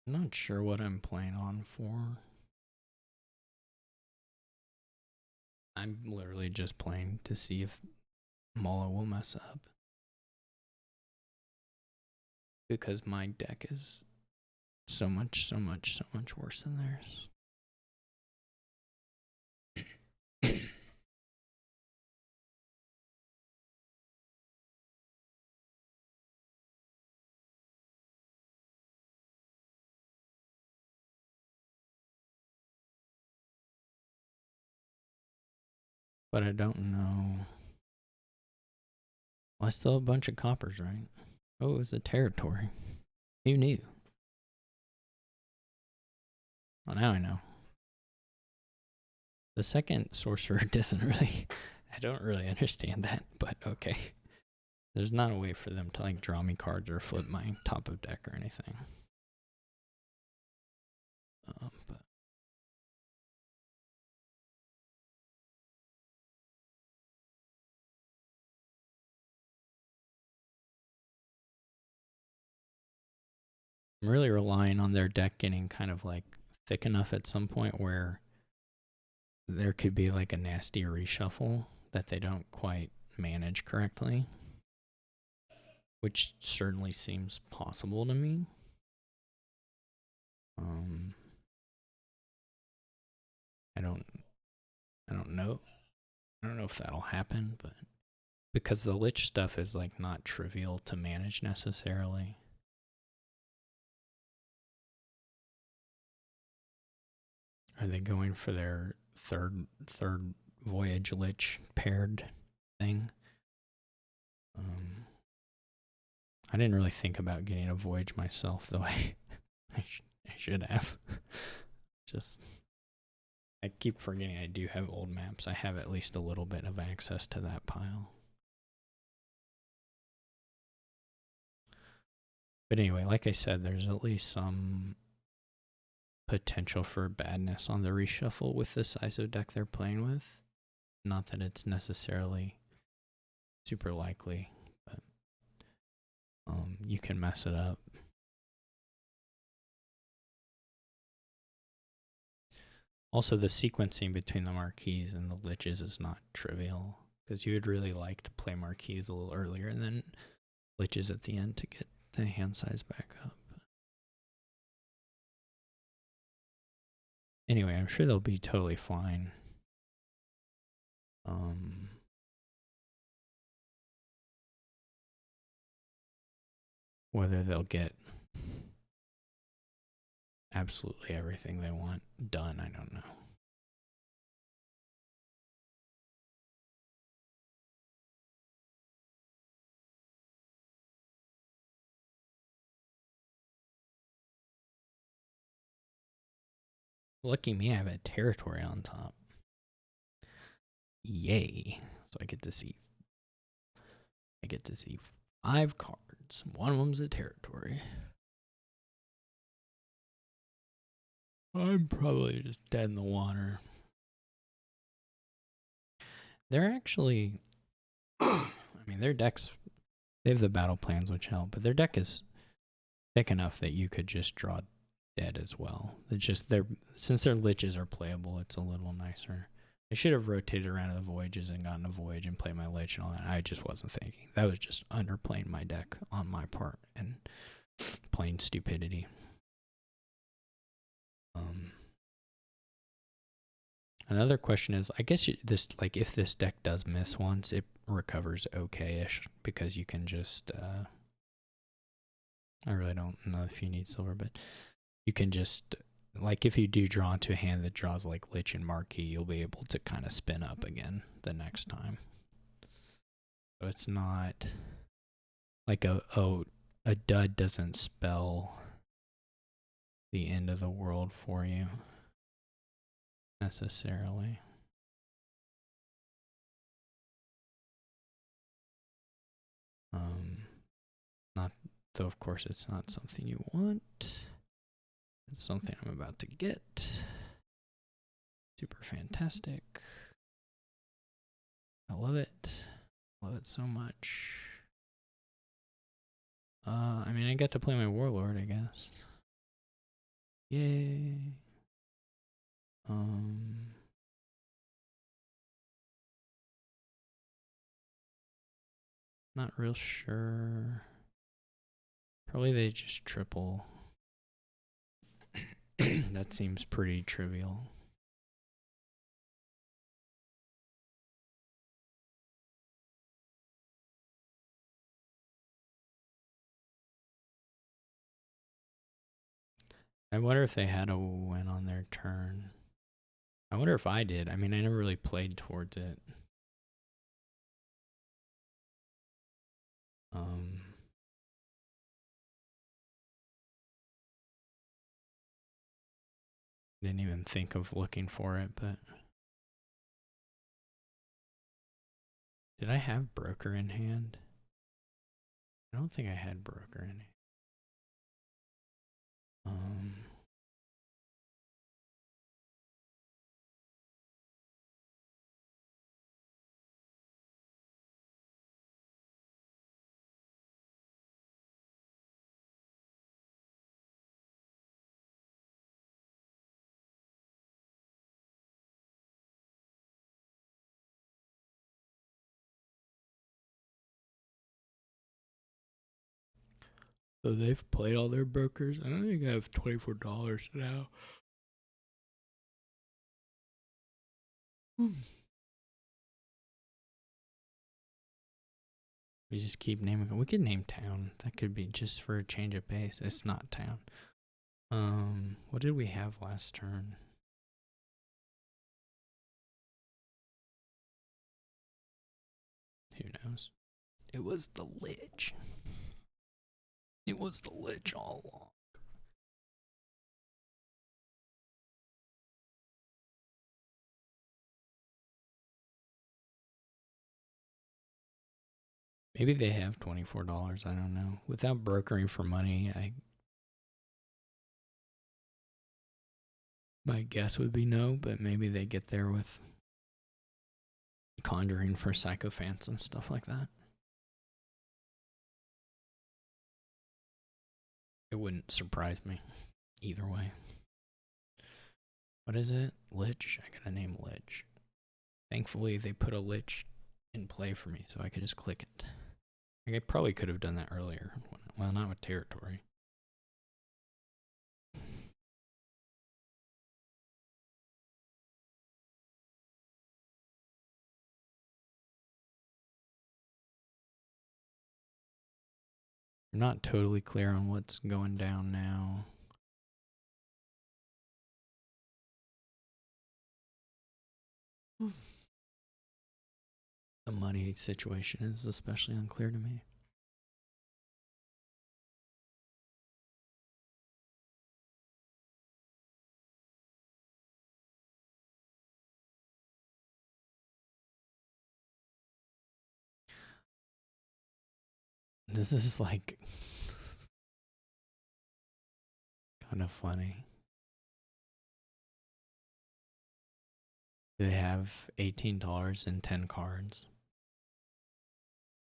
I'm not sure what I'm playing on for. I'm literally just playing to see if Mollo will mess up. Because my deck is so much worse than theirs. But I don't know. Well, I still have a bunch of coppers, right? Oh, it was a territory. Who knew? Well, now I know. The second sorcerer doesn't really... I don't really understand that, but okay. There's not a way for them to like draw me cards or flip my top of deck or anything. But I'm really relying on their deck getting kind of like thick enough at some point where there could be like a nasty reshuffle that they don't quite manage correctly, which certainly seems possible to me. I don't know. I don't know if that'll happen, but because the Lich stuff is like not trivial to manage necessarily. Are they going for their third voyage Lich paired thing? I didn't really think about getting a voyage myself, though I should have. Just I keep forgetting I do have old maps. I have at least a little bit of access to that pile. But anyway, like I said, there's at least some potential for badness on the reshuffle with the size of deck they're playing with. Not that it's necessarily super likely, but you can mess it up. Also, the sequencing between the marquees and the liches is not trivial, because you would really like to play marquees a little earlier and then liches at the end to get the hand size back up. Anyway, I'm sure they'll be totally fine. Whether they'll get absolutely everything they want done, I don't know. Lucky me, I have a territory on top. Yay. So I get to see 5 cards. One of them's a territory. I'm probably just dead in the water. They're actually, I mean, their decks, they have the battle plans which help, but their deck is thick enough that you could just draw dead as well. It's just since their liches are playable, it's a little nicer. I should have rotated around to the voyages and gotten a voyage and played my lich and all that. I just wasn't thinking. That was just underplaying my deck on my part and plain stupidity. Another question is, I guess if this deck does miss once, it recovers okay-ish because you can just I really don't know if you need silver, but you can just, like, if you do draw into a hand that draws like Lich and Marquee, you'll be able to kind of spin up again the next time. So it's not like a dud doesn't spell the end of the world for you necessarily. Not though, of course, it's not something you want. It's something I'm about to get. Super fantastic. I love it. Love it so much. I mean, I get to play my Warlord, I guess. Yay. Not real sure. Probably they just triple. That seems pretty trivial. I wonder if they had a win on their turn. I wonder if I did. I mean, I never really played towards it. Didn't even think of looking for it, but did I have Broker in hand? I don't think I had Broker in hand. So they've played all their brokers. I don't think I have $24 now. We just keep naming. We could name town. That could be just for a change of pace. It's not town. What did we have last turn? Who knows? It was the Lich. It was the Lich all along. Maybe they have $24. I don't know. Without brokering for money, my guess would be no, but maybe they get there with conjuring for sycophants and stuff like that. It wouldn't surprise me either way. What is it? Lich? I got a name Lich. Thankfully, they put a Lich in play for me, so I could just click it. Like, I probably could have done that earlier. Well, not with territory. I'm not totally clear on what's going down now. The money situation is especially unclear to me. This is like kind of funny. They have $18 and 10 cards.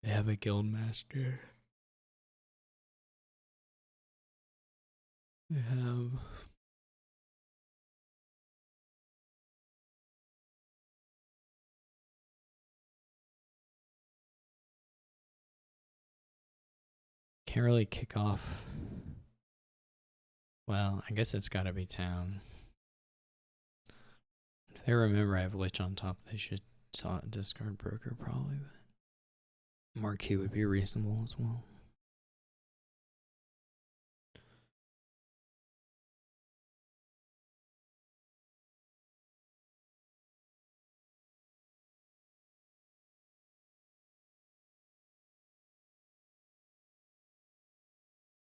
They have a guild master. They have can't really kick off. Well, I guess it's gotta be town. If they remember I have Lich on top, they should discard broker probably, but Marquee would be reasonable as well.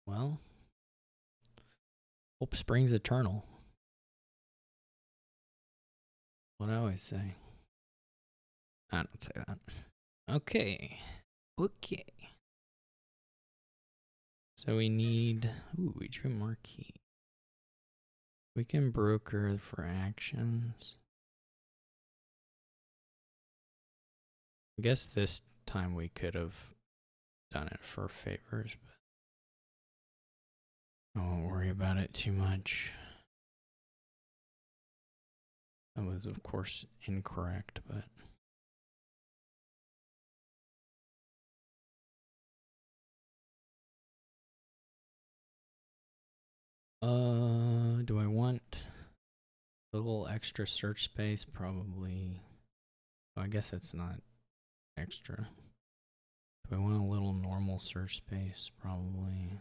Well, hope springs eternal. What I always say. I don't say that. Okay. Okay. So we need. Ooh, we drew Marquee. We can broker for actions. I guess this time we could have done it for favors, but I won't worry about it too much. That was, of course, incorrect, but. Do I want a little extra search space? Probably. Oh, I guess it's not extra. Do I want a little normal search space? Probably.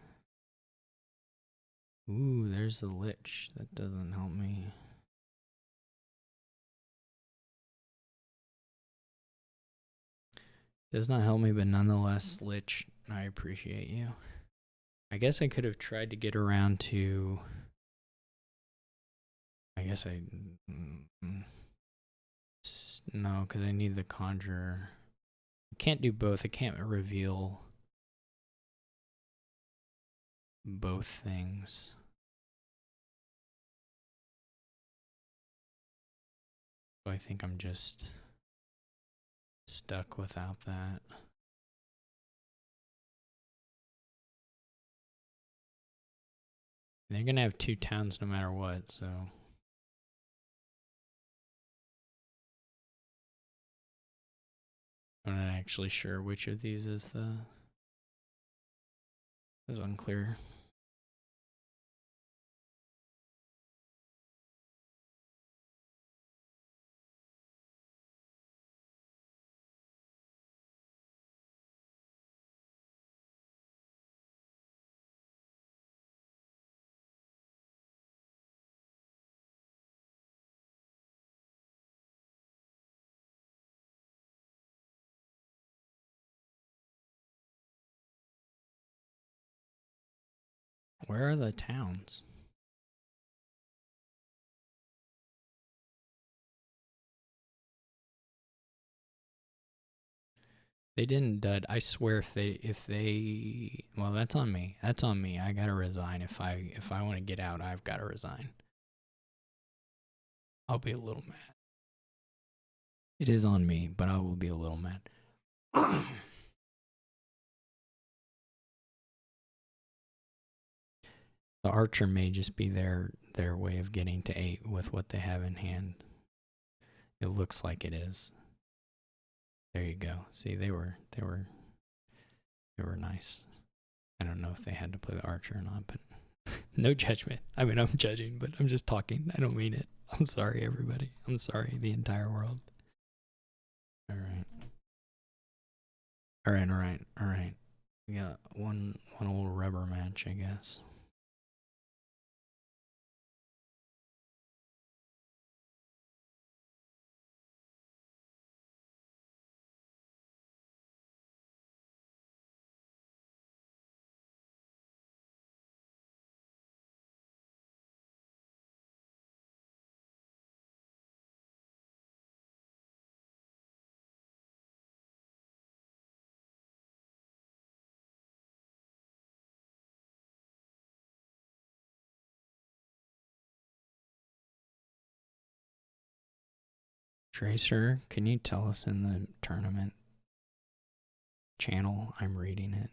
Ooh, there's the Lich. That doesn't help me. Does not help me, but nonetheless, Lich, I appreciate you. I guess I could have tried to get around to. I guess I. No, because I need the Conjurer. I can't do both. I can't reveal both things. So I think I'm just stuck without that. They're going to have 2 towns no matter what, so. I'm not actually sure which of these is the. Is unclear. Where are the towns? They didn't dud. I swear if they well, that's on me. That's on me. I gotta resign. If I want to get out, I've gotta resign. I'll be a little mad. It is on me, but I will be a little mad. The archer may just be their way of getting to 8 with what they have in hand. It looks like it is. There you go. See, they were nice. I don't know if they had to play the archer or not, but no judgment. I mean, I'm judging, but I'm just talking. I don't mean it. I'm sorry, everybody. I'm sorry, the entire world. All right. All right, all right, all right. We got one old rubber match, I guess. Tracer, can you tell us in the tournament channel? I'm reading it.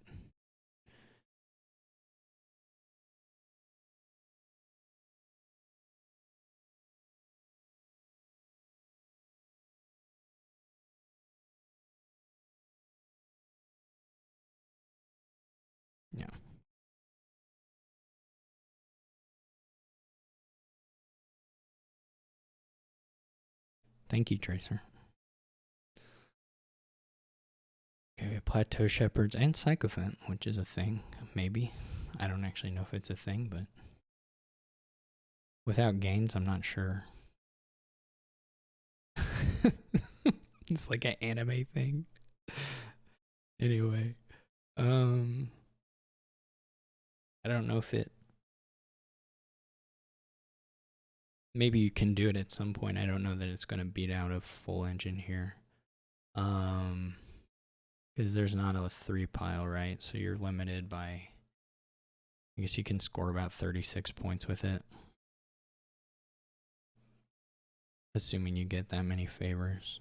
Yeah. Thank you, Tracer. Okay, Plateau Shepherds and Sycophant, which is a thing, maybe. I don't actually know if it's a thing, but without gains, I'm not sure. It's like an anime thing. Anyway, I don't know if it. Maybe you can do it at some point. I don't know that it's going to beat out a full engine here. Because there's not a 3 pile, right? So you're limited by. I guess you can score about 36 points with it. Assuming you get that many favors.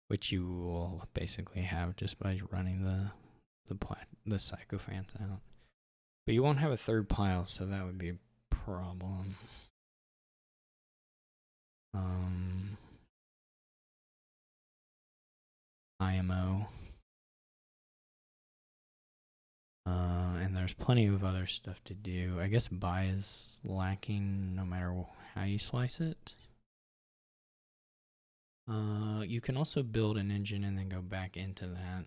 Which you will basically have just by running the Sycophants out. But you won't have a 3rd pile, so that would be a problem. IMO. And there's plenty of other stuff to do. I guess buy is lacking no matter how you slice it. You can also build an engine and then go back into that.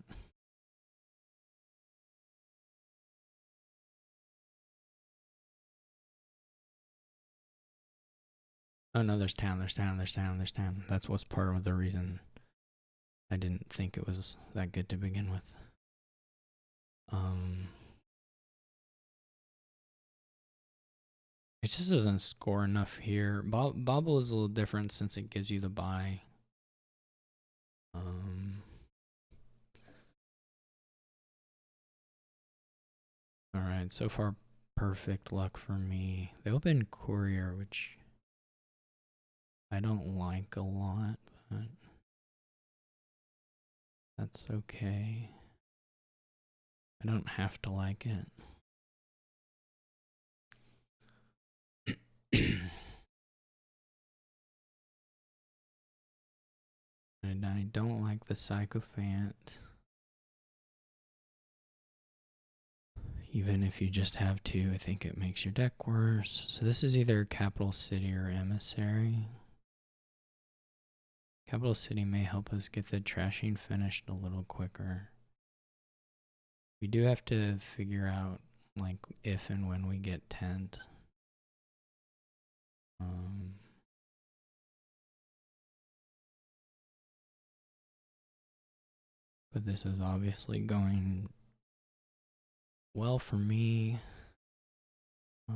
Oh no, there's town. That's what's part of the reason I didn't think it was that good to begin with. It just doesn't score enough here. Bobble is a little different since it gives you the buy. Alright, so far perfect luck for me. They open Courier, which I don't like a lot, but that's okay. I don't have to like it. And I don't like the Sycophant. Even if you just have 2, I think it makes your deck worse. So this is either Capital City or Emissary. Capital City may help us get the trashing finished a little quicker. We do have to figure out like if and when we get tent. But this is obviously going well for me. I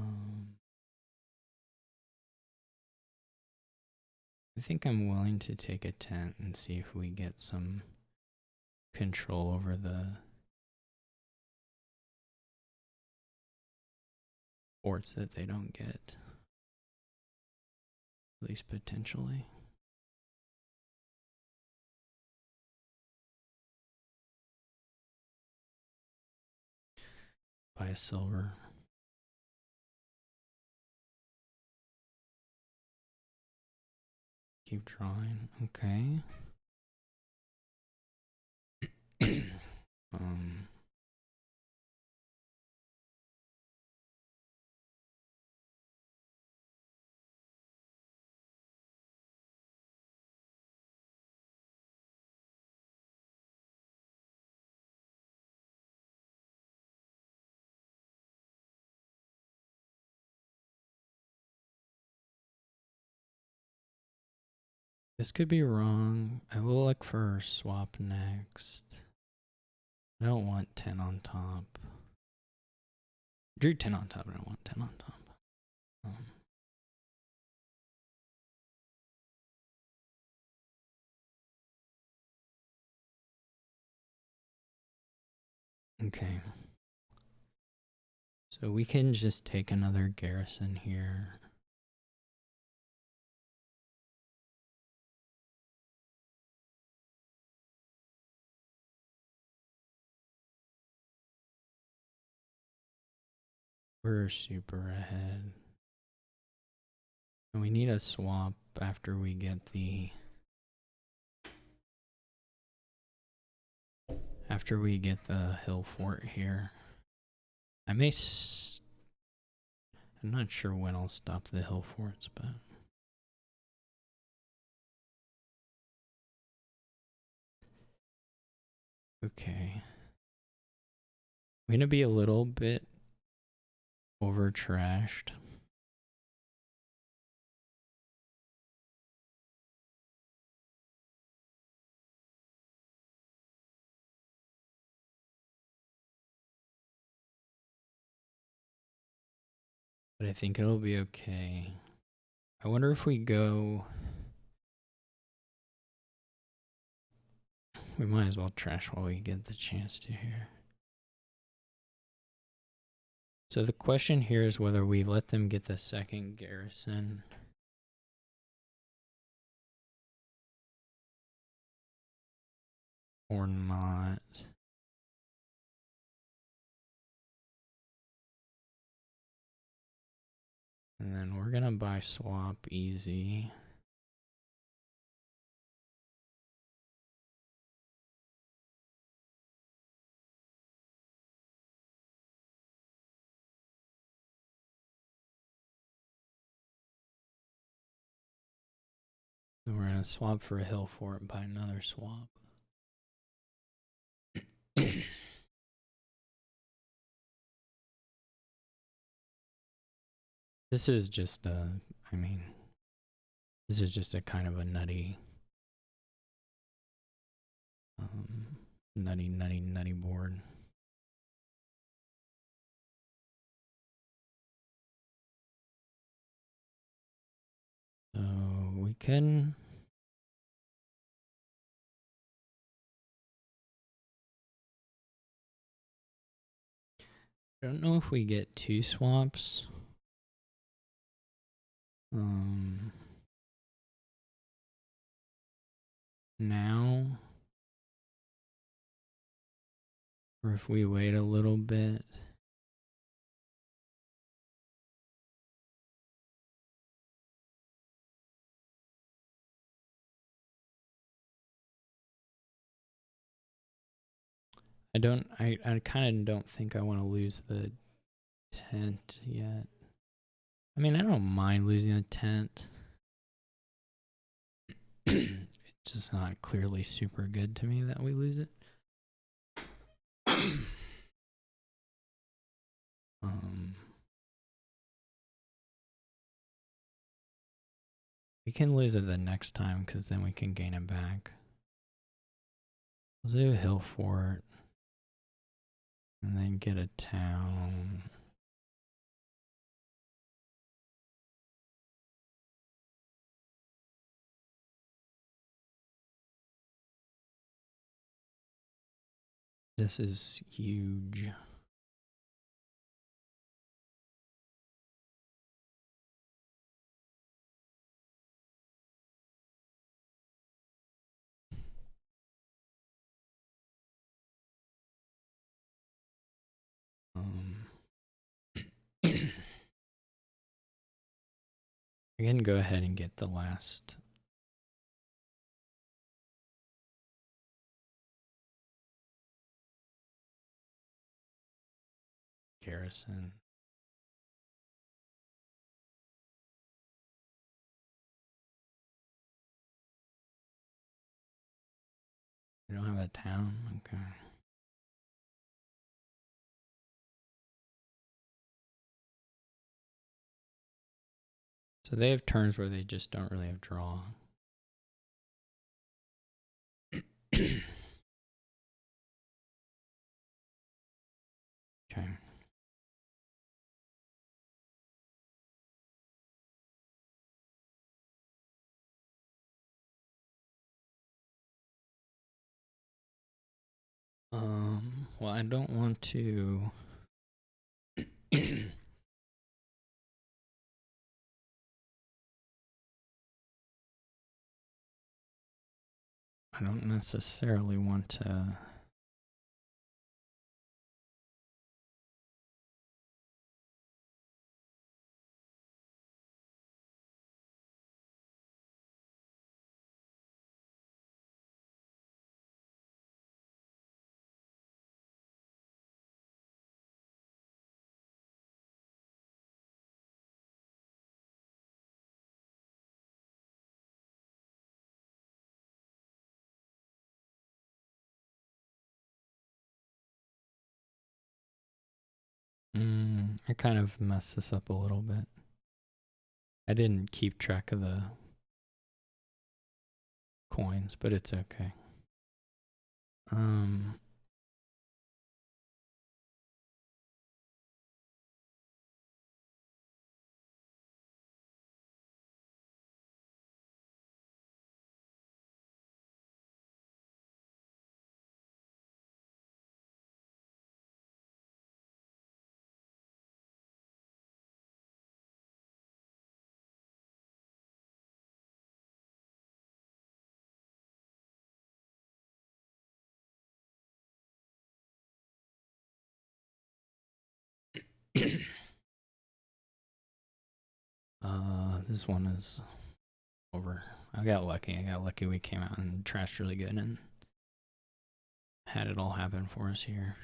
think I'm willing to take a tent and see if we get some control over the forts that they don't get. At least potentially. Buy a silver. Keep drawing. Okay. This could be wrong. I will look for swap next. I don't want 10 on top. Drew 10 on top, I don't want 10 on top. Okay. So we can just take another garrison here. We're super ahead. And we need a swap after we get the... After we get the hill fort here. I may... I'm not sure when I'll stop the hill forts, but... Okay. I'm gonna be a little bit over trashed. But I think it'll be okay. I wonder if we go... We might as well trash while we get the chance to here. So the question here is whether we let them get the second garrison. Or not. And then we're gonna buy swap easy. Then we're gonna swap for a hill fort and buy another swap. This is just a, I mean, this is just a kind of a nutty, nutty board. So we can... I don't know if we get two swaps. Now, or if we wait a little bit. I kind of don't think I want to lose the tent yet. I mean, I don't mind losing the tent. It's just not clearly super good to me that we lose it. We can lose it the next time because then we can gain it back. Let's do a hill fort. And then get a town. This is huge. I can go ahead and get the last garrison. We don't have a town? Okay. So they have turns where they just don't really have draw. Okay. Well, I don't want to. I don't necessarily want to. I kind of messed this up a little bit. I didn't keep track of the coins, but it's okay. This one is over. I got lucky. We came out and trashed really good and had it all happen for us here.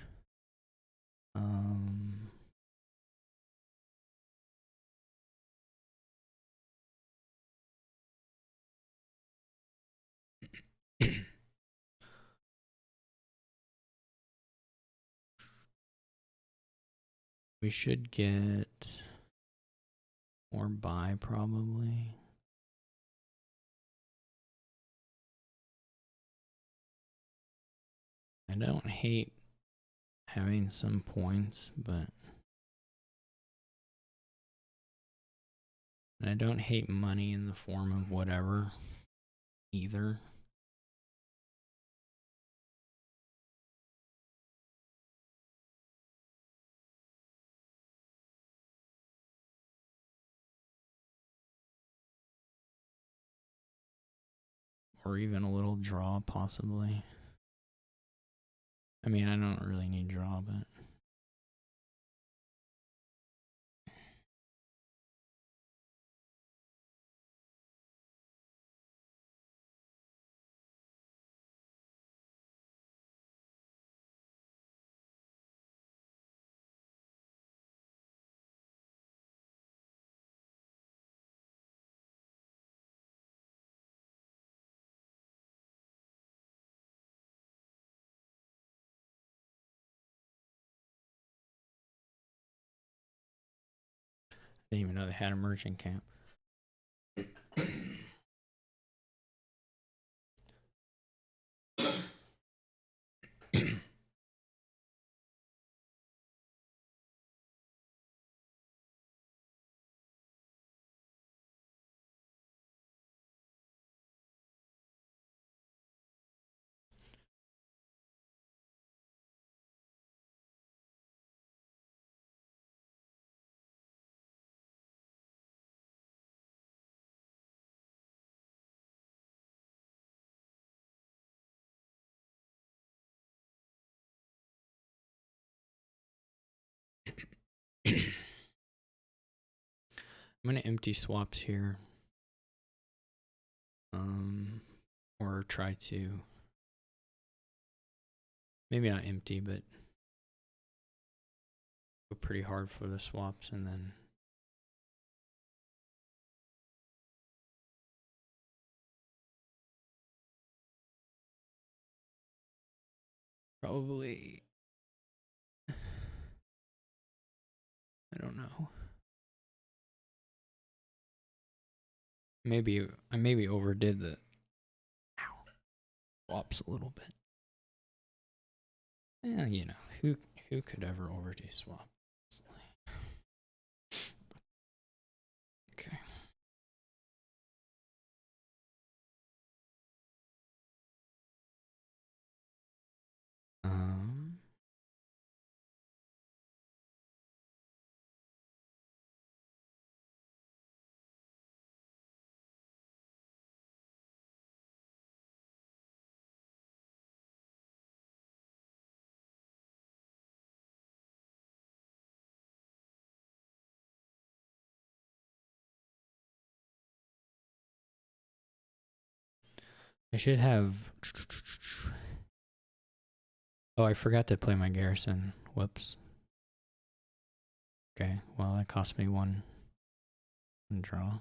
We should get more buy probably. I don't hate having some points, but I don't hate money in the form of whatever either. Or even a little draw possibly. I mean, I don't really need draw, but I didn't even know they had a merchant camp. I'm gonna empty swaps here. Or try to maybe not empty, but go pretty hard for the swaps and then probably, I don't know. Maybe I overdid the swaps a little bit. Yeah, you know, who could ever overdo swap? Okay. Um I should have. Oh, I forgot to play my garrison. Whoops. Okay, well that cost me one draw.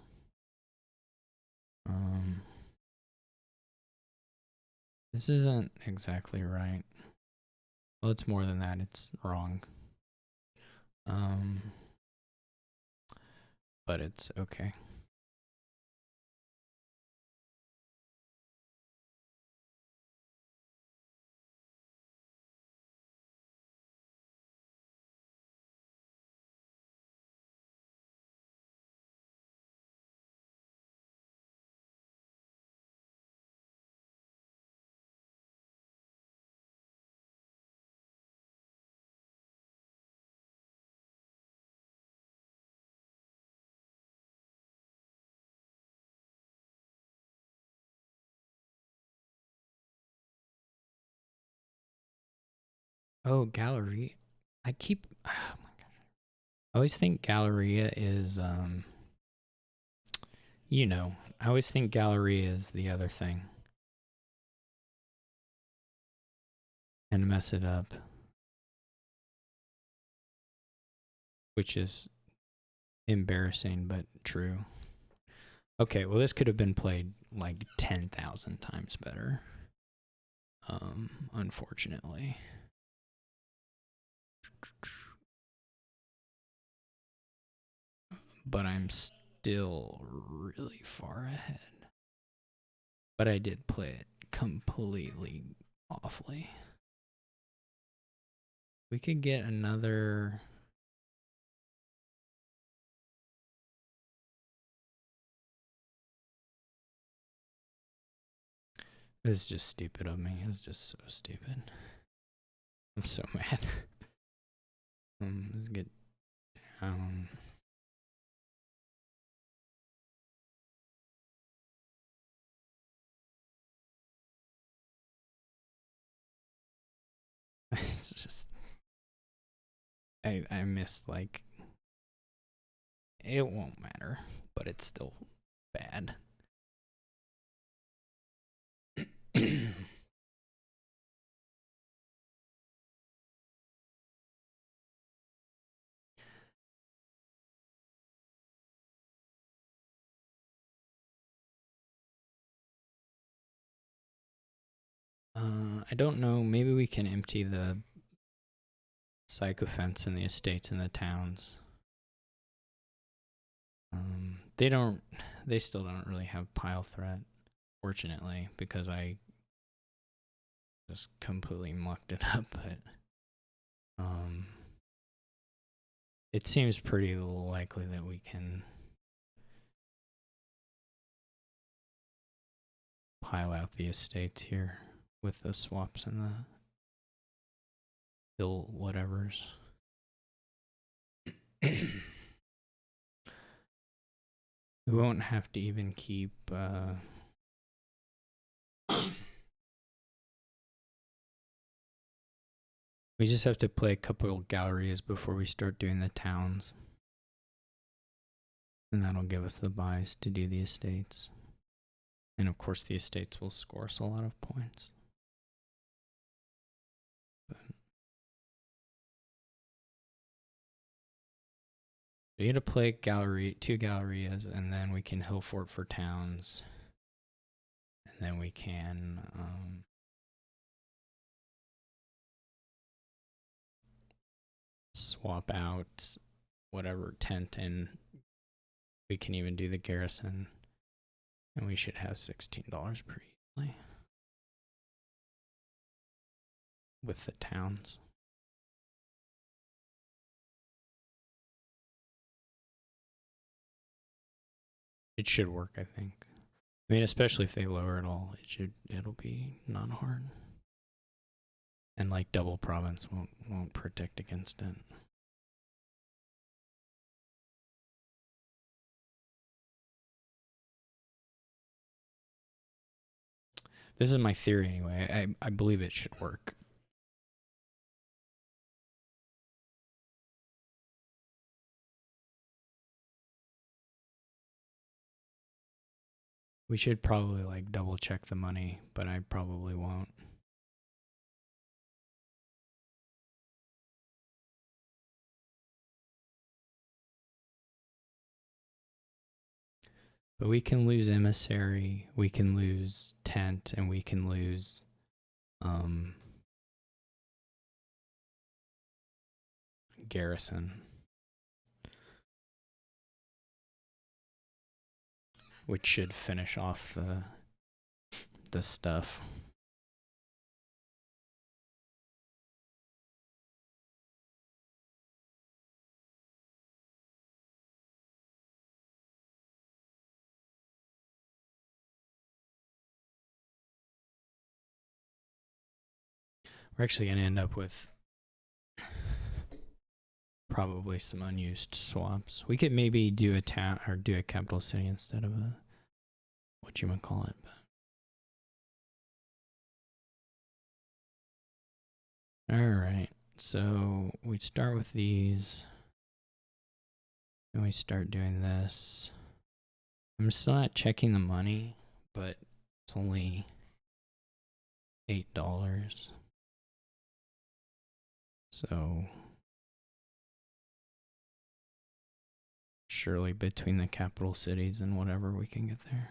This isn't exactly right. Well, it's more than that. It's wrong. But it's okay. Oh, Gallery. I keep. Oh my gosh. I always think Galleria is you know, I always think Galleria is the other thing. And mess it up. Which is embarrassing but true. Okay, well this could have been played like 10,000 times better. Unfortunately. But I'm still really far ahead. But I did play it completely awfully. We could get another. It was just stupid of me. It was just so stupid. I'm so mad. Let's get down. It's just I missed like it won't matter, but it's still bad. I don't know. Maybe we can empty the sycophants in the estates and the towns. They don't. They still don't really have pile threat, fortunately, because I just completely mucked it up. But it seems pretty likely that we can pile out the estates here with the swaps and the hill whatevers. We won't have to even keep we just have to play a couple galleries before we start doing the towns. And that'll give us the buys to do the estates. And of course, the estates will score us a lot of points. But we need to play two Gallerias, and then we can hill fort for towns. And then we can swap out whatever tent, and we can even do the garrison. And we should have $16 per easily with the towns. It should work, I think. I mean, especially if they lower it all, it'll be not hard. And like double province won't protect against it. This is my theory anyway. I believe it should work. We should probably like double check the money, but I probably won't. But we can lose emissary, we can lose tent, and we can lose garrison, which should finish off the stuff. We're actually going to end up with probably some unused swaps. We could maybe do a town or do a capital city instead of a whatchamacallit. Alright, so we start with these. And we start doing this. I'm still not checking the money, but it's only $8. So surely between the capital cities and whatever we can get there.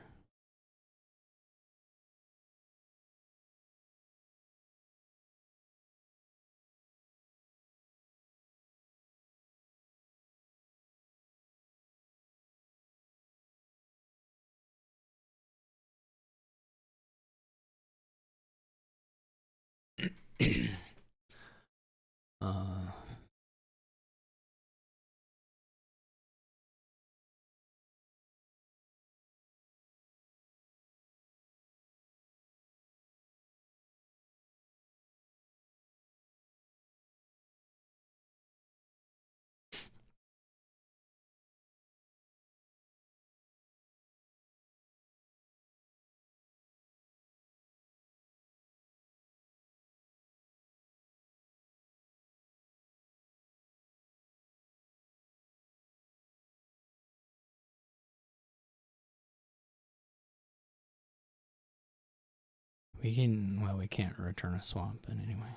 We can't return a swap, but anyway.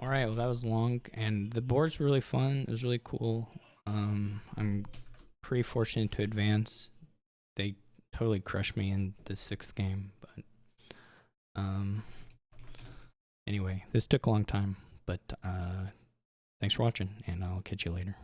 All right, well that was long, and the board's really fun. It was really cool. I'm pretty fortunate to advance. They totally crushed me in the 6th game, but anyway, this took a long time, but thanks for watching, and I'll catch you later.